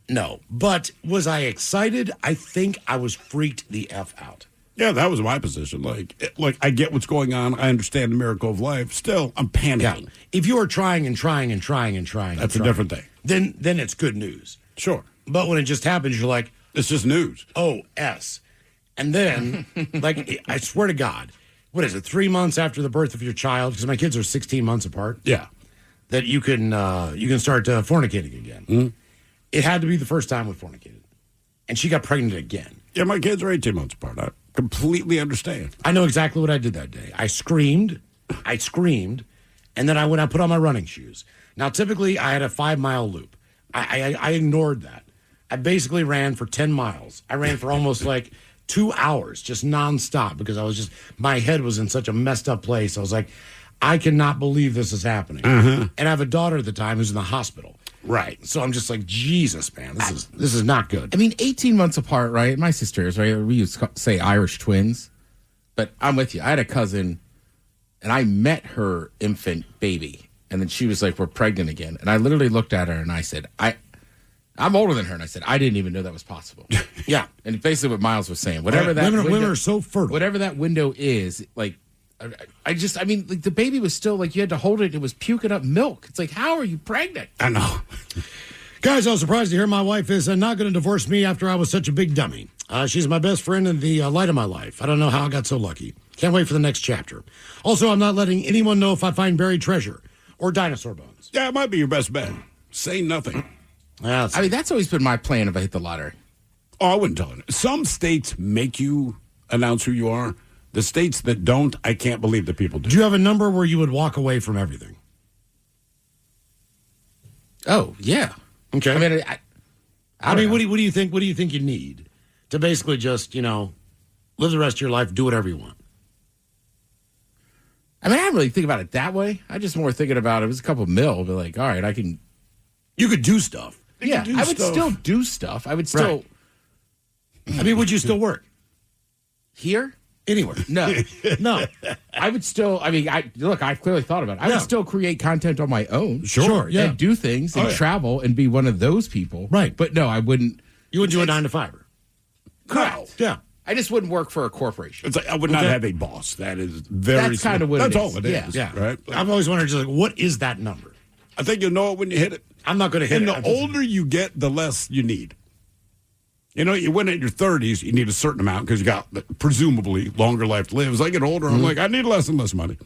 Speaker 6: No. But was I excited? I think I was freaked the F out.
Speaker 4: Yeah, that was my position. Like I get what's going on. I understand the miracle of life. Still, I'm panicking.
Speaker 6: Yeah. If you are trying, that's
Speaker 4: a different thing.
Speaker 6: Then it's good news.
Speaker 4: Sure.
Speaker 6: But when it just happens, you're like,
Speaker 4: it's just news.
Speaker 6: Oh, S. And then, like, I swear to God, what is it, 3 months after the birth of your child, because my kids are 16 months apart,
Speaker 4: yeah,
Speaker 6: that you can start fornicating again. Mm-hmm. It had to be the first time we fornicated. And she got pregnant again.
Speaker 4: Yeah, my kids are 18 months apart. I completely understand.
Speaker 6: I know exactly what I did that day. I screamed, and then I went out, put on my running shoes. Now, typically, I had a 5-mile loop. I ignored that. I basically ran for 10 miles. I ran for almost like 2 hours, just nonstop, because my head was in such a messed up place. I was like, I cannot believe this is happening.
Speaker 4: Uh-huh.
Speaker 6: And I have a daughter at the time who's in the hospital.
Speaker 4: Right.
Speaker 6: So I'm just like, Jesus, man, this is not good.
Speaker 13: I mean, 18 months apart, right? My sisters, right? We used to say Irish twins, but I'm with you. I had a cousin, and I met her infant baby, and then she was like, "We're pregnant again." And I literally looked at her and I said, I'm older than her, and I said, I didn't even know that was possible.
Speaker 6: Yeah.
Speaker 13: And basically what Miles was saying,
Speaker 6: women are so fertile.
Speaker 13: Whatever that window is, like, I mean, like, the baby was still, like, you had to hold it. It was puking up milk. It's like, how are you pregnant?
Speaker 4: I know.
Speaker 6: Guys, I was surprised to hear my wife is not going to divorce me after I was such a big dummy. She's my best friend and the light of my life. I don't know how I got so lucky. Can't wait for the next chapter. Also, I'm not letting anyone know if I find buried treasure or dinosaur bones.
Speaker 4: Yeah, it might be your best bet. Say nothing.
Speaker 13: I mean, that's always been my plan if I hit the lottery.
Speaker 4: Oh, I wouldn't tell you. Some states make you announce who you are. The states that don't, I can't believe that people do.
Speaker 6: Do you have a number where you would walk away from everything?
Speaker 13: Oh, yeah.
Speaker 6: Okay.
Speaker 13: I mean,
Speaker 6: I mean, what do you think? What do you think you need to basically just live the rest of your life, do whatever you want?
Speaker 13: I mean, I didn't really think about it that way. I just more thinking about it was a couple mil. But like, all right, I can.
Speaker 6: You could do stuff.
Speaker 13: Yeah, I would still do stuff. I would still.
Speaker 6: Right. I mean, would you still work
Speaker 13: here?
Speaker 6: Anywhere?
Speaker 13: No,
Speaker 6: no.
Speaker 13: I would still. I mean, I've clearly thought about it. I would still create content on my own.
Speaker 6: Sure, yeah.
Speaker 13: And do things and travel and be one of those people.
Speaker 6: Right.
Speaker 13: But no, I wouldn't.
Speaker 6: You would do a 9 to 5.
Speaker 13: Correct.
Speaker 6: Yeah.
Speaker 13: I just wouldn't work for a corporation.
Speaker 4: It's like, I would not have a boss. That is very.
Speaker 13: That's kind of what
Speaker 4: that's
Speaker 13: it
Speaker 4: all
Speaker 13: is.
Speaker 4: it is.
Speaker 6: Yeah.
Speaker 4: Right.
Speaker 6: I've always wondered, just like, what is that number?
Speaker 4: I think you'll know it when you hit it.
Speaker 6: I'm not going to hit
Speaker 4: it.
Speaker 6: it.
Speaker 4: And the older you get, the less you need. You win in your 30s, you need a certain amount because you got presumably longer life to live. As I get older, I'm like, I need less and less money.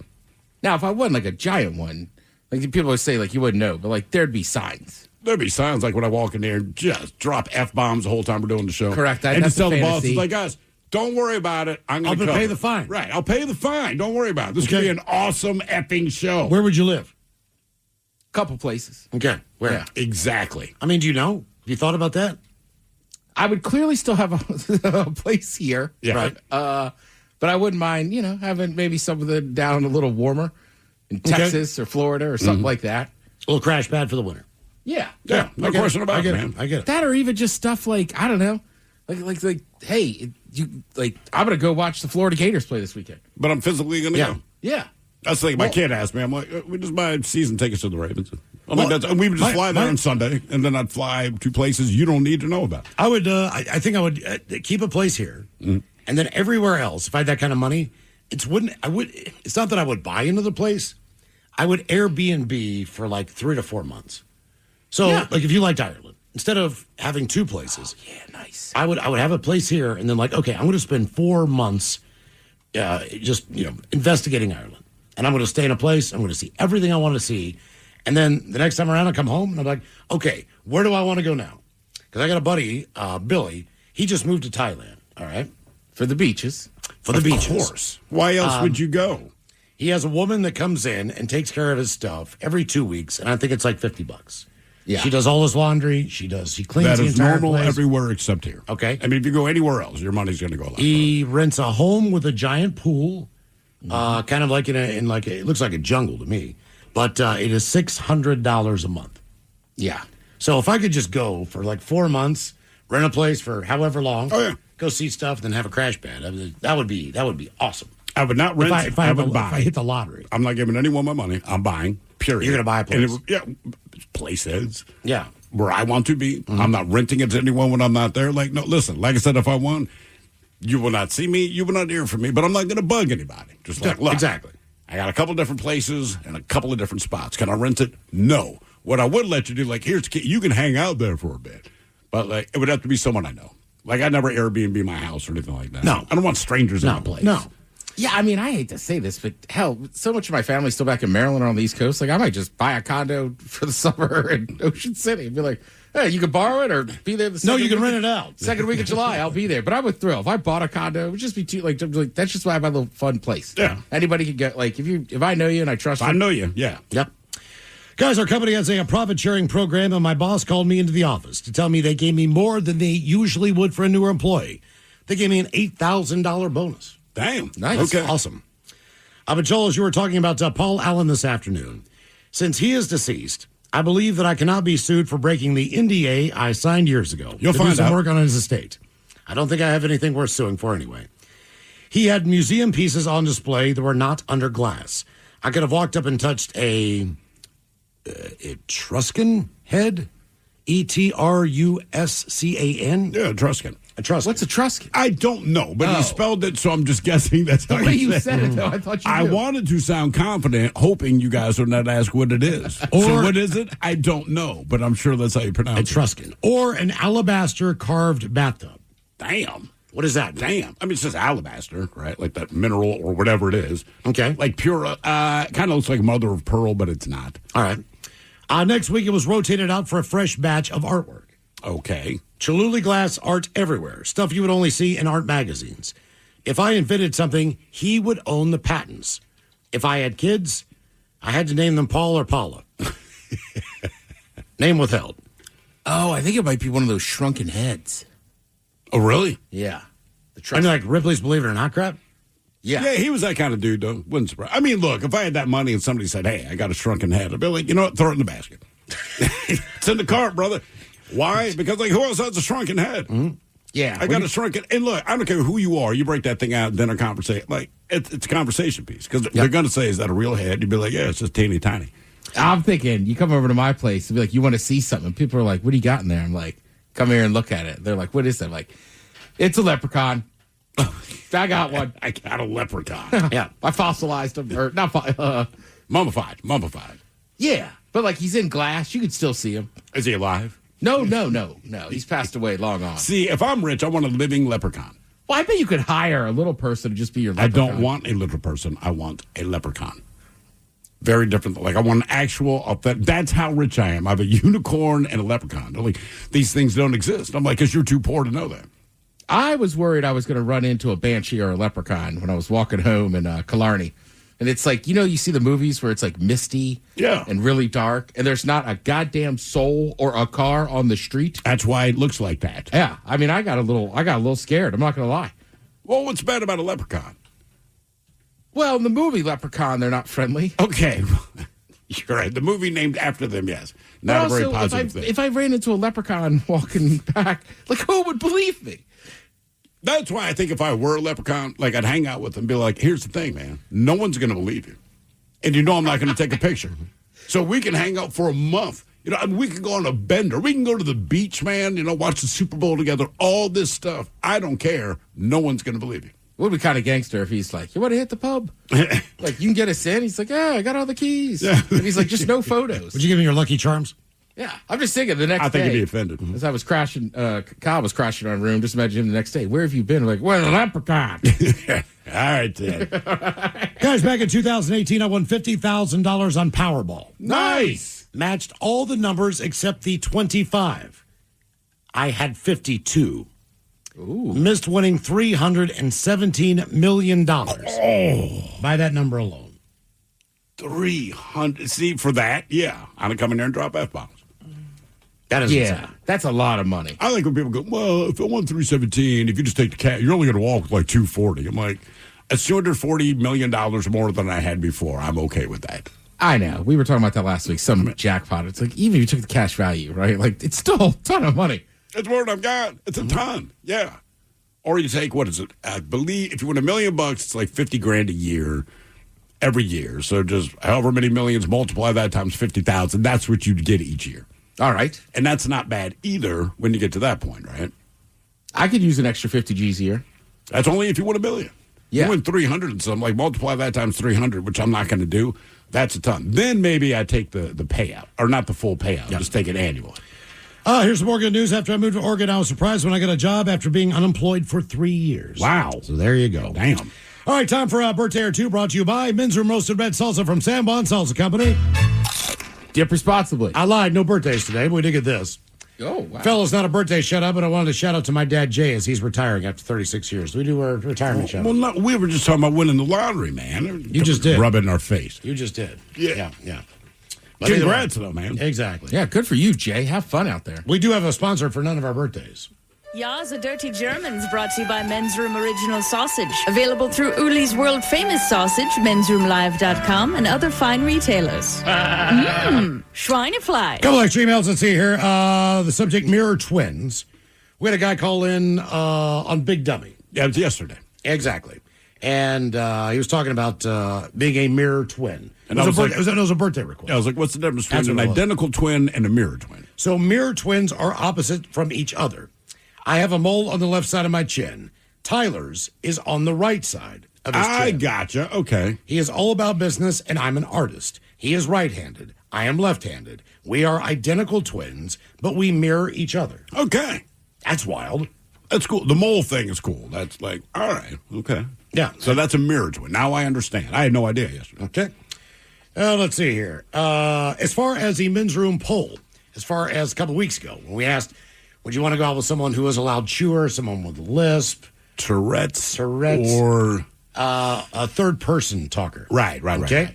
Speaker 13: Now, if I wasn't like a giant one, like people would say, like you wouldn't know, but like there'd be signs.
Speaker 4: There'd be signs like when I walk in there and just drop F-bombs the whole time we're doing the show.
Speaker 13: Correct.
Speaker 4: And
Speaker 13: that's
Speaker 4: just tell the
Speaker 13: fantasy.
Speaker 4: boss, like, guys, don't worry about it. I'm going to
Speaker 6: pay the fine.
Speaker 4: Right. I'll pay the fine. Don't worry about it. This could be an awesome effing show.
Speaker 6: Where would you live?
Speaker 13: Couple places.
Speaker 6: Okay. Where?
Speaker 4: Yeah, exactly.
Speaker 6: I mean, do you know? Have you thought about that?
Speaker 13: I would clearly still have a place here.
Speaker 4: Yeah.
Speaker 6: Right.
Speaker 13: But I wouldn't mind, having maybe some of the down a little warmer in Texas or Florida or something like that.
Speaker 6: A little crash pad for the winter.
Speaker 13: Yeah.
Speaker 4: Yeah. No question about it, man.
Speaker 6: I get it.
Speaker 13: That or even just stuff like, I don't know, like hey, I'm going to go watch the Florida Gators play this weekend.
Speaker 4: But I'm physically going to go.
Speaker 13: Yeah.
Speaker 4: That's the thing. My kid asked me, I'm like, we just buy season tickets to the Ravens. And we would just fly there on Sunday, and then I'd fly to places you don't need to know about.
Speaker 6: I would. I think I would keep a place here, and then everywhere else. If I had that kind of money, It's not that I would buy another place. I would Airbnb for like 3 to 4 months. So, like, if you liked Ireland, instead of having 2 places,
Speaker 13: nice.
Speaker 6: I would have a place here, and then like, okay, I'm going to spend 4 months, just investigating Ireland, and I'm going to stay in a place. I'm going to see everything I want to see, and then the next time around, I come home and I'm like, okay, where do I want to go now? Because I got a buddy, Billy. He just moved to Thailand. All right,
Speaker 13: for the beaches.
Speaker 6: Of
Speaker 4: beaches. Course. Why else would you go?
Speaker 6: He has a woman that comes in and takes care of his stuff every 2 weeks, and I think it's like $50.
Speaker 13: Yeah.
Speaker 6: She does all his laundry. She cleans
Speaker 4: that
Speaker 6: the
Speaker 4: is
Speaker 6: entire
Speaker 4: normal
Speaker 6: place.
Speaker 4: everywhere except here.
Speaker 6: Okay.
Speaker 4: I mean, if you go anywhere else, your money's going to go a lot.
Speaker 6: He rents a home with a giant pool, kind of like it looks like a jungle to me, but it is $600 a month.
Speaker 13: Yeah.
Speaker 6: So if I could just go for like 4 months, rent a place for however long, go see stuff, then have a crash pad, that would be awesome.
Speaker 4: I would not rent.
Speaker 6: If I
Speaker 4: would buy.
Speaker 6: If I hit the lottery,
Speaker 4: I'm not giving anyone my money. I'm buying. Period.
Speaker 6: You're going to buy a place.
Speaker 4: Places.
Speaker 6: Yeah.
Speaker 4: Where I want to be. I'm not renting it to anyone when I'm not there. Like, no, listen, like I said, if I won, you will not see me. You will not hear from me, but I'm not going to bug anybody. Just like, look.
Speaker 6: Exactly.
Speaker 4: I got a couple different places and a couple of different spots. Can I rent it? No. What I would let you do, like, here's the key. You can hang out there for a bit, but like, it would have to be someone I know. Like, I'd never Airbnb my house or anything like that.
Speaker 6: No.
Speaker 4: I don't want strangers in my place.
Speaker 6: No.
Speaker 13: Yeah, I mean, I hate to say this, but hell, so much of my family's still back in Maryland or on the East Coast. Like, I might just buy a condo for the summer in Ocean City and be like, hey, you can borrow it or be there the second
Speaker 6: you can
Speaker 13: week
Speaker 6: rent it out.
Speaker 13: Second week of July, I'll be there. But I would thrill. If I bought a condo, it would just be too, like that's just why I have my little fun place.
Speaker 4: Yeah.
Speaker 13: Anybody can get, like, if I know you and I trust you.
Speaker 4: I know you, yeah.
Speaker 6: Yep. Guys, our company has a profit-sharing program, and my boss called me into the office to tell me they gave me more than they usually would for a newer employee. They gave me an $8,000 bonus.
Speaker 4: Damn.
Speaker 6: Nice.
Speaker 4: Okay.
Speaker 6: Awesome. But Joel, as you were talking about Paul Allen this afternoon, since he is deceased, I believe that I cannot be sued for breaking the NDA I signed years ago.
Speaker 4: You'll find
Speaker 6: do some
Speaker 4: out.
Speaker 6: work on his estate. I don't think I have anything worth suing for anyway. He had museum pieces on display that were not under glass. I could have walked up and touched a Etruscan head, Etruscan.
Speaker 4: Yeah, Etruscan.
Speaker 6: Etruscan.
Speaker 13: What's Etruscan?
Speaker 4: I don't know, but he spelled it, so I'm just guessing that's how
Speaker 13: The way
Speaker 4: he
Speaker 13: you
Speaker 4: said
Speaker 13: said it, though, I thought you knew.
Speaker 4: wanted to sound confident, hoping you guys would not ask what it is. So what is it? I don't know, but I'm sure that's how you pronounce
Speaker 6: Etruscan. Or an alabaster carved bathtub.
Speaker 4: Damn.
Speaker 6: What is that?
Speaker 4: Damn. I mean, it says alabaster, right? Like that mineral or whatever it is.
Speaker 6: Okay.
Speaker 4: Like pure, kind of looks like mother of pearl, but it's not.
Speaker 6: All right. Next week, it was rotated out for a fresh batch of artwork.
Speaker 4: Okay.
Speaker 6: Cholula glass art everywhere. Stuff you would only see in art magazines. If I invented something, he would own the patents. If I had kids, I had to name them Paul or Paula. Name withheld.
Speaker 13: Oh, I think it might be one of those shrunken heads.
Speaker 4: Oh, really?
Speaker 13: Yeah.
Speaker 6: I mean, like Ripley's Believe It or Not crap?
Speaker 13: Yeah.
Speaker 4: Yeah, he was that kind of dude, though. Wouldn't surprise. I mean, look, if I had that money and somebody said, hey, I got a shrunken head, I'd be like, you know what? Throw it in the basket. It's in the cart, brother. Why? Because, like, who else has a shrunken head?
Speaker 6: Mm-hmm.
Speaker 13: Yeah.
Speaker 4: I got a shrunken. And look, I don't care who you are. You break that thing out in dinner conversation. Like, it's a conversation piece. Because they're going to say, is that a real head? You'd be like, yeah, it's just teeny tiny.
Speaker 13: I'm thinking, you come over to my place and be like, you want to see something? People are like, what do you got in there? I'm like, come here and look at it. They're like, what is that? I'm like, it's a leprechaun. I got one.
Speaker 4: I got a leprechaun.
Speaker 13: Yeah. I fossilized him. Or not
Speaker 4: mummified.
Speaker 13: Yeah. But like he's in glass. You could still see him.
Speaker 4: Is he alive?
Speaker 13: No. He's passed away long on.
Speaker 4: See, if I'm rich, I want a living leprechaun.
Speaker 13: Well, I bet you could hire a little person to just be your leprechaun.
Speaker 4: I don't want a little person. I want a leprechaun. Very different. Like, I want an actual, that's how rich I am. I have a unicorn and a leprechaun. They're like, these things don't exist. I'm like, because you're too poor to know that.
Speaker 13: I was worried I was going to run into a banshee or a leprechaun when I was walking home in Killarney. And it's like, you see the movies where it's like misty and really dark, and there's not a goddamn soul or a car on the street.
Speaker 4: That's why it looks like that.
Speaker 13: Yeah. I mean, I got a little scared. I'm not going to lie.
Speaker 4: Well, what's bad about a leprechaun?
Speaker 13: Well, in the movie Leprechaun, they're not friendly.
Speaker 4: Okay. You're right. The movie named after them, yes. Not a very positive thing.
Speaker 13: If I ran into a leprechaun walking back, like, who would believe me?
Speaker 4: That's why I think if I were a leprechaun, like, I'd hang out with them and be like, here's the thing, man. No one's going to believe you. And you know I'm not going to take a picture. So we can hang out for a month. We can go on a bender. We can go to the beach, man, watch the Super Bowl together. All this stuff. I don't care. No one's going to believe you.
Speaker 13: It would be kind of gangster if he's like, you want to hit the pub? Like, you can get us in? He's like, yeah, I got all the keys. And he's like, just no photos.
Speaker 6: Would you give him your Lucky Charms?
Speaker 13: Yeah. I'm just thinking the next day.
Speaker 4: I think he'd be offended.
Speaker 13: As I was crashing, Kyle was crashing our room. Just imagine him the next day. Where have you been? I'm like, well, the leprechaun.
Speaker 4: All right, Ted.
Speaker 6: Guys, back in 2018, I won $50,000 on Powerball.
Speaker 4: Nice.
Speaker 6: Matched all the numbers except the 25. I had 52.
Speaker 13: Ooh.
Speaker 6: Missed winning $317 million by that number alone.
Speaker 4: 300. See, for that, yeah. I'm going to come in there and drop F-bombs.
Speaker 6: That is insane.
Speaker 13: That's a lot of money.
Speaker 4: I like when people go, well, if I won 317, if you just take the cash, you're only going to walk with like 240. I'm like, it's $240 million more than I had before. I'm okay with that.
Speaker 13: I know. We were talking about that last week. Some jackpot. It's like, even if you took the cash value, right? Like, it's still a ton of money.
Speaker 4: It's more than I've got. It's a ton. Yeah. Or you take, what is it? I believe if you win $1 million, it's like $50,000 a year, every year. So just however many millions, multiply that times 50,000. That's what you'd get each year.
Speaker 13: All right.
Speaker 4: And that's not bad either when you get to that point, right?
Speaker 13: I could use an extra 50 G's a year.
Speaker 4: That's only if you win $1 billion.
Speaker 13: Yeah.
Speaker 4: You win 300 and something, like multiply that times 300, which I'm not going to do. That's a ton. Then maybe I take the payout, or not the full payout. Just take it annually.
Speaker 6: Here's some more good news. After I moved to Oregon, I was surprised when I got a job after being unemployed for 3 years.
Speaker 4: Wow.
Speaker 6: So there you go.
Speaker 4: Damn.
Speaker 6: All right, time for a birthday or two, brought to you by Men's Room Roasted Red Salsa from San Juan Salsa Company.
Speaker 13: Dip responsibly.
Speaker 6: I lied. No birthdays today, but we did get this.
Speaker 13: Oh, wow.
Speaker 6: Fellas, not a birthday shout-out, but I wanted to shout out to my dad, Jay, as he's retiring after 36 years. We do a retirement shout-out.
Speaker 4: Well, no, we were just talking about winning the lottery, man.
Speaker 6: You just did.
Speaker 4: Rub it in our face.
Speaker 6: You just did.
Speaker 4: Yeah.
Speaker 6: But
Speaker 4: congrats, though, man.
Speaker 6: Exactly.
Speaker 13: Yeah, good for you, Jay. Have fun out there.
Speaker 6: We do have a sponsor for none of our birthdays.
Speaker 19: Ya's a Dirty Germans, brought to you by Men's Room Original Sausage. Available through Uli's World Famous Sausage, mensroomlive.com, and other fine retailers. Schweinefly.
Speaker 6: Couple extra emails. Let's see here. The subject, mirror twins. We had a guy call in on Big Dummy.
Speaker 4: Yeah, it was yesterday.
Speaker 6: Exactly. And he was talking about being a mirror twin.
Speaker 4: And
Speaker 6: it was a birthday request.
Speaker 4: I was like, what's the difference between an identical twin and a mirror twin?
Speaker 6: So mirror twins are opposite from each other. I have a mole on the left side of my chin. Tyler's is on the right side of his chin.
Speaker 4: I gotcha. Okay.
Speaker 6: He is all about business, and I'm an artist. He is right-handed. I am left-handed. We are identical twins, but we mirror each other.
Speaker 4: Okay.
Speaker 6: That's wild.
Speaker 4: That's cool. The mole thing is cool. That's like, all right, okay.
Speaker 6: Yeah.
Speaker 4: So that's a mirror twin. Now I understand. I had no idea yesterday.
Speaker 6: Okay. Let's see here. As far as the men's room poll, as far as a couple weeks ago, when we asked, would you want to go out with someone who is a loud chewer, someone with a lisp,
Speaker 4: Tourette's,
Speaker 6: or a third person talker?
Speaker 4: Right.
Speaker 6: Okay.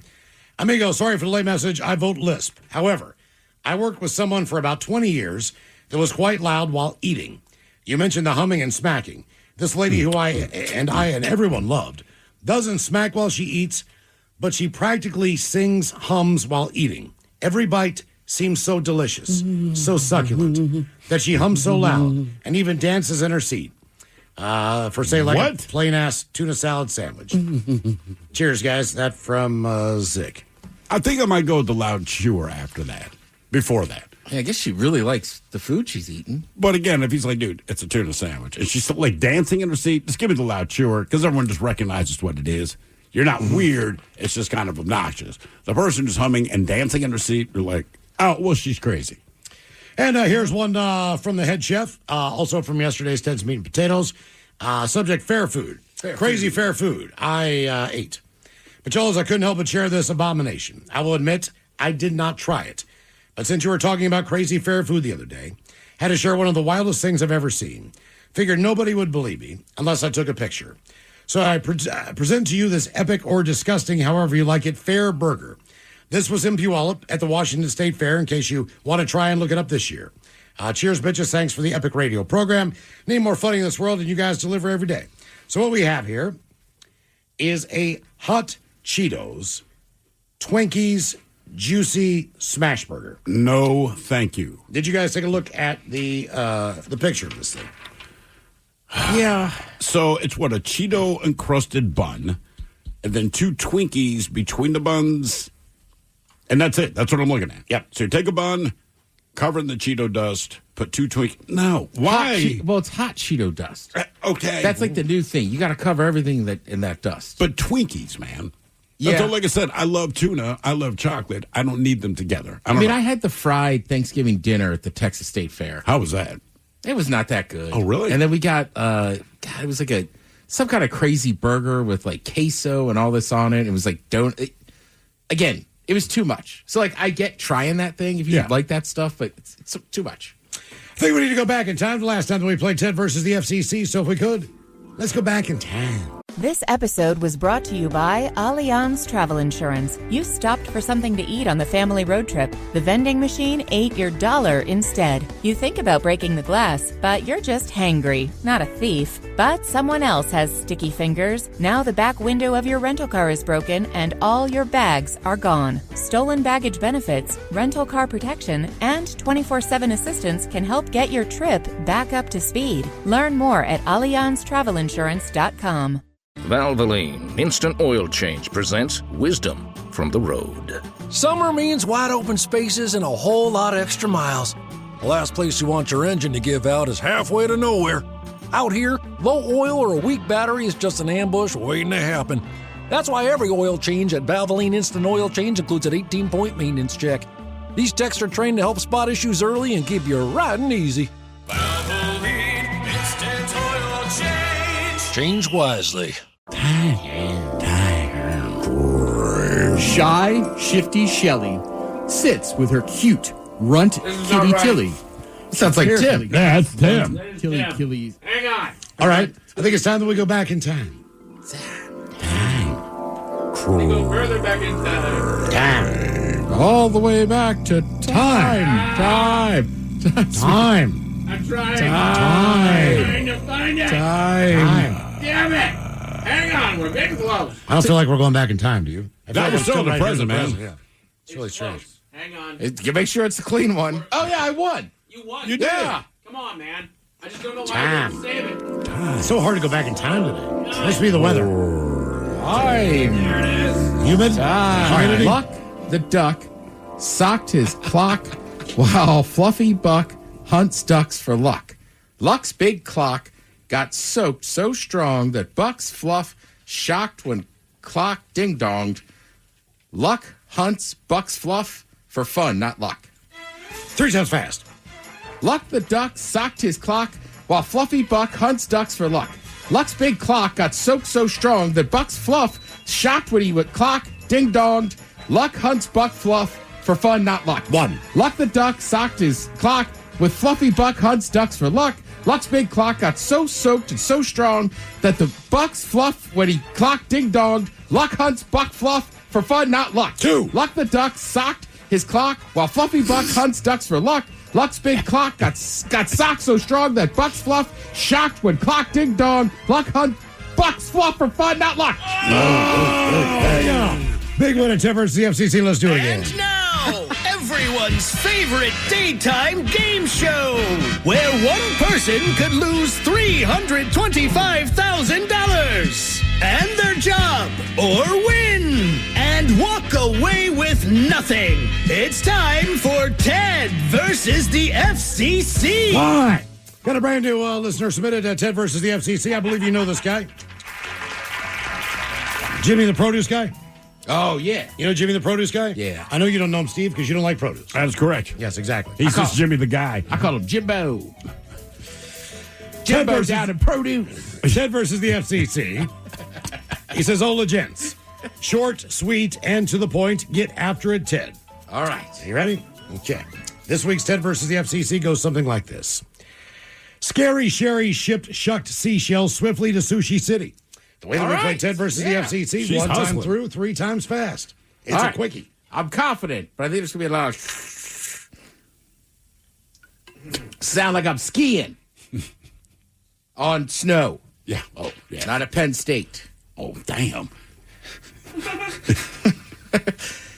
Speaker 6: Amigo, sorry for the late message. I vote lisp. However, I worked with someone for about 20 years that was quite loud while eating. You mentioned the humming and smacking. This lady who I and everyone loved doesn't smack while she eats, but she practically sings, hums while eating. Every bite seems so delicious, so succulent, that she hums so loud and even dances in her seat. For, say, like a plain-ass tuna salad sandwich. Cheers, guys. That from Zick.
Speaker 4: I think I might go with the loud chewer after that. Before that.
Speaker 13: Yeah, I guess she really likes the food she's eating.
Speaker 4: But again, if he's like, dude, it's a tuna sandwich, and she's still like dancing in her seat, just give me the loud chewer, because everyone just recognizes what it is. You're not weird. It's just kind of obnoxious. The person just humming and dancing in her seat, you're like, oh, well, she's crazy.
Speaker 6: And here's one from the head chef, also from yesterday's Ted's Meat and Potatoes. Subject, fair food. Crazy fair food. I ate. But, Cholos, I couldn't help but share this abomination. I will admit, I did not try it. But since you were talking about crazy fair food the other day, had to share one of the wildest things I've ever seen. Figured nobody would believe me unless I took a picture. So I present to you this epic or disgusting, however you like it, fair burger. This was in Puyallup at the Washington State Fair, in case you want to try and look it up this year. Cheers, bitches. Thanks for the epic radio program. Need more funny in this world, and you guys deliver every day. So what we have here is a Hot Cheetos Twinkies Juicy Smash Burger.
Speaker 4: No, thank you.
Speaker 6: Did you guys take a look at the picture of this thing?
Speaker 4: Yeah. So it's what, a Cheeto encrusted bun, and then 2 Twinkies between the buns, and that's it. That's what I'm looking at.
Speaker 6: Yep.
Speaker 4: So you take a bun, cover it in the Cheeto dust, put 2 Twinkies. No, why?
Speaker 13: Well, it's hot Cheeto dust.
Speaker 4: Okay.
Speaker 13: That's like the new thing. You got to cover everything in that dust.
Speaker 4: But Twinkies, man.
Speaker 13: Yeah.
Speaker 4: That's all, like I said, I love tuna. I love chocolate. I don't need them together.
Speaker 13: I had the fried Thanksgiving dinner at the Texas State Fair.
Speaker 4: How was that?
Speaker 13: It was not that good.
Speaker 4: Oh, really?
Speaker 13: And then we got, it was like some kind of crazy burger with like queso and all this on it. It was like, again, it was too much. So, like, I get trying that thing if you like that stuff, but it's too much.
Speaker 6: I think we need to go back in time. The last time that we played Ted versus the FCC, so if we could, let's go back in time.
Speaker 2: This episode was brought to you by Allianz Travel Insurance. You stopped for something to eat on the family road trip. The vending machine ate your dollar instead. You think about breaking the glass, but you're just hangry, not a thief. But someone else has sticky fingers. Now the back window of your rental car is broken and all your bags are gone. Stolen baggage benefits, rental car protection, and 24/7 assistance can help get your trip back up to speed. Learn more at AllianzTravelInsurance.com.
Speaker 14: Valvoline Instant Oil Change presents Wisdom from the Road.
Speaker 15: Summer means wide open spaces and a whole lot of extra miles. The last place you want your engine to give out is halfway to nowhere. Out here, low oil or a weak battery is just an ambush waiting to happen. That's why every oil change at Valvoline Instant Oil Change includes an 18-point maintenance check. These techs are trained to help spot issues early and keep you riding easy.
Speaker 3: Valvoline Instant Oil Change.
Speaker 15: Change wisely.
Speaker 20: Shy, shifty Shelley sits with her cute runt kitty Tilly.
Speaker 13: Sounds like Tim.
Speaker 4: Yeah, that's Tim.
Speaker 20: Tilly.
Speaker 5: Hang on.
Speaker 6: All right. I think it's time that we go back in time.
Speaker 5: Go further back in time.
Speaker 6: All the way back to time.
Speaker 5: I'm trying to find it. Damn it. Hang on. We're getting close.
Speaker 6: I don't feel like we're going back in time, do you? I feel
Speaker 4: That
Speaker 6: like
Speaker 4: was
Speaker 6: I'm
Speaker 4: still the
Speaker 6: right here in
Speaker 4: present, man.
Speaker 6: Yeah. It's really strange.
Speaker 5: Hang on.
Speaker 13: Make sure it's the clean one. Oh, yeah, I won.
Speaker 5: You won.
Speaker 4: You did.
Speaker 13: Yeah.
Speaker 5: Come on, man. I just don't know why I didn't save it.
Speaker 6: It's so hard to go back in time today. It must be the weather.
Speaker 13: Time.
Speaker 5: There it is.
Speaker 6: Humid.
Speaker 13: Time. Luck the duck socked his clock while Fluffy Buck hunts ducks for luck. Luck's big clock got soaked so strong that Buck's fluff shocked when clock ding-donged. Luck hunts Buck's fluff for fun, not luck.
Speaker 6: 3 times fast.
Speaker 13: Luck the duck socked his clock while Fluffy Buck hunts ducks for luck. Luck's big clock got soaked so strong that Buck's Fluff shocked when he would clock ding-donged. Luck hunts Buck Fluff for fun, not luck.
Speaker 6: 1.
Speaker 13: Luck the duck socked his clock with Fluffy Buck hunts ducks for luck. Luck's big clock got so soaked and so strong that the Buck's Fluff, when he clocked ding-donged, Luck hunts Buck Fluff for fun, not luck.
Speaker 6: 2.
Speaker 13: Luck the duck socked his clock while Fluffy Buck hunts ducks for luck. Luck's big clock got socked so strong that Buck's Fluff shocked when clock ding dong. Luck hunt Buck's Fluff for fun, not luck.
Speaker 6: There you go. Big win at 10 versus the FCC. Let's do it again.
Speaker 21: And now, everyone's favorite daytime game show, where one person could lose $325,000 and their job, or win and walk away with nothing. It's time for Ted versus the FCC.
Speaker 6: All right. Got a brand new listener submitted at Ted versus the FCC. I believe you know this guy. Jimmy the produce guy?
Speaker 13: Oh, yeah.
Speaker 6: You know Jimmy the produce guy?
Speaker 13: Yeah.
Speaker 6: I know you don't know him, Steve, because you don't like produce.
Speaker 4: That is correct.
Speaker 6: Yes, exactly.
Speaker 4: He's just Jimmy the guy.
Speaker 13: I call him Jimbo. Jimbo down in produce.
Speaker 6: Ted versus the FCC. He says, Ola gents. Short, sweet, and to the point. Get after it, Ted.
Speaker 13: All right.
Speaker 6: You ready? Okay. This week's Ted versus the FCC goes something like this. Scary Sherry shipped shucked seashells swiftly to Sushi City. The way that we play Ted versus the FCC,
Speaker 4: She's
Speaker 6: one
Speaker 4: hustling.
Speaker 6: time through, 3 times fast. It's
Speaker 13: All
Speaker 6: a
Speaker 13: right.
Speaker 6: quickie.
Speaker 13: I'm confident, but I think there's going to be a lot of sound like I'm skiing on snow.
Speaker 4: Yeah. Oh, yeah.
Speaker 13: Not at Penn State.
Speaker 4: Oh, damn.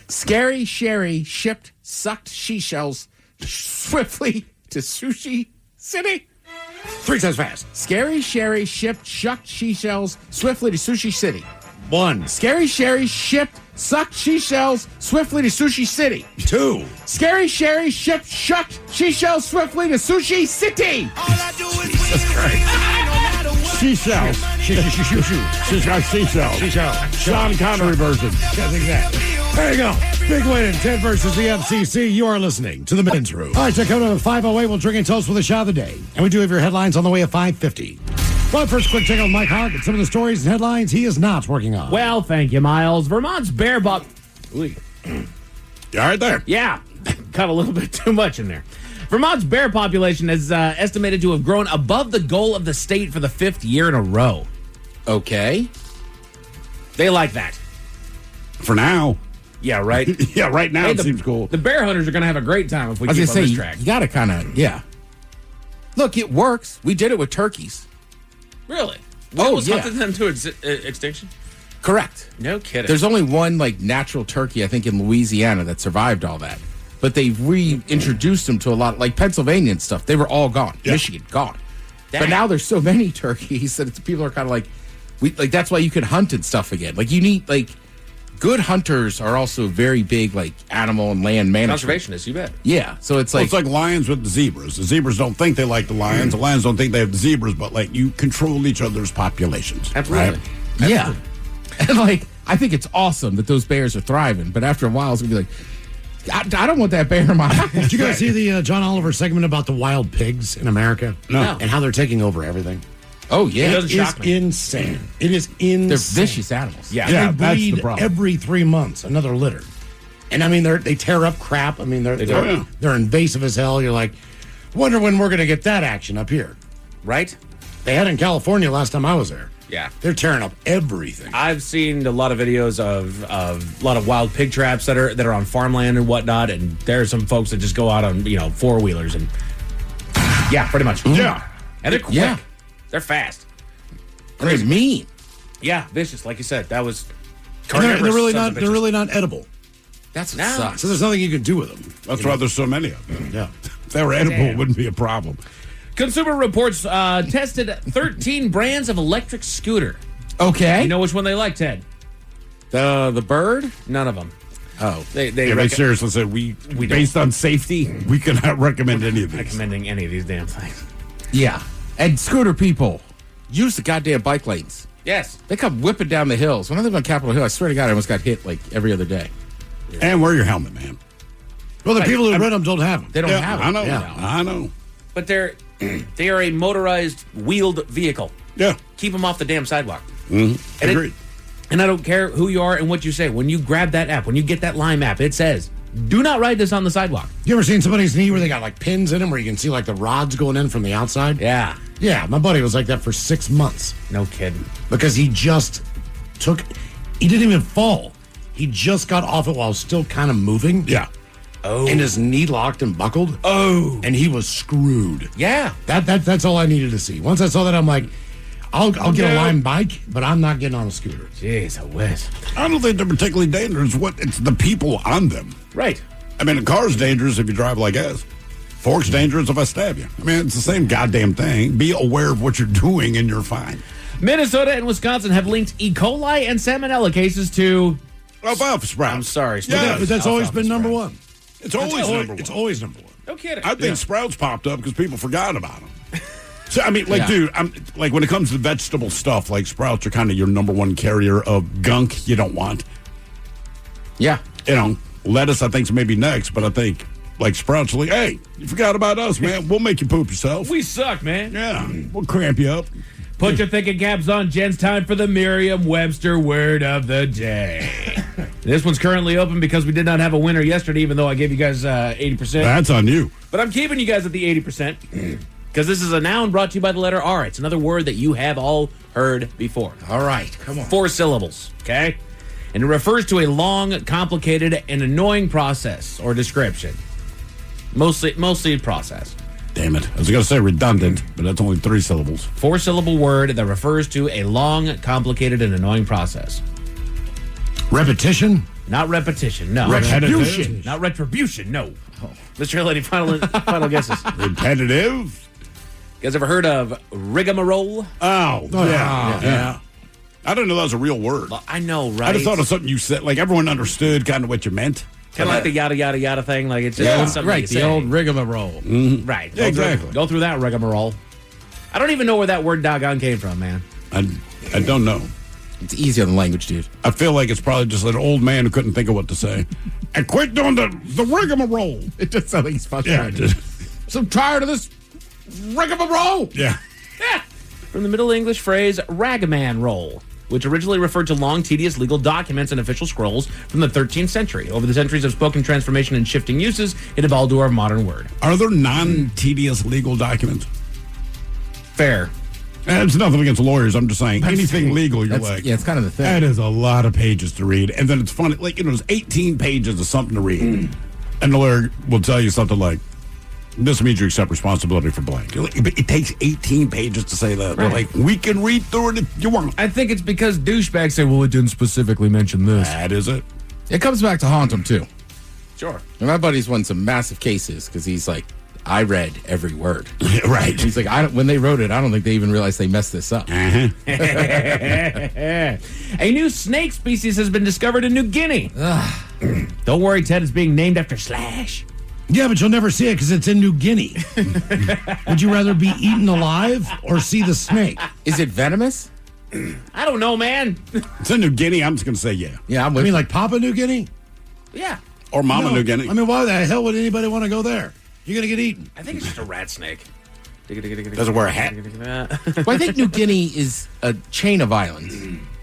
Speaker 13: Scary Sherry shipped sucked seashells swiftly to Sushi City.
Speaker 6: 3 times fast.
Speaker 13: Scary Sherry shipped shucked seashells swiftly to Sushi City.
Speaker 6: 1.
Speaker 13: Scary Sherry shipped sucked seashells swiftly to Sushi City.
Speaker 6: 2.
Speaker 13: Scary Sherry shipped shucked seashells swiftly to Sushi City.
Speaker 4: Jesus Christ. Seashells. She's got seashells. Sean Connery version.
Speaker 6: Yes, exactly. There you go. Big win in Ted versus the FCC. You are listening to the Men's Room. All right, so coming up at 5:08, we'll drink and toast with a shot of the day. And we do have your headlines on the way at 5:50. But first, quick check on Mike Hogg and some of the stories and headlines he is not working on.
Speaker 5: Well, thank you, Miles. Vermont's bear
Speaker 4: You all right there?
Speaker 5: Yeah, cut a little bit too much in there. Vermont's bear population is estimated to have grown above the goal of the state for the 5th year in a row.
Speaker 13: Okay.
Speaker 5: They like that.
Speaker 4: For now.
Speaker 5: Yeah, right?
Speaker 4: Yeah, right now it seems cool.
Speaker 5: The bear hunters are going to have a great time if we
Speaker 13: I was
Speaker 5: keep
Speaker 13: gonna
Speaker 5: on
Speaker 13: say,
Speaker 5: this track.
Speaker 13: you got to kind of, yeah. Look, it works. We did it with turkeys.
Speaker 5: Really?
Speaker 13: Oh,
Speaker 5: Almost
Speaker 13: yeah.
Speaker 5: hunted them to extinction?
Speaker 13: Correct.
Speaker 5: No kidding.
Speaker 13: There's only one natural turkey, I think, in Louisiana that survived all that. But they've reintroduced them to a lot, like Pennsylvania and stuff. They were all gone.
Speaker 4: Yeah.
Speaker 13: Michigan, gone.
Speaker 5: Dang.
Speaker 13: But now there's so many turkeys that people are kind of like, that's why you can hunt and stuff again. Like, you need, good hunters are also very big, animal and land management.
Speaker 5: Conservationists, you bet.
Speaker 13: Yeah. So it's like.
Speaker 4: It's like lions with the zebras. The zebras don't think they like the lions. The lions don't think they have the zebras, but you control each other's populations.
Speaker 5: Absolutely.
Speaker 4: Right?
Speaker 13: Yeah. And I think it's awesome that those bears are thriving, but after a while it's going to be I don't want that bear in my house.
Speaker 6: Did you guys see the John Oliver segment about the wild pigs in America?
Speaker 4: No.
Speaker 6: And how they're taking over everything?
Speaker 13: Oh, yeah.
Speaker 6: It is insane. It is insane.
Speaker 13: They're vicious animals.
Speaker 5: Yeah.
Speaker 6: And they
Speaker 4: that's
Speaker 6: breed
Speaker 4: the problem.
Speaker 6: every 3 months, another litter. And I mean, they tear up crap. I mean, they're invasive as hell. You're like, wonder when we're going to get that action up here.
Speaker 5: Right?
Speaker 6: They had it in California last time I was there.
Speaker 5: Yeah.
Speaker 6: They're tearing up everything.
Speaker 5: I've seen a lot of videos of a lot of wild pig traps that are on farmland and whatnot, and there are some folks that just go out on 4-wheelers and yeah, pretty much.
Speaker 4: Yeah.
Speaker 5: And they're quick.
Speaker 13: Yeah.
Speaker 5: They're fast.
Speaker 13: And they're mean.
Speaker 5: Yeah, vicious, like you said. That was
Speaker 6: And they're really
Speaker 5: sons of
Speaker 6: not. They're
Speaker 5: bitches.
Speaker 6: really not edible.
Speaker 13: That's what
Speaker 5: No.
Speaker 13: sucks.
Speaker 6: So there's nothing you can do with them.
Speaker 4: That's why there's so many of them.
Speaker 6: Yeah.
Speaker 4: If they were edible, it wouldn't be a problem.
Speaker 5: Consumer Reports tested 13 brands of electric scooter.
Speaker 13: Okay.
Speaker 5: You know which one they like, Ted?
Speaker 13: The bird?
Speaker 5: None of them.
Speaker 13: Oh.
Speaker 4: They seriously said we based on safety, we cannot recommend any of these.
Speaker 5: Recommending any of these damn things.
Speaker 13: Yeah. And scooter people, use the goddamn bike lanes.
Speaker 5: Yes.
Speaker 13: They come whipping down the hills. When I lived on Capitol Hill, I swear to God, I almost got hit every other day.
Speaker 4: And wear your helmet, man.
Speaker 6: Well, the people who rent them don't have them.
Speaker 13: They don't have them.
Speaker 4: I know.
Speaker 6: Yeah.
Speaker 4: I know.
Speaker 5: But they're They are a motorized, wheeled vehicle.
Speaker 4: Yeah.
Speaker 5: Keep them off the damn sidewalk.
Speaker 4: Mm-hmm. Agreed.
Speaker 5: And I don't care who you are and what you say. When you grab that app, when you get that Lime app, it says, do not ride this on the sidewalk.
Speaker 6: You ever seen somebody's knee where they got like pins in them where you can see like the rods going in from the outside?
Speaker 5: Yeah.
Speaker 6: Yeah, my buddy was like that for 6 months.
Speaker 5: No kidding.
Speaker 6: Because he just he didn't even fall. He just got off it while still kind of moving.
Speaker 4: Yeah.
Speaker 6: Oh. And his knee locked and buckled.
Speaker 5: Oh.
Speaker 6: And he was screwed.
Speaker 5: Yeah.
Speaker 6: That's all I needed to see. Once I saw that, I'm like, I'll get a Lime bike, but I'm not getting on a scooter.
Speaker 5: Jeez, I wish.
Speaker 4: I don't think they're particularly dangerous. It's the people on them.
Speaker 5: Right.
Speaker 4: I mean, a car's dangerous if you drive like us. Fork's dangerous if I stab you. I mean, it's the same goddamn thing. Be aware of what you're doing and you're fine.
Speaker 5: Minnesota and Wisconsin have linked E. coli and salmonella cases to
Speaker 4: alfalfa sprouts.
Speaker 5: I'm sorry.
Speaker 4: Yeah,
Speaker 6: but that's always been number one.
Speaker 4: It's always number one.
Speaker 6: It's always number one.
Speaker 5: No kidding.
Speaker 4: I think sprouts popped up because people forgot about them. So, I mean, like,
Speaker 5: Yeah.
Speaker 4: dude, I'm like when it comes to vegetable stuff, like sprouts are kind of your number one carrier of gunk you don't want.
Speaker 13: Yeah.
Speaker 4: You know, lettuce I think's maybe next, but I think like sprouts are like, hey, you forgot about us, man. We'll make you poop yourself.
Speaker 5: We suck, man.
Speaker 4: Yeah, we'll cramp you up.
Speaker 5: Put your thinking caps on, Jen's. Time for the Merriam-Webster word of the day. This one's currently open because we did not have a winner yesterday, even though I gave you guys 80%.
Speaker 4: That's on you.
Speaker 5: But I'm keeping you guys at the 80% because this is a noun brought to you by the letter R. It's another word that you have all heard before.
Speaker 6: All right, come on.
Speaker 5: 4 syllables, okay? And it refers to a long, complicated, and annoying process or description. Mostly process.
Speaker 4: Damn it. I was going to say redundant, but that's only 3 syllables.
Speaker 5: 4-syllable word that refers to a long, complicated, and annoying process.
Speaker 6: Repetition?
Speaker 5: Not repetition, no.
Speaker 6: Retribution.
Speaker 5: Not retribution, no. Mr. Lady, final guesses.
Speaker 4: Repetitive?
Speaker 5: You guys ever heard of rigmarole?
Speaker 4: Oh, yeah. I didn't know that was a real word.
Speaker 5: Well, I know, right?
Speaker 4: I just thought of something you said. Like everyone understood kind of what you meant.
Speaker 5: Kind of like the yada, yada, yada thing. Like it's just something
Speaker 13: Right,
Speaker 5: you
Speaker 13: the
Speaker 5: say.
Speaker 13: old rigmarole.
Speaker 4: Mm-hmm.
Speaker 5: Right.
Speaker 4: Yeah, exactly.
Speaker 5: Go through that rigmarole. I don't even know where that word doggone came from, man.
Speaker 4: I don't know.
Speaker 13: It's easy on the language, dude.
Speaker 4: I feel like it's probably just an old man who couldn't think of what to say. And quit doing the rigmarole.
Speaker 13: It just sounds like he's frustrated.
Speaker 4: Yeah,
Speaker 13: So I'm tired of this rigmarole.
Speaker 4: Yeah.
Speaker 5: From the Middle English phrase ragaman roll, which originally referred to long, tedious legal documents and official scrolls from the 13th century. Over the centuries of spoken transformation and shifting uses, it evolved to our modern word.
Speaker 4: Are there non-tedious legal documents?
Speaker 5: Fair.
Speaker 4: And it's nothing against lawyers. I'm just saying anything legal, you're like,
Speaker 13: Yeah, it's kind of the thing.
Speaker 4: that is a lot of pages to read. And then it's funny, like, there's 18 pages of something to read. And the lawyer will tell you something like, this means you accept responsibility for blank. You're like, but it takes 18 pages to say that. They're like, we can read through it if you want.
Speaker 5: I think it's because douchebags say, well, it didn't specifically mention this.
Speaker 4: That is it.
Speaker 13: It comes back to haunt him, too.
Speaker 5: Sure.
Speaker 13: And my buddy's won some massive cases because he's like, I read every word.
Speaker 4: Right.
Speaker 13: He's like, when they wrote it, I don't think they even realized they messed this up.
Speaker 5: A new snake species has been discovered in New Guinea. Don't worry, Ted, it's being named after Slash.
Speaker 6: Yeah, but you'll never see it because it's in New Guinea. Would you rather be eaten alive or see the snake?
Speaker 13: Is it venomous?
Speaker 5: I don't know, man.
Speaker 4: It's in New Guinea. I'm just going to say yeah.
Speaker 13: Yeah,
Speaker 6: I mean, like Papua New Guinea?
Speaker 5: Yeah.
Speaker 4: Or Mama
Speaker 6: No.
Speaker 4: New Guinea.
Speaker 6: I mean, why the hell would anybody want to go there? You're going to get eaten.
Speaker 5: I think it's just a rat snake.
Speaker 4: Doesn't wear a hat.
Speaker 13: Well, I think New Guinea is a chain of islands,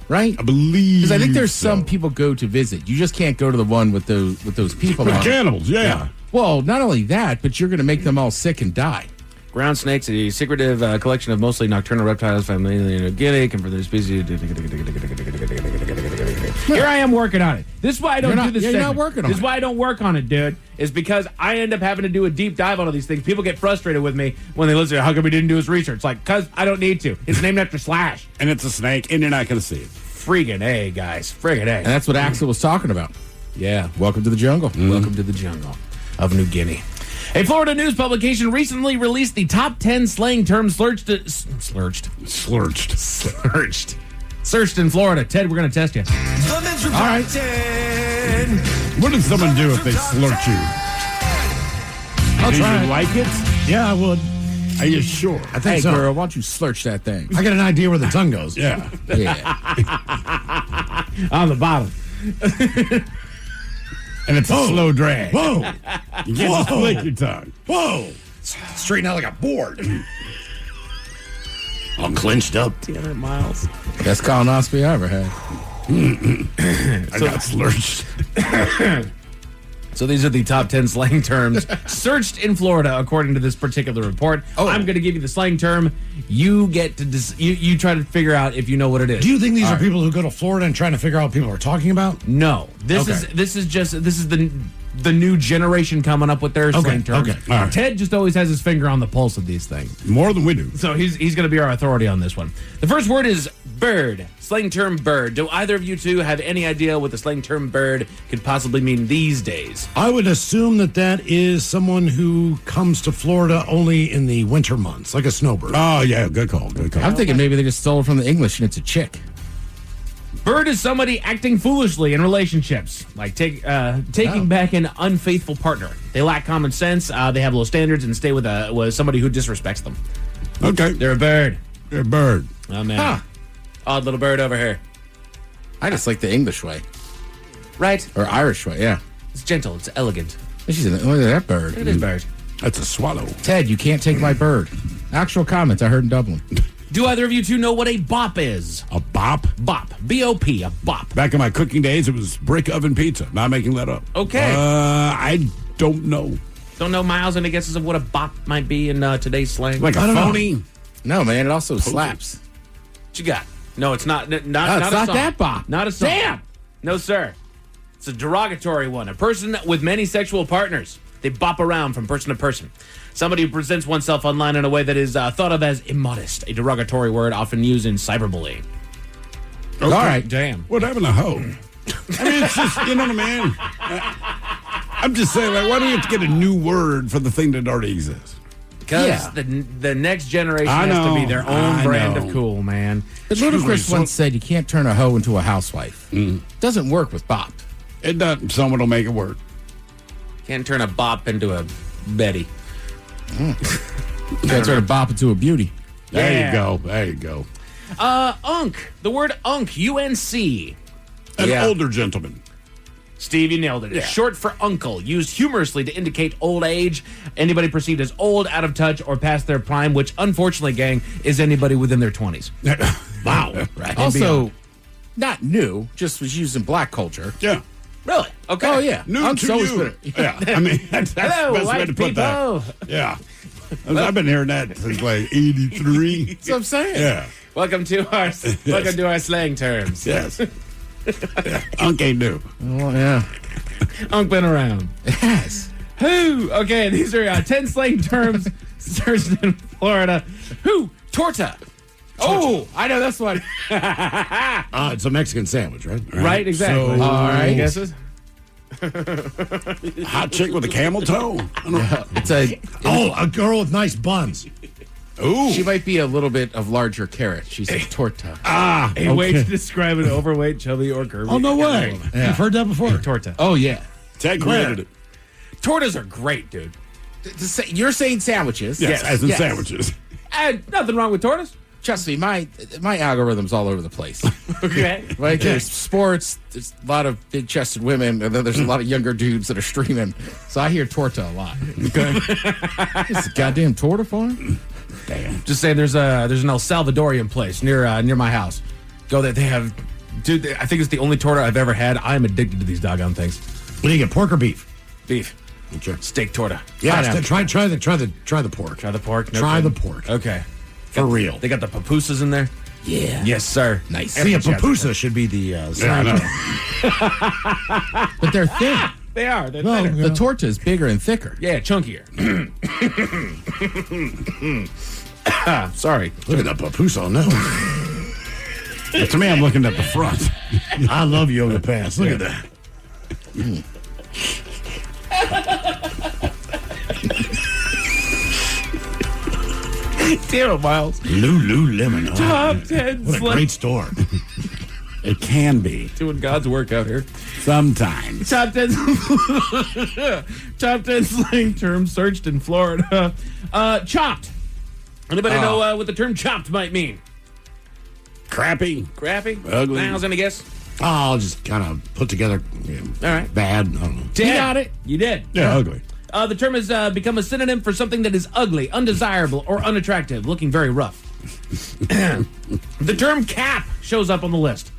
Speaker 13: right?
Speaker 4: I believe.
Speaker 13: Because I think there's some people go to visit. You just can't go to the one with those people.
Speaker 4: With
Speaker 13: on it.
Speaker 4: cannibals, yeah.
Speaker 13: Well, not only that, but you're going to make them all sick and die.
Speaker 5: Ground snakes, a secretive collection of mostly nocturnal reptiles found mainly in New Guinea, can for their species. Here I am working on it. This is why I don't do this.
Speaker 13: You're
Speaker 5: segment.
Speaker 13: not working on
Speaker 5: This is
Speaker 13: it.
Speaker 5: why I don't work on it, dude. Is because I end up having to do a deep dive on all these things. People get frustrated with me when they listen. How come we didn't do his research? Like, cause I don't need to. It's named after Slash.
Speaker 4: And it's a snake, and you're not going to see it.
Speaker 5: Friggin' A, guys. Friggin' A.
Speaker 13: And that's what Axel was talking about.
Speaker 5: Yeah.
Speaker 13: Welcome to the jungle.
Speaker 5: Welcome to the jungle of New Guinea. A Florida news publication recently released the top 10 slang terms searched in Florida. Ted, we're going to test you.
Speaker 6: All right.
Speaker 4: What did someone do if they slurch you?
Speaker 6: I'll
Speaker 4: Do
Speaker 6: try
Speaker 4: you
Speaker 6: it.
Speaker 4: like it?
Speaker 6: Yeah, I would.
Speaker 4: Are you sure?
Speaker 6: I think
Speaker 13: Hey,
Speaker 6: so.
Speaker 13: girl, why don't you slurch that thing?
Speaker 6: I got an idea where the tongue goes.
Speaker 4: Yeah.
Speaker 13: Yeah.
Speaker 5: On the bottom.
Speaker 4: And it's a slow drag.
Speaker 6: Whoa.
Speaker 4: You can't just flick your tongue.
Speaker 6: Whoa. straighten out like a board.
Speaker 4: All clenched up.
Speaker 5: Damn it, Miles.
Speaker 13: Best colonoscopy I ever had.
Speaker 4: I got slurched.
Speaker 5: So these are the top 10 slang terms searched in Florida, according to this particular report. I'm going to give you the slang term. You get to you try to figure out if you know what it is.
Speaker 6: Do you think these are people who go to Florida and trying to figure out what people are talking about?
Speaker 5: No. This is the new generation coming up with their slang terms.
Speaker 4: Okay. All right.
Speaker 5: Ted just always has his finger on the pulse of these things.
Speaker 4: More than we do.
Speaker 5: So he's going to be our authority on this one. The first word is bird. Slang term bird. Do either of you two have any idea what the slang term bird could possibly mean these days?
Speaker 6: I would assume that is someone who comes to Florida only in the winter months, like a snowbird.
Speaker 4: Oh, yeah. Good call.
Speaker 13: I'm thinking maybe they just stole it from the English and it's a chick.
Speaker 5: Bird is somebody acting foolishly in relationships, like taking back an unfaithful partner. They lack common sense, they have low standards, and stay with somebody who disrespects them.
Speaker 4: Okay.
Speaker 5: They're a bird.
Speaker 4: They're a bird.
Speaker 5: Oh, man. Odd little bird over here.
Speaker 13: I just like the English way.
Speaker 5: Right?
Speaker 13: Or Irish way, yeah.
Speaker 5: It's gentle. It's elegant.
Speaker 13: Look at that bird.
Speaker 5: It is bird.
Speaker 4: That's a swallow.
Speaker 13: Ted, you can't take my bird. Actual comments I heard in Dublin.
Speaker 5: Do either of you two know what a bop is?
Speaker 4: A bop?
Speaker 5: Bop. B-O-P. A bop.
Speaker 4: Back in my cooking days, it was brick oven pizza. Not making that up.
Speaker 5: Okay.
Speaker 4: I don't know.
Speaker 5: Don't know, Miles, any guesses of what a bop might be in today's slang?
Speaker 4: Like a phony?
Speaker 13: No, man. It also slaps.
Speaker 5: What you got? No, it's not. Not
Speaker 13: it's not that bop.
Speaker 5: Not a song.
Speaker 13: Damn.
Speaker 5: No, sir. It's a derogatory one. A person with many sexual partners. They bop around from person to person. Somebody who presents oneself online in a way that is thought of as immodest. A derogatory word often used in cyberbullying.
Speaker 4: Okay.
Speaker 5: All right. Damn.
Speaker 4: What happened to hoe? I mean, it's just, you know what I mean? I'm just saying, like, why do we have to get a new word for the thing that already exists?
Speaker 5: Because the next generation has to be their own brand of cool, man.
Speaker 13: But Ludacris once said you can't turn a hoe into a housewife. Doesn't work with bop.
Speaker 4: It doesn't. Someone will make it work.
Speaker 5: Can't turn a bop into a Betty.
Speaker 13: Can't turn a bop into a beauty.
Speaker 4: There you go. There you go.
Speaker 5: Unk. The word unk. U-N-C.
Speaker 4: An older gentleman.
Speaker 5: Steve, you nailed it. It's short for uncle, used humorously to indicate old age. Anybody perceived as old, out of touch, or past their prime, which, unfortunately, gang, is anybody within their 20s.
Speaker 6: Wow.
Speaker 5: Right.
Speaker 13: Also, not new, just was used in black culture.
Speaker 4: Yeah.
Speaker 5: Really? Okay.
Speaker 13: Oh, yeah.
Speaker 4: New to you. Yeah. I mean, that's
Speaker 5: Hello,
Speaker 4: the best way
Speaker 5: white
Speaker 4: to put
Speaker 5: people.
Speaker 4: that. Yeah. I've been hearing that since like 83.
Speaker 13: That's what I'm saying.
Speaker 4: Yeah.
Speaker 5: Welcome to our slang terms.
Speaker 4: Yes. Unk ain't new.
Speaker 13: Oh, yeah.
Speaker 5: Unk been around.
Speaker 13: Yes.
Speaker 5: Who? Okay, these are 10 slang terms searched in Florida. Who? Torta. Oh, I know this one.
Speaker 6: It's a Mexican sandwich, right?
Speaker 5: Right, exactly.
Speaker 4: So,
Speaker 5: all right. Guesses?
Speaker 4: Hot chick with a camel toe?
Speaker 13: It's a
Speaker 6: girl with nice buns.
Speaker 4: Ooh.
Speaker 13: She might be a little bit of larger carrot. She's a torta.
Speaker 5: A way to describe an overweight, chubby, or curvy.
Speaker 6: Oh, no way.
Speaker 13: Yeah.
Speaker 6: You've heard that before?
Speaker 5: Torta.
Speaker 13: Oh, yeah.
Speaker 4: Ted created it.
Speaker 5: Tortas are great, dude.
Speaker 13: You're saying sandwiches.
Speaker 4: Yes, as in sandwiches.
Speaker 5: And nothing wrong with tortas.
Speaker 13: Trust me, my algorithm's all over the place.
Speaker 5: Okay.
Speaker 13: Right? There's sports, there's a lot of big-chested women, and then there's a lot of younger dudes that are streaming. So I hear torta a lot.
Speaker 4: Okay.
Speaker 13: It's a goddamn torta farm?
Speaker 4: Damn.
Speaker 5: Just saying, there's an El Salvadorian place near my house. Go there. They have, dude. I think it's the only torta I've ever had. I am addicted to these doggone things.
Speaker 6: What do you get? Pork or beef?
Speaker 5: Beef.
Speaker 6: Okay.
Speaker 5: Steak torta.
Speaker 6: Yeah. Try the pork.
Speaker 5: Try the pork. No
Speaker 6: Try
Speaker 5: problem.
Speaker 6: the pork.
Speaker 5: Okay.
Speaker 6: For real.
Speaker 5: They got the pupusas in there.
Speaker 6: Yeah.
Speaker 5: Yes, sir.
Speaker 13: Nice.
Speaker 6: See, a pupusa should be the
Speaker 13: But they're thin.
Speaker 5: They are. They're
Speaker 6: Well,
Speaker 5: thinner.
Speaker 6: yeah.
Speaker 13: The torta is bigger and thicker.
Speaker 5: Yeah, chunkier. Sorry.
Speaker 6: Look at that pupusa now.
Speaker 4: To me, I'm looking at the front.
Speaker 6: I love yoga pants. Look at that.
Speaker 5: Damn it, Miles.
Speaker 6: Lululemon.
Speaker 5: Top 10
Speaker 6: What a great store.
Speaker 4: It can be.
Speaker 5: Doing God's work out here.
Speaker 4: Sometimes.
Speaker 5: Top 10 slang terms searched in Florida. Chopped. Anybody know what the term chopped might mean?
Speaker 4: Crappy.
Speaker 5: Crappy?
Speaker 4: Ugly.
Speaker 5: Miles, any guess?
Speaker 6: I'll just kind of put together
Speaker 5: All right.
Speaker 6: bad. I don't know.
Speaker 5: You got it. You did.
Speaker 4: Yeah, ugly.
Speaker 5: The term has become a synonym for something that is ugly, undesirable, or unattractive, looking very rough. The term cap shows up on the list.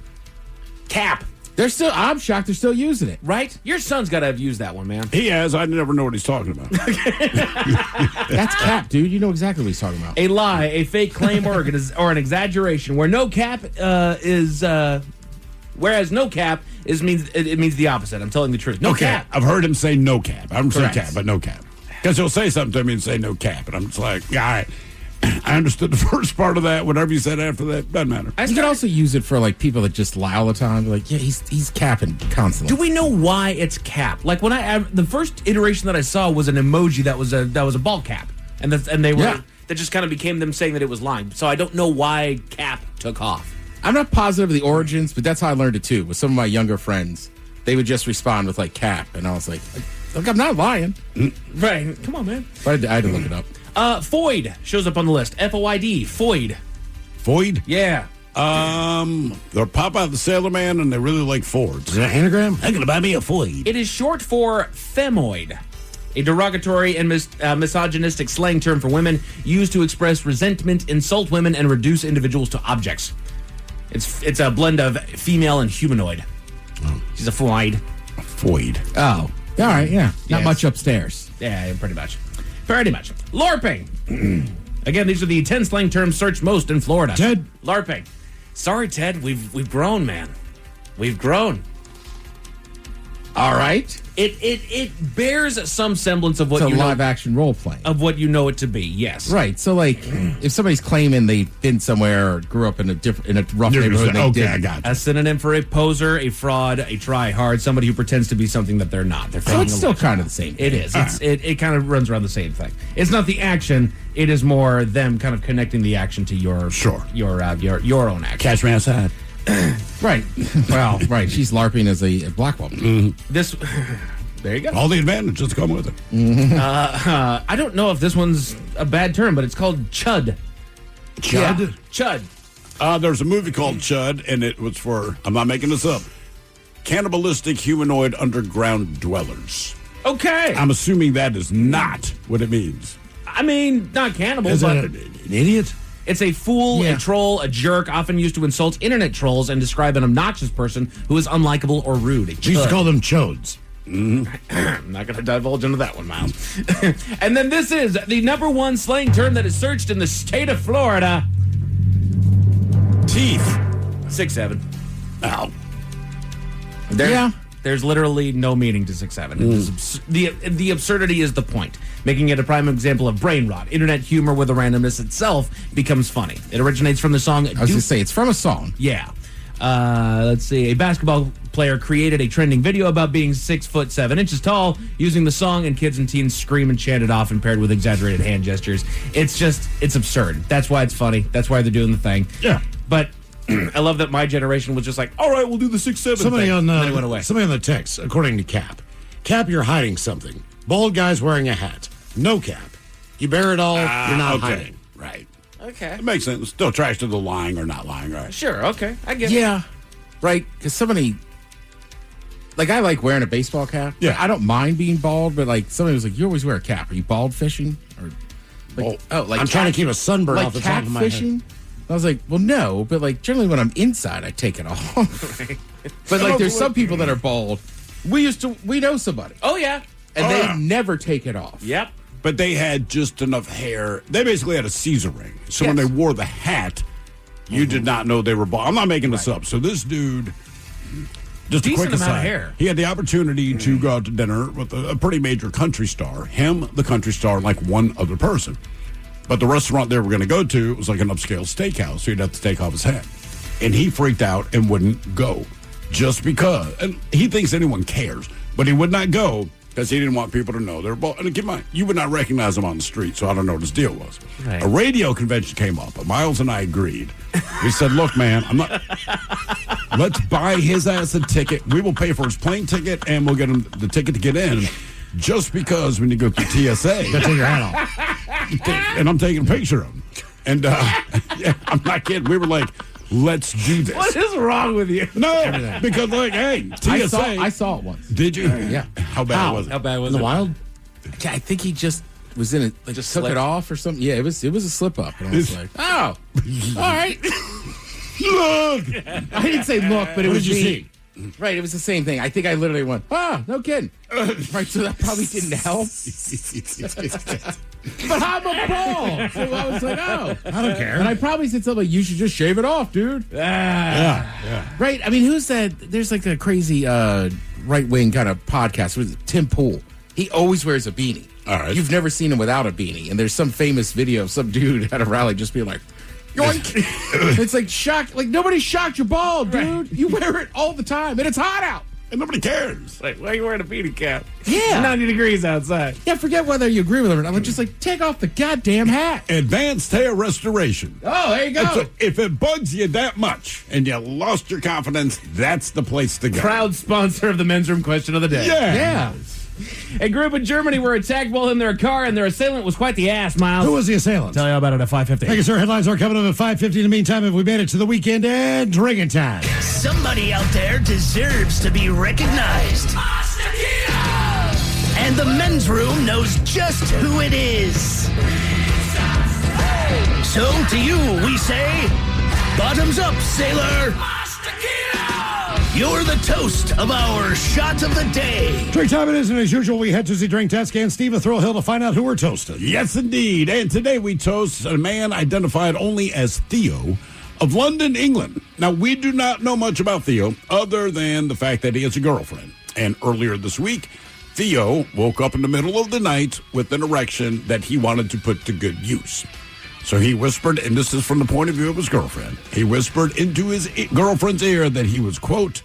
Speaker 5: Cap.
Speaker 13: I'm shocked they're still using it.
Speaker 5: Right? Your son's got to have used that one, man.
Speaker 4: He has. I never know what he's talking about.
Speaker 13: That's cap, dude. You know exactly what he's talking about.
Speaker 5: A lie, a fake claim, or an exaggeration, where no cap whereas no cap means the opposite. I'm telling the truth. No cap.
Speaker 4: I've heard him say no cap. I haven't said
Speaker 5: Correct.
Speaker 4: cap, but no cap. Because he'll say something to me and say no cap, and I'm just like, all right. I understood the first part of that. Whatever you said after that, doesn't matter.
Speaker 13: You could also use it for like people that just lie all the time. Like, yeah, he's capping constantly.
Speaker 5: Do we know why it's cap? Like when the first iteration that I saw was an emoji that was a ball cap, and that just kind of became them saying that it was lying. So I don't know why cap took off.
Speaker 13: I'm not positive of the origins, but that's how I learned it too. With some of my younger friends, they would just respond with like cap, and I was like, look, I'm not lying.
Speaker 5: Right? Come on, man.
Speaker 13: But I had to look it up.
Speaker 5: Foid shows up on the list. Foid. Foid.
Speaker 4: Foid?
Speaker 5: Yeah.
Speaker 4: They're pop out the Sailor Man, and they really like Fords.
Speaker 6: Is that an anagram?
Speaker 4: I'm going to buy me a Foid.
Speaker 5: It is short for femoid, a derogatory and misogynistic slang term for women used to express resentment, insult women, and reduce individuals to objects. It's a blend of female and humanoid. Oh. She's a foid.
Speaker 4: Foid.
Speaker 13: Oh. All right, yeah. Not much upstairs.
Speaker 5: Yeah, pretty much. Pretty much. LARPing. Again, these are the 10 slang terms searched most in Florida.
Speaker 6: Ted.
Speaker 5: LARPing. Sorry, Ted. We've grown, man. We've grown.
Speaker 13: All right.
Speaker 5: It bears some semblance of what
Speaker 13: it's
Speaker 5: you
Speaker 13: a
Speaker 5: know.
Speaker 13: live action role play.
Speaker 5: Of what you know it to be, yes.
Speaker 13: Right. So, like, if somebody's claiming they've been somewhere or grew up in a rough neighborhood,
Speaker 4: I got you.
Speaker 5: A synonym for a poser, a fraud, a try-hard, somebody who pretends to be something that they're not. They're
Speaker 13: so it's still kind of the same thing.
Speaker 5: It is. It kind of runs around the same thing. It's not the action. It is more them kind of connecting the action to your own action.
Speaker 4: Catch me outside.
Speaker 13: Right. Well, right. She's LARPing as a black woman.
Speaker 4: Mm-hmm.
Speaker 5: This. There you go.
Speaker 4: All the advantages come with it.
Speaker 13: Mm-hmm.
Speaker 5: I don't know if this one's a bad term, but it's called chud.
Speaker 4: Chud?
Speaker 5: Yeah. Chud.
Speaker 4: There's a movie called Chud, and it was for, I'm not making this up, cannibalistic humanoid underground dwellers.
Speaker 5: Okay.
Speaker 4: I'm assuming that is not what it means.
Speaker 5: I mean, not cannibal,
Speaker 6: Is
Speaker 5: but
Speaker 6: it an idiot?
Speaker 5: It's a fool, a troll, a jerk, often used to insult internet trolls and describe an obnoxious person who is unlikable or rude.
Speaker 6: We used to call them chodes.
Speaker 5: I'm not going to divulge into that one, Miles. And then this is the number one slang term that is searched in the state of Florida.
Speaker 4: Teeth.
Speaker 5: 6'7".
Speaker 4: Ow.
Speaker 5: There's literally no meaning to 6'7". The absurdity is the point, making it a prime example of brain rot. Internet humor with the randomness itself becomes funny. It originates from the song...
Speaker 13: I was going to say, it's from a song.
Speaker 5: Yeah. Let's see. A basketball player created a trending video about being 6'7" tall, using the song, and kids and teens scream and chant it off and paired with exaggerated hand gestures. It's absurd. That's why it's funny. That's why they're doing the thing.
Speaker 4: Yeah.
Speaker 5: But I love that my generation was just like, all right, we'll do the 6'7"
Speaker 6: Somebody
Speaker 5: thing.
Speaker 6: on
Speaker 5: And then it went away.
Speaker 6: Somebody on the text, according to Cap. Cap, you're hiding something. Bald guy's wearing a hat. No cap. You bear it all, you're not hiding.
Speaker 4: Right.
Speaker 5: Okay.
Speaker 4: It makes sense. Still trash to the lying or not lying, right?
Speaker 5: Sure, okay. I get it.
Speaker 13: Yeah. Right? Because somebody... Like, I like wearing a baseball cap.
Speaker 4: Yeah.
Speaker 13: I don't mind being bald, but, like, somebody was like, you always wear a cap. Are you bald fishing? Or like,
Speaker 6: I'm trying to keep a sunburn
Speaker 13: like
Speaker 6: off the top of my
Speaker 13: fishing?
Speaker 6: head.
Speaker 13: I was like, well, no, but, like, generally when I'm inside, I take it off. But, like, there's some people that are bald. We know somebody.
Speaker 5: Oh, yeah.
Speaker 13: And they never take it off.
Speaker 5: Yep.
Speaker 4: But they had just enough hair. They basically had a Caesar ring. So when they wore the hat, you did not know they were bald. I'm not making this up. So this dude, just a
Speaker 5: Decent
Speaker 4: quick
Speaker 5: amount of
Speaker 4: aside,
Speaker 5: hair.
Speaker 4: he had the opportunity to go out to dinner with a pretty major country star. Him, the country star, and like one other person. But the restaurant they were going to go to was like an upscale steakhouse, so he'd have to take off his hat. And he freaked out and wouldn't go just because. And he thinks anyone cares, but he would not go because he didn't want people to know they were bald. And keep in mind, you would not recognize him on the street, so I don't know what his deal was.
Speaker 5: Right.
Speaker 4: A radio convention came up, but Miles and I agreed. We said, look, man, let's buy his ass a ticket. We will pay for his plane ticket, and we'll get him the ticket to get in. Just because when you go through TSA,
Speaker 6: You gotta take your hat off.
Speaker 4: and I'm taking a picture of him. And yeah, I'm not kidding. We were like, let's do this.
Speaker 5: What is wrong with you?
Speaker 4: No, because like, hey, TSA.
Speaker 13: I saw it once.
Speaker 4: Did you?
Speaker 13: Yeah.
Speaker 4: How bad was it?
Speaker 5: How bad was
Speaker 6: In the
Speaker 5: it?
Speaker 6: wild?
Speaker 13: I think he just was in it, like just took it off or something. Yeah, it was a slip up. And I was like, oh, all right. Look. I didn't say look, but it was
Speaker 6: you
Speaker 13: me.
Speaker 6: see?
Speaker 13: Right, it was the same thing. I think I literally went, no kidding. Right, so that probably didn't help. But I'm a bald. So I was like, oh.
Speaker 6: I don't care.
Speaker 13: And I probably said something like, you should just shave it off, dude.
Speaker 6: Yeah.
Speaker 13: Right, I mean, who's that? There's like a crazy right-wing kind of podcast with Tim Pool. He always wears a beanie.
Speaker 4: All right.
Speaker 13: You've never seen him without a beanie. And there's some famous video of some dude at a rally just being like, yoink. It's like shock. Like nobody's shocked you're bald, dude. You wear it all the time, and it's hot out,
Speaker 4: and nobody cares.
Speaker 5: Like, why are you wearing a beanie cap?
Speaker 13: Yeah,
Speaker 5: it's 90 degrees outside.
Speaker 13: Yeah, forget whether you agree with him or not. I'm just like, take off the goddamn hat.
Speaker 4: Advanced hair restoration.
Speaker 13: Oh, there you go.
Speaker 4: So if it bugs you that much and you lost your confidence, that's the place to go.
Speaker 5: Proud sponsor of the men's room question of the day.
Speaker 13: Yeah.
Speaker 5: A group in Germany were attacked while in their car, and their assailant was quite the ass, Miles.
Speaker 6: Who was the assailant?
Speaker 5: Tell you all about it at 5:50.
Speaker 6: Thank you, sir. Headlines are coming up at 5:50. In the meantime, if we made it to the weekend and drinking time.
Speaker 21: Somebody out there deserves to be recognized. And the men's room knows just who it is. So to you, we say, bottoms up, sailor. You're the toast of our shot of the day.
Speaker 6: Drink time it is, and as usual, we head to the drink test and Steve a Thrill Hill to find out who we're toasting.
Speaker 4: Yes, indeed. And today we toast a man identified only as Theo of London, England. Now, we do not know much about Theo other than the fact that he has a girlfriend. And earlier this week, Theo woke up in the middle of the night with an erection that he wanted to put to good use. So he whispered, and this is from the point of view of his girlfriend, he whispered into his girlfriend's ear that he was, quote,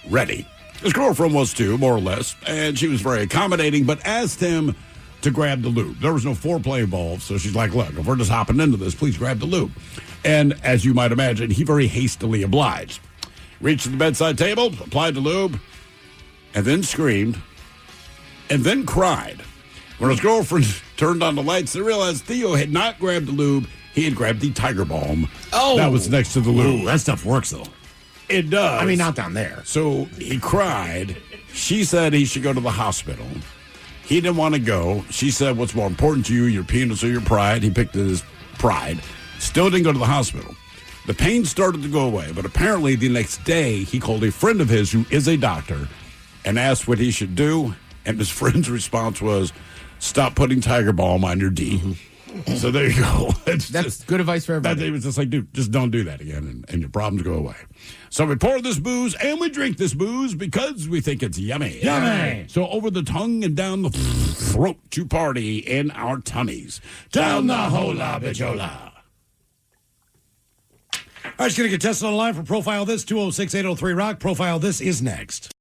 Speaker 4: ready. His girlfriend was too, more or less, and she was very accommodating, but asked him to grab the lube. There was no foreplay involved, so she's like, look, if we're just hopping into this, please grab the lube. And as you might imagine, he very hastily obliged. Reached the bedside table, applied the lube, and then screamed, and then cried. When his girlfriend turned on the lights, they realized Theo had not grabbed the lube. He had grabbed the Tiger Balm.
Speaker 6: Oh.
Speaker 4: That was next to the lube.
Speaker 6: Ooh, that stuff works, though.
Speaker 4: It does.
Speaker 13: I mean, not down there.
Speaker 4: So he cried. She said he should go to the hospital. He didn't want to go. She said, what's more important to you, your penis or your pride? He picked his pride. Still didn't go to the hospital. The pain started to go away, but apparently the next day he called a friend of his who is a doctor and asked what he should do. And his friend's response was, stop putting Tiger Balm on your D. Mm-hmm. So there you go.
Speaker 13: That's just good advice for everybody.
Speaker 4: It was just like, dude, just don't do that again, and your problems go away. So we pour this booze, and we drink this booze because we think it's yummy.
Speaker 6: Yummy.
Speaker 4: So over the tongue and down the throat to party in our tummies.
Speaker 6: Down the hola bijola. All right, just going to get tested online for Profile This, 206-803-ROCK. Profile This is next.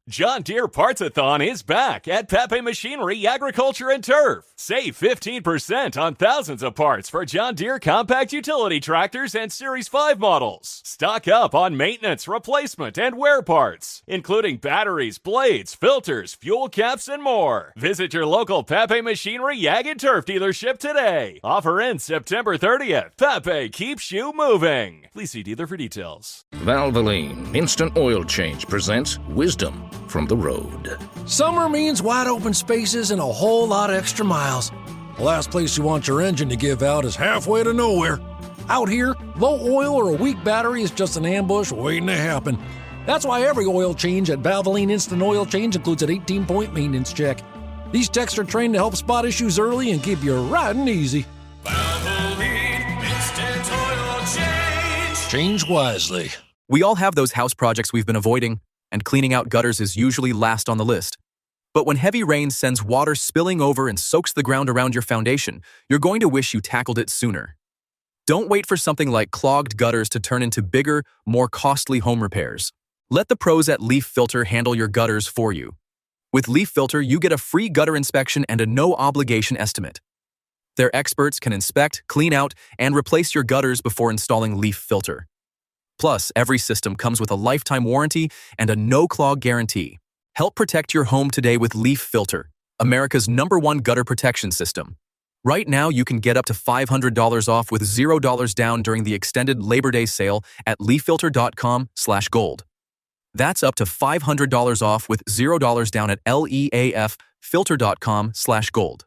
Speaker 18: John Deere Parts-a-thon is back at Pepe Machinery, Agriculture, and Turf. Save 15% on thousands of parts for John Deere compact utility tractors and Series 5 models. Stock up on maintenance, replacement, and wear parts, including batteries, blades, filters, fuel caps, and more. Visit your local Pepe Machinery, Ag, and Turf dealership today. Offer ends September 30th. Pepe keeps you moving. Please see dealer for details.
Speaker 14: Valvoline Instant Oil Change presents Wisdom from the Road.
Speaker 15: Summer means wide open spaces and a whole lot of extra miles. The last place you want your engine to give out is halfway to nowhere. Out here, low oil or a weak battery is just an ambush waiting to happen. That's why every oil change at Valvoline Instant Oil Change includes an 18-point maintenance check. These techs are trained to help spot issues early and keep you riding easy.
Speaker 21: Valvoline Instant Oil Change.
Speaker 15: Change wisely.
Speaker 1: We all have those house projects we've been avoiding, and cleaning out gutters is usually last on the list. But when heavy rain sends water spilling over and soaks the ground around your foundation, you're going to wish you tackled it sooner. Don't wait for something like clogged gutters to turn into bigger, more costly home repairs. Let the pros at Leaf Filter handle your gutters for you. With Leaf Filter, you get a free gutter inspection and a no-obligation estimate. Their experts can inspect, clean out, and replace your gutters before installing Leaf Filter. Plus, every system comes with a lifetime warranty and a no-clog guarantee. Help protect your home today with Leaf Filter, America's #1 gutter protection system. Right now, you can get up to $500 off with $0 down during the extended Labor Day sale at leaffilter.com/gold. That's up to $500 off with $0 down at leaf-filter.com/gold. filter.com/gold.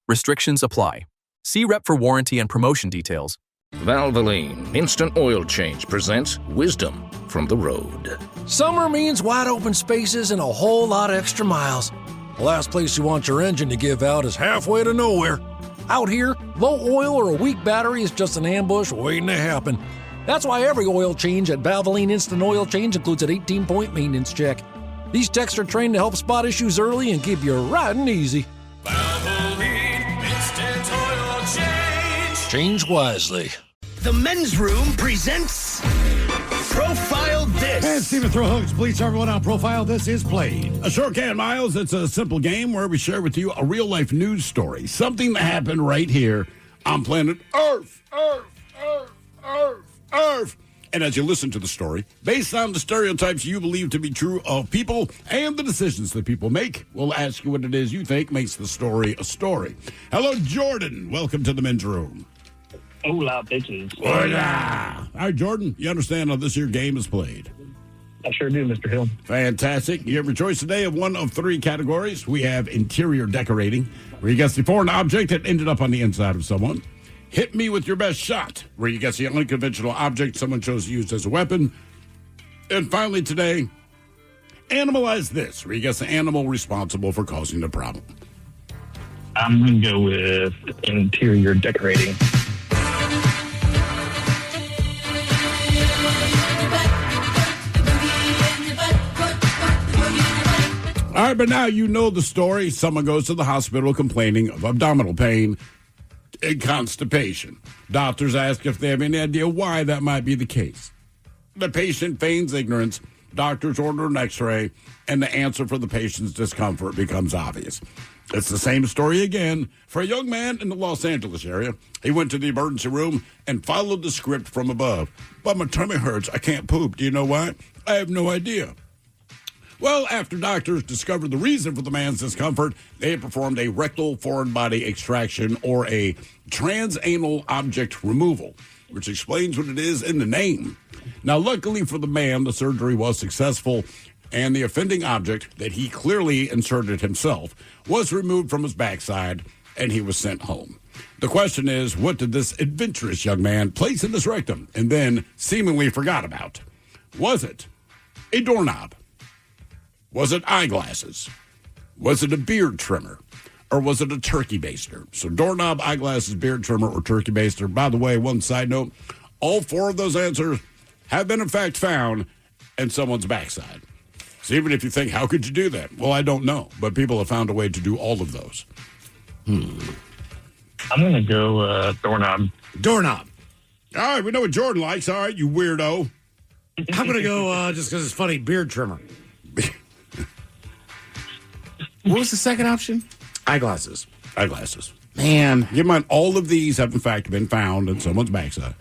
Speaker 1: Restrictions apply. See rep for warranty and promotion details.
Speaker 14: Valvoline Instant Oil Change presents Wisdom from the Road.
Speaker 15: Summer means wide open spaces and a whole lot of extra miles. The last place you want your engine to give out is halfway to nowhere. Out here, low oil or a weak battery is just an ambush waiting to happen. That's why every oil change at Valvoline Instant Oil Change includes an 18-point maintenance check. These techs are trained to help spot issues early and keep you riding easy.
Speaker 21: Valvoline Instant Oil Change.
Speaker 15: Change wisely.
Speaker 21: The Men's Room presents Profile This.
Speaker 6: And Stephen Throwhooks, please tell everyone how Profile This is played.
Speaker 4: A sure can, Miles. It's a simple game where we share with you a real-life news story. Something that happened right here on planet Earth. Earth. And as you listen to the story, based on the stereotypes you believe to be true of people and the decisions that people make, we'll ask you what it is you think makes the story a story. Hello, Jordan. Welcome to the Men's Room.
Speaker 7: Hola, bitches.
Speaker 4: Hola. All right, Jordan, you understand how this here game is played?
Speaker 7: I sure do, Mr. Hill.
Speaker 4: Fantastic. You have your choice today of one of three categories. We have interior decorating, where you guess the foreign object that ended up on the inside of someone. Hit me with your best shot, where you guess the unconventional object someone chose to use as a weapon. And finally today, Animalize This, where you guess the animal responsible for causing the problem.
Speaker 7: I'm going to go with interior decorating.
Speaker 4: All right, but now you know the story. Someone goes to the hospital complaining of abdominal pain and constipation. Doctors ask if they have any idea why that might be the case. The patient feigns ignorance. Doctors order an x-ray, and the answer for the patient's discomfort becomes obvious. It's the same story again for a young man in the Los Angeles area. He went to the emergency room and followed the script from above. But my tummy hurts. I can't poop. Do you know why? I have no idea. Well, after doctors discovered the reason for the man's discomfort, they performed a rectal foreign body extraction, or a transanal object removal, which explains what it is in the name. Now, luckily for the man, the surgery was successful, and the offending object that he clearly inserted himself was removed from his backside, and he was sent home. The question is, what did this adventurous young man place in his rectum and then seemingly forgot about? Was it a doorknob? Was it eyeglasses? Was it a beard trimmer? Or was it a turkey baster? So doorknob, eyeglasses, beard trimmer, or turkey baster. By the way, one side note, all four of those answers have been in fact found in someone's backside. So even if you think, how could you do that? Well, I don't know, but people have found a way to do all of those.
Speaker 7: I'm going to go doorknob.
Speaker 6: Doorknob.
Speaker 4: All right, we know what Jordan likes. All right, you weirdo.
Speaker 6: I'm going to go, just because it's funny, beard trimmer.
Speaker 13: What was the second option?
Speaker 6: Eyeglasses.
Speaker 4: Man. Keep in mind, all of these have in fact been found in someone's backside.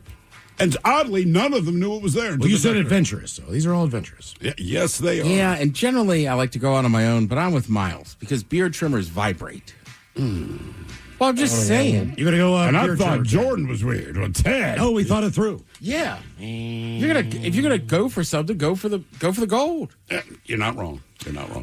Speaker 4: And oddly, none of them knew it was there.
Speaker 6: Well, you said adventurous, so these are all adventurous.
Speaker 4: Yeah, yes, they are.
Speaker 13: Yeah, and generally I like to go out on my own, but I'm with Miles because beard trimmers vibrate. Well, I'm just saying.
Speaker 6: You're going to go
Speaker 4: and I
Speaker 6: beard
Speaker 4: thought
Speaker 6: trimmer.
Speaker 4: Jordan was weird. Well, Ted.
Speaker 6: Oh, we thought it through.
Speaker 13: Yeah. If you're gonna go for something, go for the gold.
Speaker 4: You're not wrong.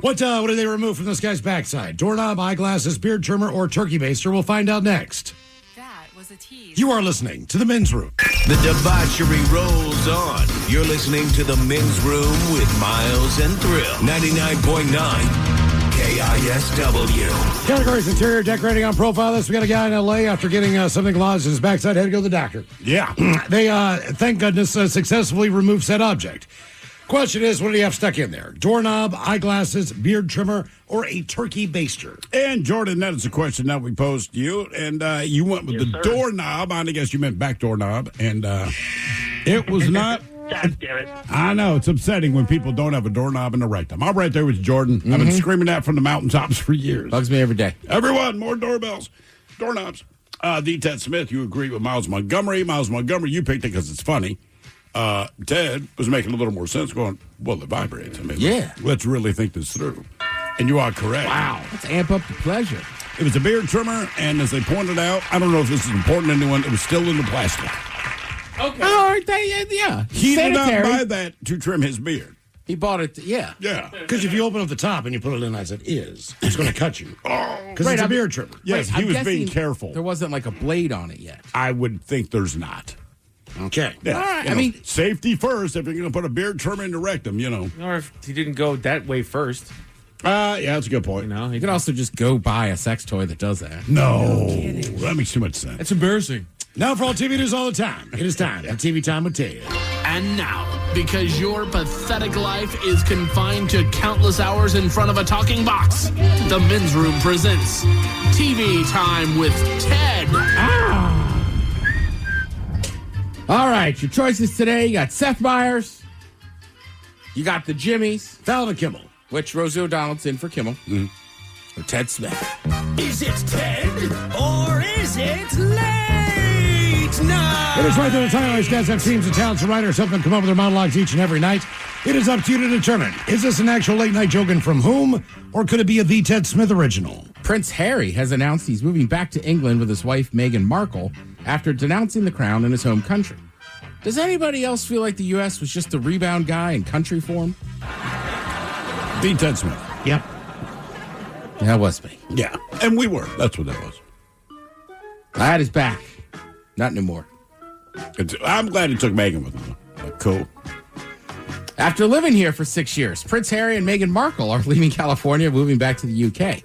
Speaker 6: What did they remove from this guy's backside? Doorknob, eyeglasses, beard trimmer, or turkey baster? We'll find out next.
Speaker 2: That was a tease.
Speaker 6: You are listening to the Men's Room.
Speaker 3: The debauchery rolls on. You're listening to the Men's Room with Miles and Thrill. 99.9 KISW.
Speaker 6: Categories: interior decorating on Profile This. We got a guy in L.A. after getting something lodged in his backside, had to go to the doctor.
Speaker 4: Yeah.
Speaker 6: They, thank goodness, successfully removed said object. Question is, what do you have stuck in there? Doorknob, eyeglasses, beard trimmer, or a turkey baster?
Speaker 4: And Jordan, that is a question that we posed to you, and you went with the doorknob. I guess you meant back doorknob, and it was not.
Speaker 7: God damn it.
Speaker 4: I know, it's upsetting when people don't have a doorknob in the rectum. I'm right there with you, Jordan. I've been screaming that from the mountaintops for years.
Speaker 13: Bugs me every day.
Speaker 4: Everyone, more doorbells, doorknobs. D. Ted Smith, you agree with Miles Montgomery. Miles Montgomery, you picked it because it's funny. Ted was making a little more sense going, well, it vibrates. I mean,
Speaker 13: yeah.
Speaker 4: Let's really think this through. And you are correct.
Speaker 13: Wow. Let's amp up the pleasure.
Speaker 4: It was a beard trimmer, and as they pointed out, I don't know if this is important to anyone, it was still in the plastic.
Speaker 13: Okay. All right. Yeah.
Speaker 4: He did not
Speaker 13: Sanitary.
Speaker 4: buy that to trim his beard.
Speaker 13: He bought it. Yeah.
Speaker 4: Yeah.
Speaker 6: Because if you open up the top and you put it in as it is, it's going to cut you. Because it's a beer trimmer.
Speaker 4: Yes, he was being careful.
Speaker 13: There wasn't like a blade on it yet.
Speaker 4: I would think there's not.
Speaker 6: Okay.
Speaker 4: Yeah,
Speaker 13: all right.
Speaker 4: Safety first if you're going to put a beard trimmer in the rectum,
Speaker 5: Or if he didn't go that way first.
Speaker 4: Yeah, that's a good point.
Speaker 13: You can also just go buy a sex toy that does that.
Speaker 4: No. That makes too much sense.
Speaker 5: It's embarrassing.
Speaker 6: Now for all TV news all the time. It is time for TV Time with Ted.
Speaker 8: And now, because your pathetic life is confined to countless hours in front of a talking box, the Men's Room presents TV Time with Ted.
Speaker 13: All right, your choices today. You got Seth Meyers. You got the Jimmies.
Speaker 6: Fallon and Kimmel.
Speaker 13: Which Rosie O'Donnell's in for Kimmel. Or Ted Smith.
Speaker 21: Is it Ted or is it late night?
Speaker 6: It is right there. The Tireless guys have teams of talents and writers help them come up with their monologues each and every night. It is up to you to determine, is this an actual late night joke and from whom, or could it be a The Ted Smith original?
Speaker 13: Prince Harry has announced he's moving back to England with his wife Meghan Markle after denouncing the crown in his home country. Does anybody else feel like the U.S. was just the rebound guy in country form?
Speaker 4: The Ted Smith.
Speaker 6: Yep.
Speaker 13: That was me.
Speaker 4: Yeah, and we were. That's what that was.
Speaker 13: That is back. Not anymore.
Speaker 4: I'm glad he took Meghan with him. Cool.
Speaker 13: After living here for 6 years, Prince Harry and Meghan Markle are leaving California, moving back to the UK.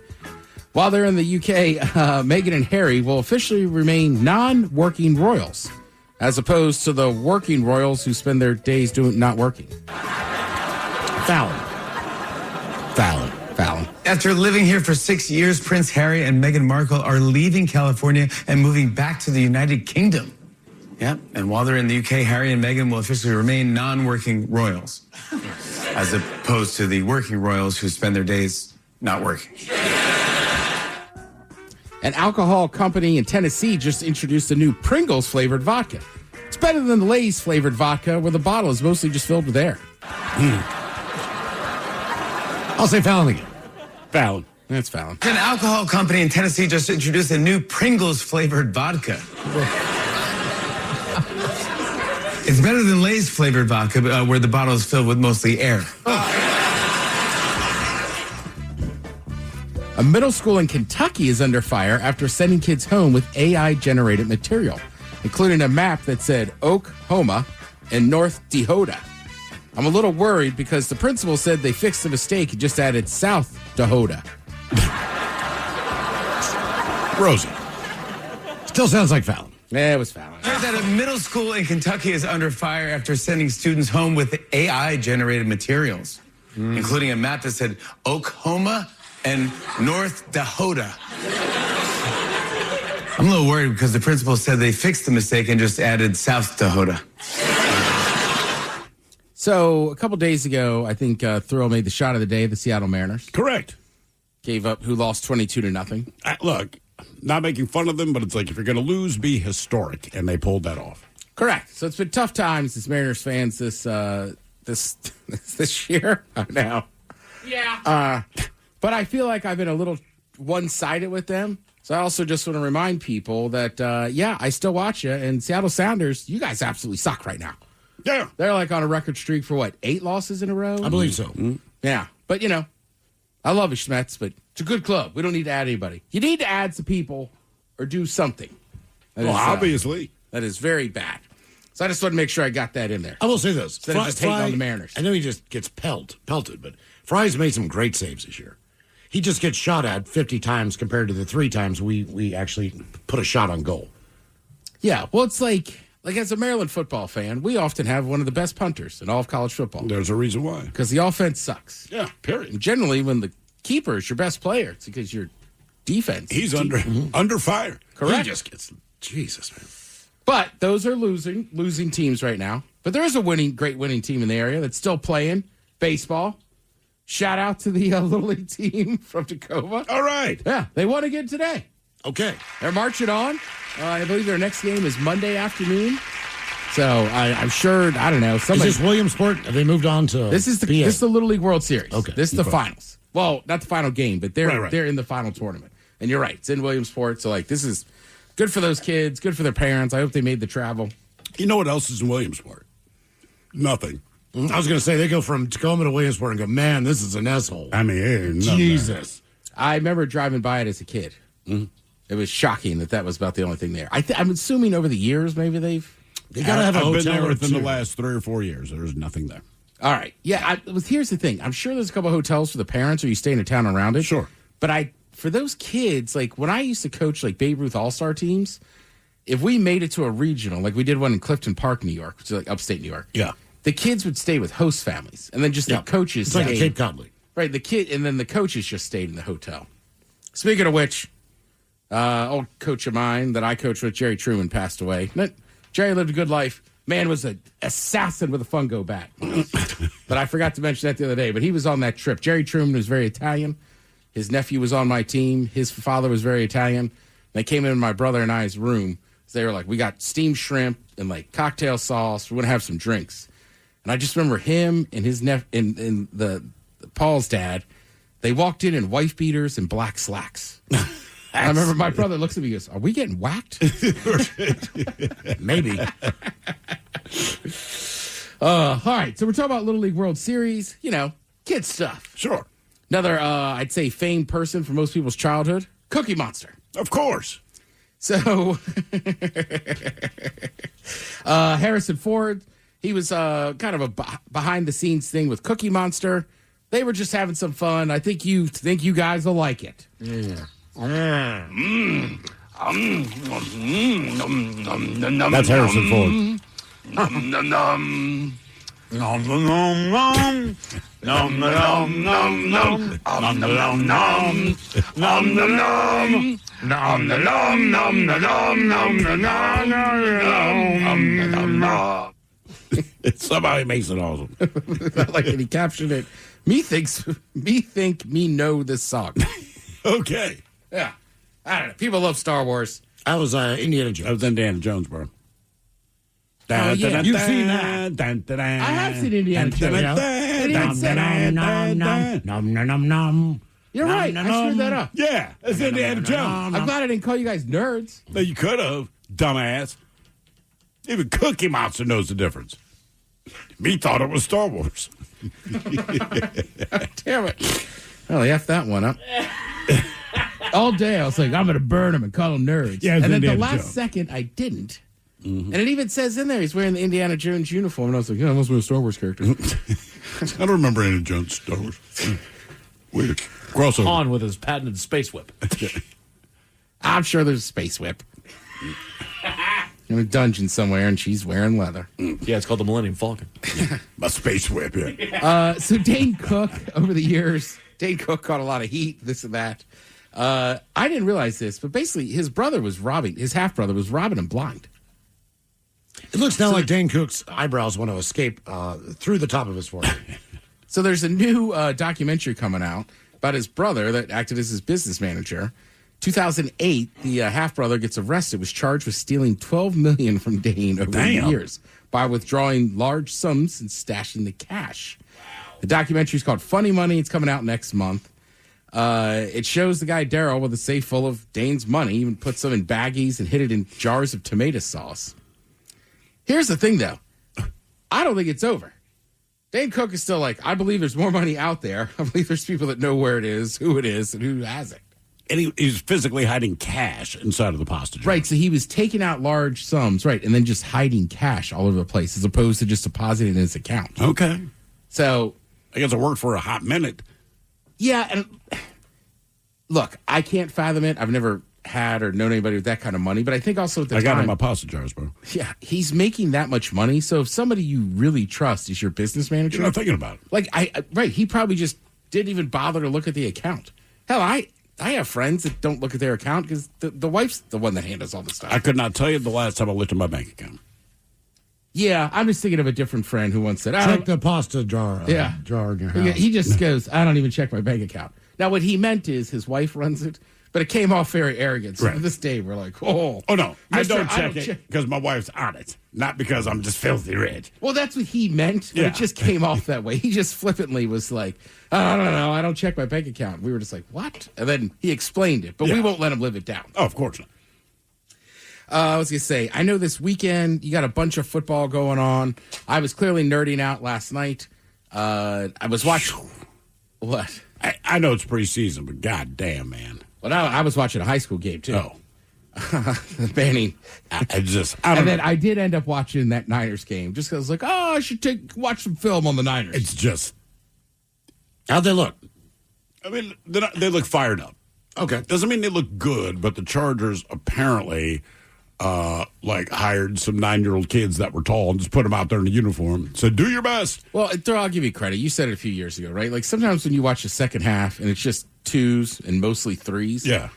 Speaker 13: While they're in the UK, Meghan and Harry will officially remain non-working royals, as opposed to the working royals who spend their days not working.
Speaker 6: Fallon.
Speaker 22: After living here for 6 years, Prince Harry and Meghan Markle are leaving California and moving back to the United Kingdom. Yep, and while they're in the UK, Harry and Meghan will officially remain non-working royals, as opposed to the working royals who spend their days not working.
Speaker 13: An alcohol company in Tennessee just introduced a new Pringles flavored vodka. It's better than the Lay's flavored vodka, where the bottle is mostly just filled with air.
Speaker 6: I'll say Fallon again.
Speaker 4: Fallon.
Speaker 13: That's Fallon.
Speaker 22: An alcohol company in Tennessee just introduced a new Pringles flavored vodka. It's better than Lay's flavored vodka, where the bottle is filled with mostly air.
Speaker 13: A middle school in Kentucky is under fire after sending kids home with AI-generated material, including a map that said Oklahoma and North Dakota. I'm a little worried because the principal said they fixed the mistake and just added South Dakota.
Speaker 6: Rosie. Still sounds like Fallon.
Speaker 13: Yeah, it was Fallon.
Speaker 22: Heard that a middle school in Kentucky is under fire after sending students home with AI-generated materials, including a map that said Oklahoma and North Dakota. I'm a little worried because the principal said they fixed the mistake and just added South Dakota.
Speaker 13: So a couple days ago, I think Thrill made the shot of the day, the Seattle Mariners.
Speaker 4: Correct.
Speaker 13: Who lost 22-0.
Speaker 4: Look, not making fun of them, but it's like if you're going to lose, be historic, and they pulled that off.
Speaker 13: Correct. So it's been tough times as Mariners fans this year. Now. Yeah. But I feel like I've been a little one-sided with them. So I also just want to remind people that, I still watch you. And Seattle Sounders, you guys absolutely suck right now.
Speaker 4: Yeah.
Speaker 13: They're like on a record streak for 8 losses in a row?
Speaker 6: I believe so. Mm-hmm.
Speaker 13: Yeah. But, I love you, Schmetz, but it's a good club. We don't need to add anybody. You need to add some people or do something.
Speaker 4: Obviously.
Speaker 13: That is very bad. So I just want to make sure I got that in there.
Speaker 6: I will say this.
Speaker 13: Instead of just hating on the Mariners.
Speaker 6: I know he just gets pelted, but Fry's made some great saves this year. He just gets shot at 50 times compared to the 3 times we actually put a shot on goal.
Speaker 13: Yeah, well, it's like as a Maryland football fan, we often have one of the best punters in all of college football.
Speaker 4: There's a reason why.
Speaker 13: Because the offense sucks.
Speaker 4: Yeah, period.
Speaker 13: And generally, when the keeper is your best player, it's because your defense.
Speaker 4: He's under fire.
Speaker 13: Correct.
Speaker 6: He just gets, Jesus, man.
Speaker 13: But those are losing teams right now. But there is a great winning team in the area that's still playing baseball. Shout out to the Little League team from Tacoma.
Speaker 4: All right.
Speaker 13: Yeah, they won again today.
Speaker 6: Okay.
Speaker 13: They're marching on. I believe their next game is Monday afternoon. So I'm sure, I don't know.
Speaker 6: Is this Williamsport? Have they moved on to
Speaker 13: This is the Little League World Series.
Speaker 6: Okay.
Speaker 13: This is the finals. Well, not the final game, but they're in the final tournament. And you're right. It's in Williamsport. So, this is good for those kids, good for their parents. I hope they made the travel.
Speaker 4: You know what else is in Williamsport? Nothing.
Speaker 6: I was going to say, they go from Tacoma to Williamsport and go, man, this is an S-hole.
Speaker 4: I mean,
Speaker 6: Jesus.
Speaker 13: I remember driving by it as a kid.
Speaker 4: Mm-hmm.
Speaker 13: It was shocking that was about the only thing there. I'm assuming over the years, maybe they've...
Speaker 6: They got to have a hotel.
Speaker 4: I've been there within the last 3 or 4 years. There's nothing there.
Speaker 13: All right. Yeah, here's the thing. I'm sure there's a couple of hotels for the parents or you stay in a town around it.
Speaker 4: Sure.
Speaker 13: But for those kids, like when I used to coach like Babe Ruth All-Star teams, if we made it to a regional, like we did one in Clifton Park, New York, which is like upstate New York.
Speaker 4: Yeah.
Speaker 13: The kids would stay with host families, and then just the coaches
Speaker 6: It's like a Cape Cod League.
Speaker 13: Right, and then the coaches just stayed in the hotel. Speaking of which, old coach of mine that I coached with, Jerry Truman, passed away. Jerry lived a good life. Man was an assassin with a fungo bat. But I forgot to mention that the other day. But he was on that trip. Jerry Truman was very Italian. His nephew was on my team. His father was very Italian. They came in my brother and I's room. They were like, we got steamed shrimp and like cocktail sauce. We're going to have some drinks. And I just remember him and his and the Paul's dad. They walked in wife beaters and black slacks. I remember my brother looks at me and goes, "Are we getting whacked?"
Speaker 6: Maybe.
Speaker 13: All right, so we're talking about Little League World Series. Kid stuff.
Speaker 4: Sure.
Speaker 13: Another, I'd say, famed person for most people's childhood, Cookie Monster.
Speaker 4: Of course.
Speaker 13: So, Harrison Ford. He was kind of a behind-the-scenes thing with Cookie Monster. They were just having some fun. I think you guys will like it.
Speaker 4: That's Harrison Ford. Somehow he makes it awesome.
Speaker 13: I like that he captured it. Me think me know this song.
Speaker 4: Okay.
Speaker 13: Yeah. I don't know. People love Star Wars.
Speaker 6: I was Indiana Jones.
Speaker 4: I was Indiana Jones, bro.
Speaker 13: Yeah.
Speaker 6: You've seen that.
Speaker 13: I have seen Indiana Jones. You're right. I screwed that up.
Speaker 4: Yeah, it's Indiana Jones.
Speaker 13: I'm glad I didn't call you guys nerds.
Speaker 4: No, you could have, dumbass. Even Cookie Monster knows the difference. Me thought it was Star Wars.
Speaker 13: Damn it. Well, he effed that one up. All day I was like, I'm going to burn him and call them nerds.
Speaker 4: Yeah,
Speaker 13: and then
Speaker 4: Indiana
Speaker 13: the last
Speaker 4: Jones.
Speaker 13: second I didn't. Mm-hmm. And it even says in there he's wearing the Indiana Jones uniform. And I was like, yeah, I must be a Star Wars character.
Speaker 4: I don't remember Indiana Jones Star Wars. Weird. Crossover.
Speaker 5: On with his patented space whip.
Speaker 13: I'm sure there's a space whip. In a dungeon somewhere, and she's wearing leather.
Speaker 5: Yeah, it's called the Millennium Falcon.
Speaker 4: My space whip, yeah.
Speaker 13: So Dane Cook, over the years, Dane Cook caught a lot of heat, this and that. I didn't realize this, but basically his half-brother was robbing him blind.
Speaker 6: It looks now like Dane Cook's eyebrows want to escape through the top of his forehead.
Speaker 13: So there's a new documentary coming out about his brother that acted as his business manager. 2008, the half-brother gets arrested, was charged with stealing $12 million from Dane over the years by withdrawing large sums and stashing the cash. The documentary is called Funny Money. It's coming out next month. It shows the guy Daryl with a safe full of Dane's money, even put some in baggies and hid it in jars of tomato sauce. Here's the thing, though. I don't think it's over. Dane Cook is still like, I believe there's more money out there. I believe there's people that know where it is, who it is, and who has it.
Speaker 4: And he's physically hiding cash inside of the pasta jar.
Speaker 13: Right, so he was taking out large sums, right, and then just hiding cash all over the place as opposed to just depositing in his account.
Speaker 4: Okay.
Speaker 13: So
Speaker 4: I guess it worked for a hot minute.
Speaker 13: Yeah, and look, I can't fathom it. I've never had or known anybody with that kind of money, but I think also at the time...
Speaker 4: I got it in my pasta jars, bro.
Speaker 13: Yeah, he's making that much money, so if somebody you really trust is your business manager...
Speaker 4: You're not thinking about it.
Speaker 13: Like, right, he probably just didn't even bother to look at the account. Hell, I have friends that don't look at their account because the wife's the one that handles all the stuff.
Speaker 4: I could not tell you the last time I looked at my bank account.
Speaker 13: Yeah, I'm just thinking of a different friend who once said...
Speaker 6: Check the pasta jar jar in your house.
Speaker 13: He just goes, I don't even check my bank account. Now, what he meant is his wife runs it, but it came off very arrogant. So
Speaker 4: Right.
Speaker 13: to this day, we're like, oh.
Speaker 4: Oh, no. I
Speaker 13: Mister,
Speaker 4: don't check it because my wife's on it, not because I'm just filthy rich.
Speaker 13: Well, that's what he meant, but
Speaker 4: Yeah.
Speaker 13: it just came off that way. He just flippantly was like, I don't know, I don't check my bank account. We were just like, what? And then he explained it, but we won't let him live it down.
Speaker 4: Oh, of course not.
Speaker 13: I was going to say, I know this weekend you got a bunch of football going on. I was clearly nerding out last night. I was watching. What?
Speaker 4: I know it's preseason, but goddamn, man.
Speaker 13: Well, I was watching a high school game, too.
Speaker 4: Oh.
Speaker 13: Manning.
Speaker 4: And
Speaker 13: then I did end up watching that Niners game just because I was like, I should watch some film on the Niners.
Speaker 4: It's just.
Speaker 6: How'd they look?
Speaker 4: I mean, they look fired up.
Speaker 6: Okay.
Speaker 4: Doesn't mean they look good, but the Chargers apparently hired some 9-year-old kids that were tall and just put them out there in a uniform. So do your best.
Speaker 13: Well, I'll give you credit. You said it a few years ago, right? Like sometimes when you watch the second half and it's just twos and mostly threes.
Speaker 4: Yeah.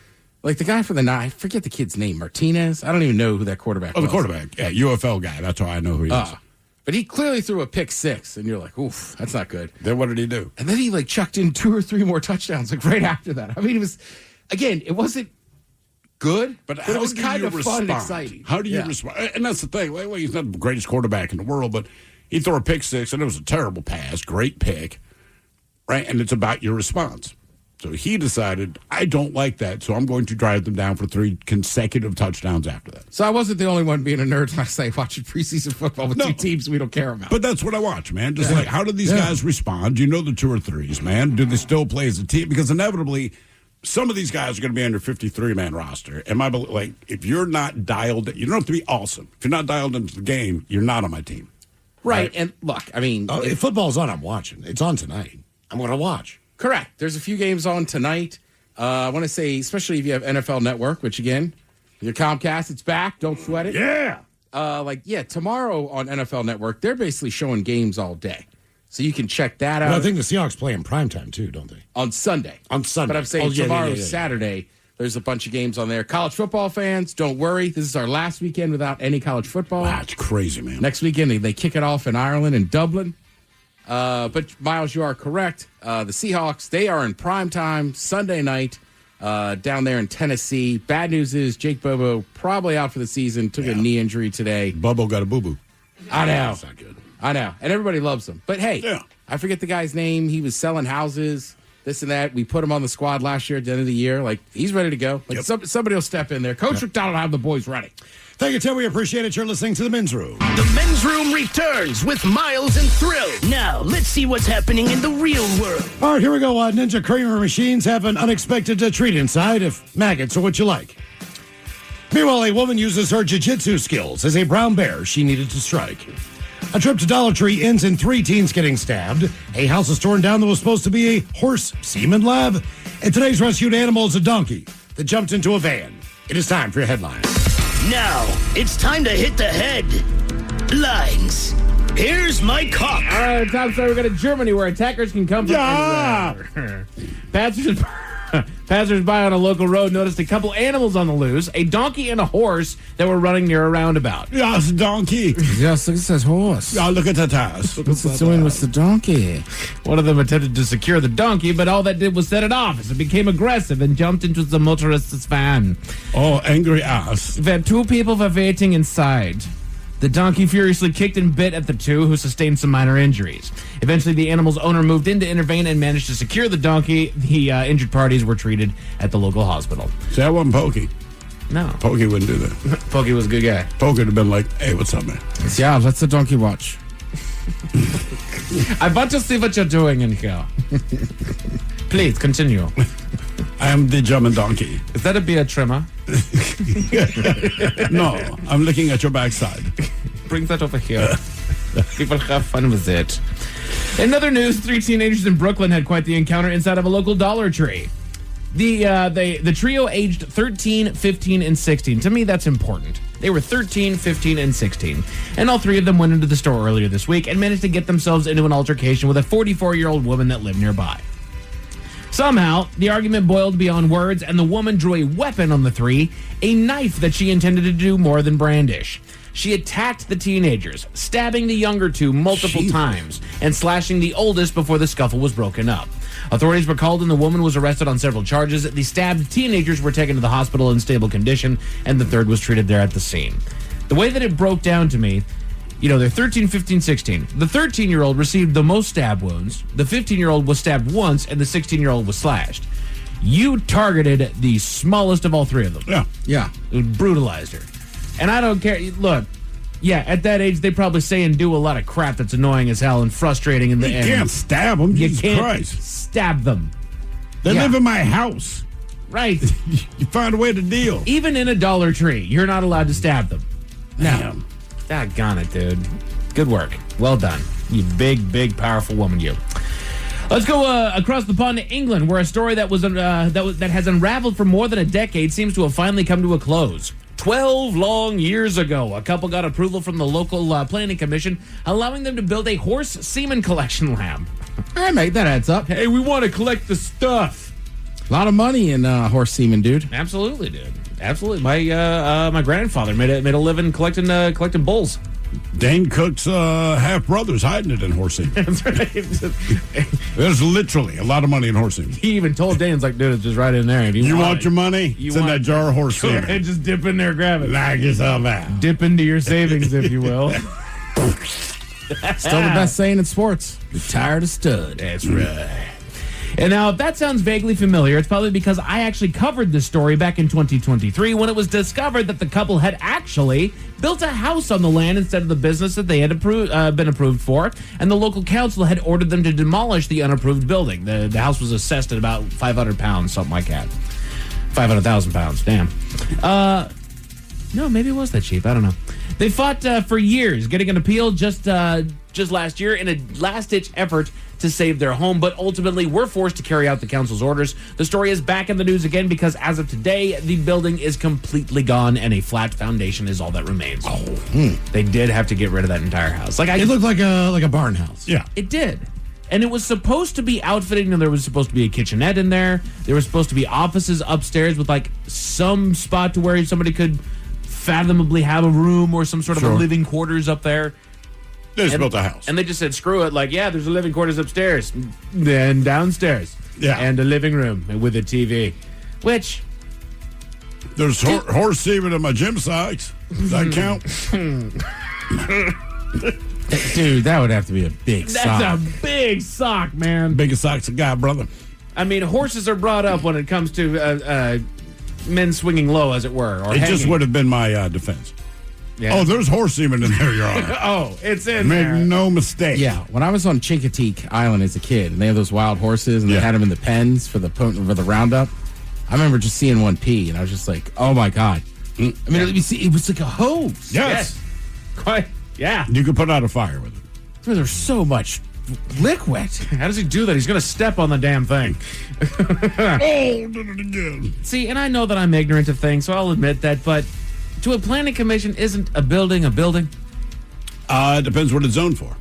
Speaker 13: Like the guy for I forget the kid's name, Martinez. I don't even know who that quarterback was.
Speaker 4: Oh, the quarterback. Yeah, UFL guy. That's how I know who he is.
Speaker 13: But he clearly threw a pick six, and you're like, oof, that's not good.
Speaker 4: Then what did he do?
Speaker 13: And then he chucked in 2 or 3 more touchdowns right after that. I mean, it wasn't good, but it was kind of fun and exciting.
Speaker 4: How do you respond? And that's the thing. Well, he's not the greatest quarterback in the world, but he threw a pick six, and it was a terrible pass, great pick, right? And it's about your response. So he decided, I don't like that, so I'm going to drive them down for 3 consecutive touchdowns after that.
Speaker 13: So I wasn't the only one being a nerd last night watching preseason football with 2 teams we don't care about.
Speaker 4: But that's what I watch, man. Just how do these guys respond? You know the 2 or 3s, man. Do they still play as a team? Because inevitably, some of these guys are going to be on your 53-man roster. If you're not dialed, you don't have to be awesome. If you're not dialed into the game, you're not on my team.
Speaker 13: Right. And look, I mean,
Speaker 6: if football's on, I'm watching. It's on tonight. I'm going to watch.
Speaker 13: Correct. There's a few games on tonight. I want to say, especially if you have NFL Network, which again, your Comcast, it's back. Don't sweat it.
Speaker 6: Yeah.
Speaker 13: Tomorrow on NFL Network, they're basically showing games all day. So you can check that out.
Speaker 6: Well, I think the Seahawks play in primetime too, don't they?
Speaker 13: On Sunday. But I'm saying tomorrow, Saturday, there's a bunch of games on there. College football fans, don't worry. This is our last weekend without any college football.
Speaker 4: Wow, it's crazy, man.
Speaker 13: Next weekend, they kick it off in Ireland and Dublin. But, Miles, you are correct. The Seahawks, they are in prime time Sunday night down there in Tennessee. Bad news is Jake Bobo probably out for the season, took a knee injury today.
Speaker 4: Bobo got a boo-boo.
Speaker 13: I know.
Speaker 4: That's not good.
Speaker 13: I know. And everybody loves him. But, hey, I forget the guy's name. He was selling houses, this and that. We put him on the squad last year at the end of the year. He's ready to go. Somebody will step in there. Coach McDonald will have the boys ready.
Speaker 6: Thank you, Tim. We appreciate it. You're listening to The Men's Room.
Speaker 21: The Men's Room returns with Miles and Thrill. Now, let's see what's happening in the real world.
Speaker 6: All right, here we go. Ninja Creamer machines have an unexpected treat inside if maggots are what you like. Meanwhile, a woman uses her jiu-jitsu skills as a brown bear she needed to strike. A trip to Dollar Tree ends in 3 teens getting stabbed. A house is torn down that was supposed to be a horse semen lab. And today's rescued animal is a donkey that jumped into a van. It is time for your headlines.
Speaker 21: Now, it's time to hit the headlines. Here's my cock.
Speaker 5: All right, top story. We got to Germany where attackers can come from anywhere. Passersby on a local road noticed a couple animals on the loose, a donkey and a horse that were running near a roundabout.
Speaker 4: Yes, donkey.
Speaker 5: Yes, look at that horse.
Speaker 4: Yeah, look at that ass.
Speaker 5: What's it doing with the donkey? One of them attempted to secure the donkey, but all that did was set it off as it became aggressive and jumped into the motorist's van.
Speaker 4: Oh, angry ass.
Speaker 5: The 2 people were waiting inside. The donkey furiously kicked and bit at the 2, who sustained some minor injuries. Eventually, the animal's owner moved in to intervene and managed to secure the donkey. The injured parties were treated at the local hospital.
Speaker 4: See, that wasn't Pokey.
Speaker 5: No.
Speaker 4: Pokey wouldn't do that.
Speaker 5: Pokey was a good guy.
Speaker 4: Pokey would have been like, hey, what's up, man?
Speaker 5: Yeah, let's the donkey watch. I want to see what you're doing in here. Please, continue.
Speaker 4: I am the German donkey.
Speaker 5: Is that a beard trimmer?
Speaker 4: No, I'm looking at your backside.
Speaker 5: Bring that over here. We will have fun with it. In other news, 3 teenagers in Brooklyn had quite the encounter inside of a local Dollar Tree. The trio aged 13, 15, and 16. To me, that's important. They were 13, 15, and 16. And all 3 of them went into the store earlier this week and managed to get themselves into an altercation with a 44-year-old woman that lived nearby. Somehow, the argument boiled beyond words, and the woman drew a weapon on the 3, a knife that she intended to do more than brandish. She attacked the teenagers, stabbing the younger 2 multiple times and slashing the oldest before the scuffle was broken up. Authorities were called and the woman was arrested on several charges. The stabbed teenagers were taken to the hospital in stable condition, and the 3rd was treated there at the scene. The way that it broke down to me, they're 13, 15, 16. The 13-year-old received the most stab wounds. The 15-year-old was stabbed once, and the 16-year-old was slashed. You targeted the smallest of all 3 of them.
Speaker 4: Yeah.
Speaker 5: It brutalized her. And I don't care. Look, yeah, at that age, they probably say and do a lot of crap that's annoying as hell and frustrating. You
Speaker 4: can't stab them.
Speaker 5: You
Speaker 4: Jesus
Speaker 5: can't
Speaker 4: Christ.
Speaker 5: stab them.
Speaker 4: They live in my house.
Speaker 5: Right.
Speaker 4: You find a way to deal.
Speaker 5: Even in a Dollar Tree, you're not allowed to stab them.
Speaker 4: No.
Speaker 5: Doggone it, dude. Good work. Well done. You big, powerful woman, you. Let's go across the pond to England, where a story that has unraveled for more than a decade seems to have finally come to a close. 12 long years ago, a couple got approval from the local planning commission, allowing them to build a horse semen collection lab.
Speaker 13: All right, mate, that adds up.
Speaker 5: Hey, we want to collect the stuff.
Speaker 13: A lot of money in horse semen, dude.
Speaker 5: Absolutely, dude. Absolutely. My grandfather made a living collecting bulls.
Speaker 4: Dane Cook's half brother's hiding it in horse semen.
Speaker 5: That's right.
Speaker 4: There's literally a lot of money in horse semen.
Speaker 5: He even told Dane's like, dude, it's just right in there. If
Speaker 4: you want your money? It's in that jar of horse
Speaker 5: go
Speaker 4: semen.
Speaker 5: ahead, just dip in there, grab it.
Speaker 4: Knock yourself out.
Speaker 5: Dip into your savings, if you will.
Speaker 13: Still the best saying in sports. Retired a stud.
Speaker 5: That's right. And now, if that sounds vaguely familiar, it's probably because I actually covered this story back in 2023 when it was discovered that the couple had actually built a house on the land instead of the business that they had been approved for, and the local council had ordered them to demolish the unapproved building. The house was assessed at about 500 pounds, something like that. 500,000 pounds, damn. No, maybe it was that cheap. I don't know. They fought for years, getting an appeal just last year in a last-ditch effort to save their home, but ultimately were forced to carry out the council's orders. The story is back in the news again because as of today, the building is completely gone and a flat foundation is all that remains. They did have to get rid of that entire house.
Speaker 6: It looked like a barn house.
Speaker 4: Yeah.
Speaker 5: It did. And it was supposed to be outfitted, and there was supposed to be a kitchenette in there. There was supposed to be offices upstairs with some spot to where somebody could fathomably have a room or some sort of a living quarters up there.
Speaker 4: They just built a house.
Speaker 5: And they just said, screw it. There's a living quarters upstairs. Then downstairs.
Speaker 4: Yeah.
Speaker 5: And a living room with a TV. Which...
Speaker 4: There's horse semen in my gym socks. Does that count?
Speaker 13: Dude, that would have to be a big sock.
Speaker 5: That's a big sock, man.
Speaker 4: Biggest socks I got, brother.
Speaker 5: I mean, horses are brought up when it comes to men swinging low, as it were. Or
Speaker 4: it just would have been my defense.
Speaker 5: Yeah.
Speaker 4: Oh, there's horse semen in there, Your Honor.
Speaker 5: Oh, it's in
Speaker 4: Make
Speaker 5: there.
Speaker 4: no mistake.
Speaker 13: Yeah, when I was on Chincoteague Island as a kid, and they have those wild horses, and they had them in the pens for the roundup. I remember just seeing one pee, and I was just like, "Oh my god!" I mean, it was like a hose.
Speaker 4: Yes.
Speaker 5: Quite. Yeah.
Speaker 4: You could put out a fire with it.
Speaker 13: There's so much liquid.
Speaker 5: How does he do that? He's going to step on the damn thing.
Speaker 4: Oh, did it again.
Speaker 5: See, and I know that I'm ignorant of things, so I'll admit that, but to a planning commission, isn't a building a building?
Speaker 4: It depends what it's zoned for.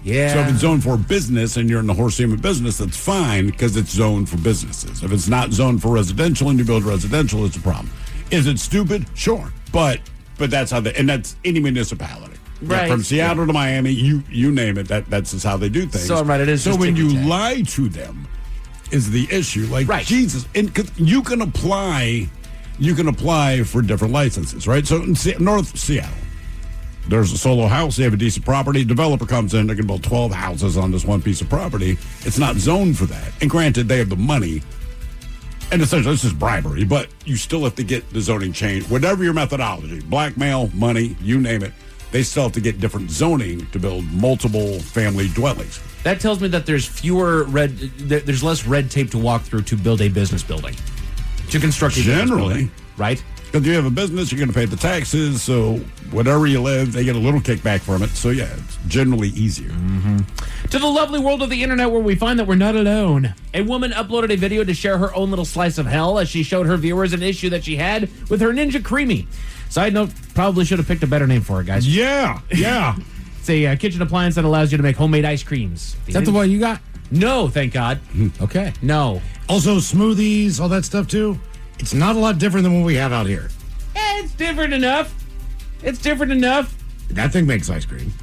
Speaker 5: Yeah.
Speaker 4: So if it's zoned for business and you're in the horse semen business, that's fine because it's zoned for businesses. If it's not zoned for residential and you build residential, it's a problem. Is it stupid? Sure. But that's how and that's any municipality.
Speaker 5: Right.
Speaker 4: From Seattle to Miami, you name it, that's just how they do things.
Speaker 5: So, right, it is.
Speaker 4: So when you lie to them is the issue. Jesus, and you can apply for different licenses, right? So in North Seattle, there's a solo house. They have a decent property. Developer comes in. They can build 12 houses on this one piece of property. It's not zoned for that. And granted, they have the money. And essentially, this is bribery. But you still have to get the zoning changed. Whatever your methodology, blackmail, money, you name it, they still have to get different zoning to build multiple family dwellings.
Speaker 5: That tells me that there's there's less red tape to walk through to build a business building. To construct a business building, right?
Speaker 4: Because you have a business, you're going to pay the taxes, so whatever you live, they get a little kickback from it. So, yeah, it's generally easier.
Speaker 5: Mm-hmm. To the lovely world of the internet where we find that we're not alone. A woman uploaded a video to share her own little slice of hell as she showed her viewers an issue that she had with her Ninja Creamy. Side note, probably should have picked a better name for it, guys.
Speaker 4: Yeah.
Speaker 5: It's a kitchen appliance that allows you to make homemade ice creams.
Speaker 13: Is that the one you got?
Speaker 5: No, thank God.
Speaker 13: Okay.
Speaker 5: No.
Speaker 6: Also, smoothies, all that stuff, too. It's not a lot different than what we have out here.
Speaker 5: It's different enough.
Speaker 6: That thing makes ice cream.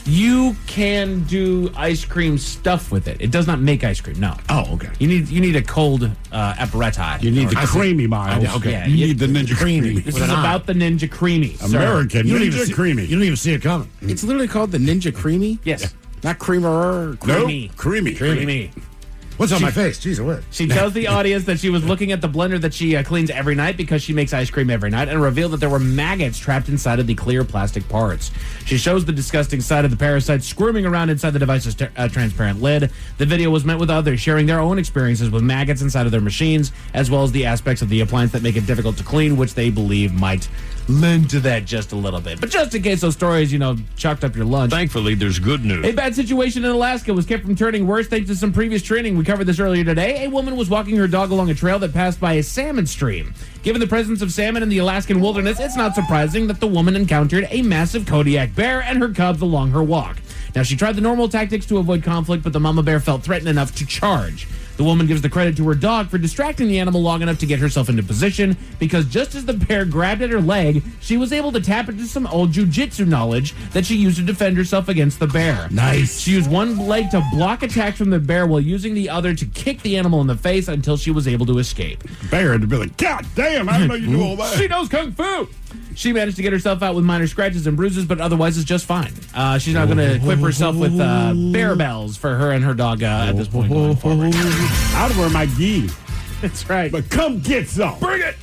Speaker 5: You can do ice cream stuff with it. It does not make ice cream, no.
Speaker 6: Oh, okay.
Speaker 5: You need a cold apparatus.
Speaker 4: You need the creamy, Miles.
Speaker 6: Okay.
Speaker 5: Yeah,
Speaker 4: you need the Ninja Creamy.
Speaker 5: This is about the Ninja Creamy.
Speaker 4: American Ninja Creamy.
Speaker 6: You don't even see it coming.
Speaker 13: It's literally called the Ninja Creamy?
Speaker 5: Yes.
Speaker 13: Not creamer.
Speaker 5: Creamy.
Speaker 4: Nope. Creamy.
Speaker 6: What's on my face? Jeez, what?
Speaker 5: She tells the audience that she was looking at the blender that she cleans every night because she makes ice cream every night, and revealed that there were maggots trapped inside of the clear plastic parts. She shows the disgusting side of the parasites squirming around inside the device's transparent lid. The video was met with others sharing their own experiences with maggots inside of their machines, as well as the aspects of the appliance that make it difficult to clean, which they believe might lend to that just a little bit. But just in case those stories, chucked up your lunch.
Speaker 9: Thankfully, there's good news.
Speaker 5: A bad situation in Alaska was kept from turning worse thanks to some previous training. We covered this earlier today. A woman was walking her dog along a trail that passed by a salmon stream. Given the presence of salmon in the Alaskan wilderness, it's not surprising that the woman encountered a massive Kodiak bear and her cubs along her walk. Now, she tried the normal tactics to avoid conflict, but the mama bear felt threatened enough to charge. The woman gives the credit to her dog for distracting the animal long enough to get herself into position, because just as the bear grabbed at her leg, she was able to tap into some old jiu-jitsu knowledge that she used to defend herself against the bear.
Speaker 6: Nice.
Speaker 5: She used one leg to block attacks from the bear while using the other to kick the animal in the face until she was able to escape.
Speaker 4: Bear had to be like, God damn, I didn't know you knew all that.
Speaker 5: She knows Kung Fu! She managed to get herself out with minor scratches and bruises, but otherwise is just fine. She's now going to equip herself with bear bells for her and her dog at this point going forward.
Speaker 4: I'd wear my gi.
Speaker 5: That's right.
Speaker 4: But come get some.
Speaker 5: Bring it!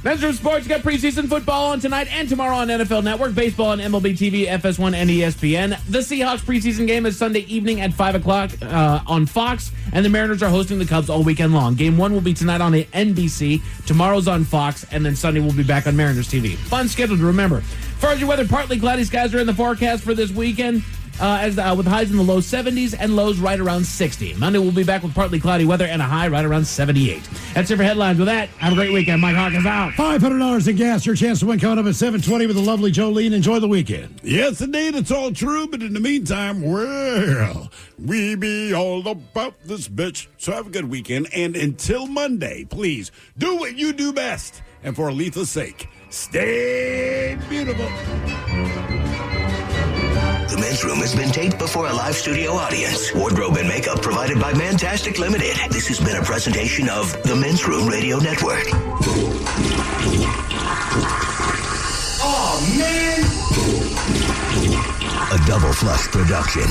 Speaker 5: Men's Room Sports got preseason football on tonight and tomorrow on NFL Network, baseball on MLB TV, FS1, and ESPN. The Seahawks preseason game is Sunday evening at 5 o'clock on Fox, and the Mariners are hosting the Cubs all weekend long. Game 1 will be tonight on NBC, tomorrow's on Fox, and then Sunday will be back on Mariners TV. Fun schedule to remember. As far as your weather, partly cloudy skies are in the forecast for this weekend. With highs in the low 70s and lows right around 60. Monday we'll be back with partly cloudy weather and a high right around 78. That's it for headlines. With that, have a great weekend. Mike Hawk is out.
Speaker 6: $500 in gas. Your chance to win coming up at 7:20 with the lovely Jolene. Enjoy the weekend.
Speaker 4: Yes, indeed. It's all true. But in the meantime, well, we be all about this bitch. So have a good weekend. And until Monday, please do what you do best. And for Aletha's sake, stay beautiful.
Speaker 3: The Men's Room has been taped before a live studio audience. Wardrobe and makeup provided by Mantastic Limited. This has been a presentation of the Men's Room Radio Network. Oh, man! A Double Flush production.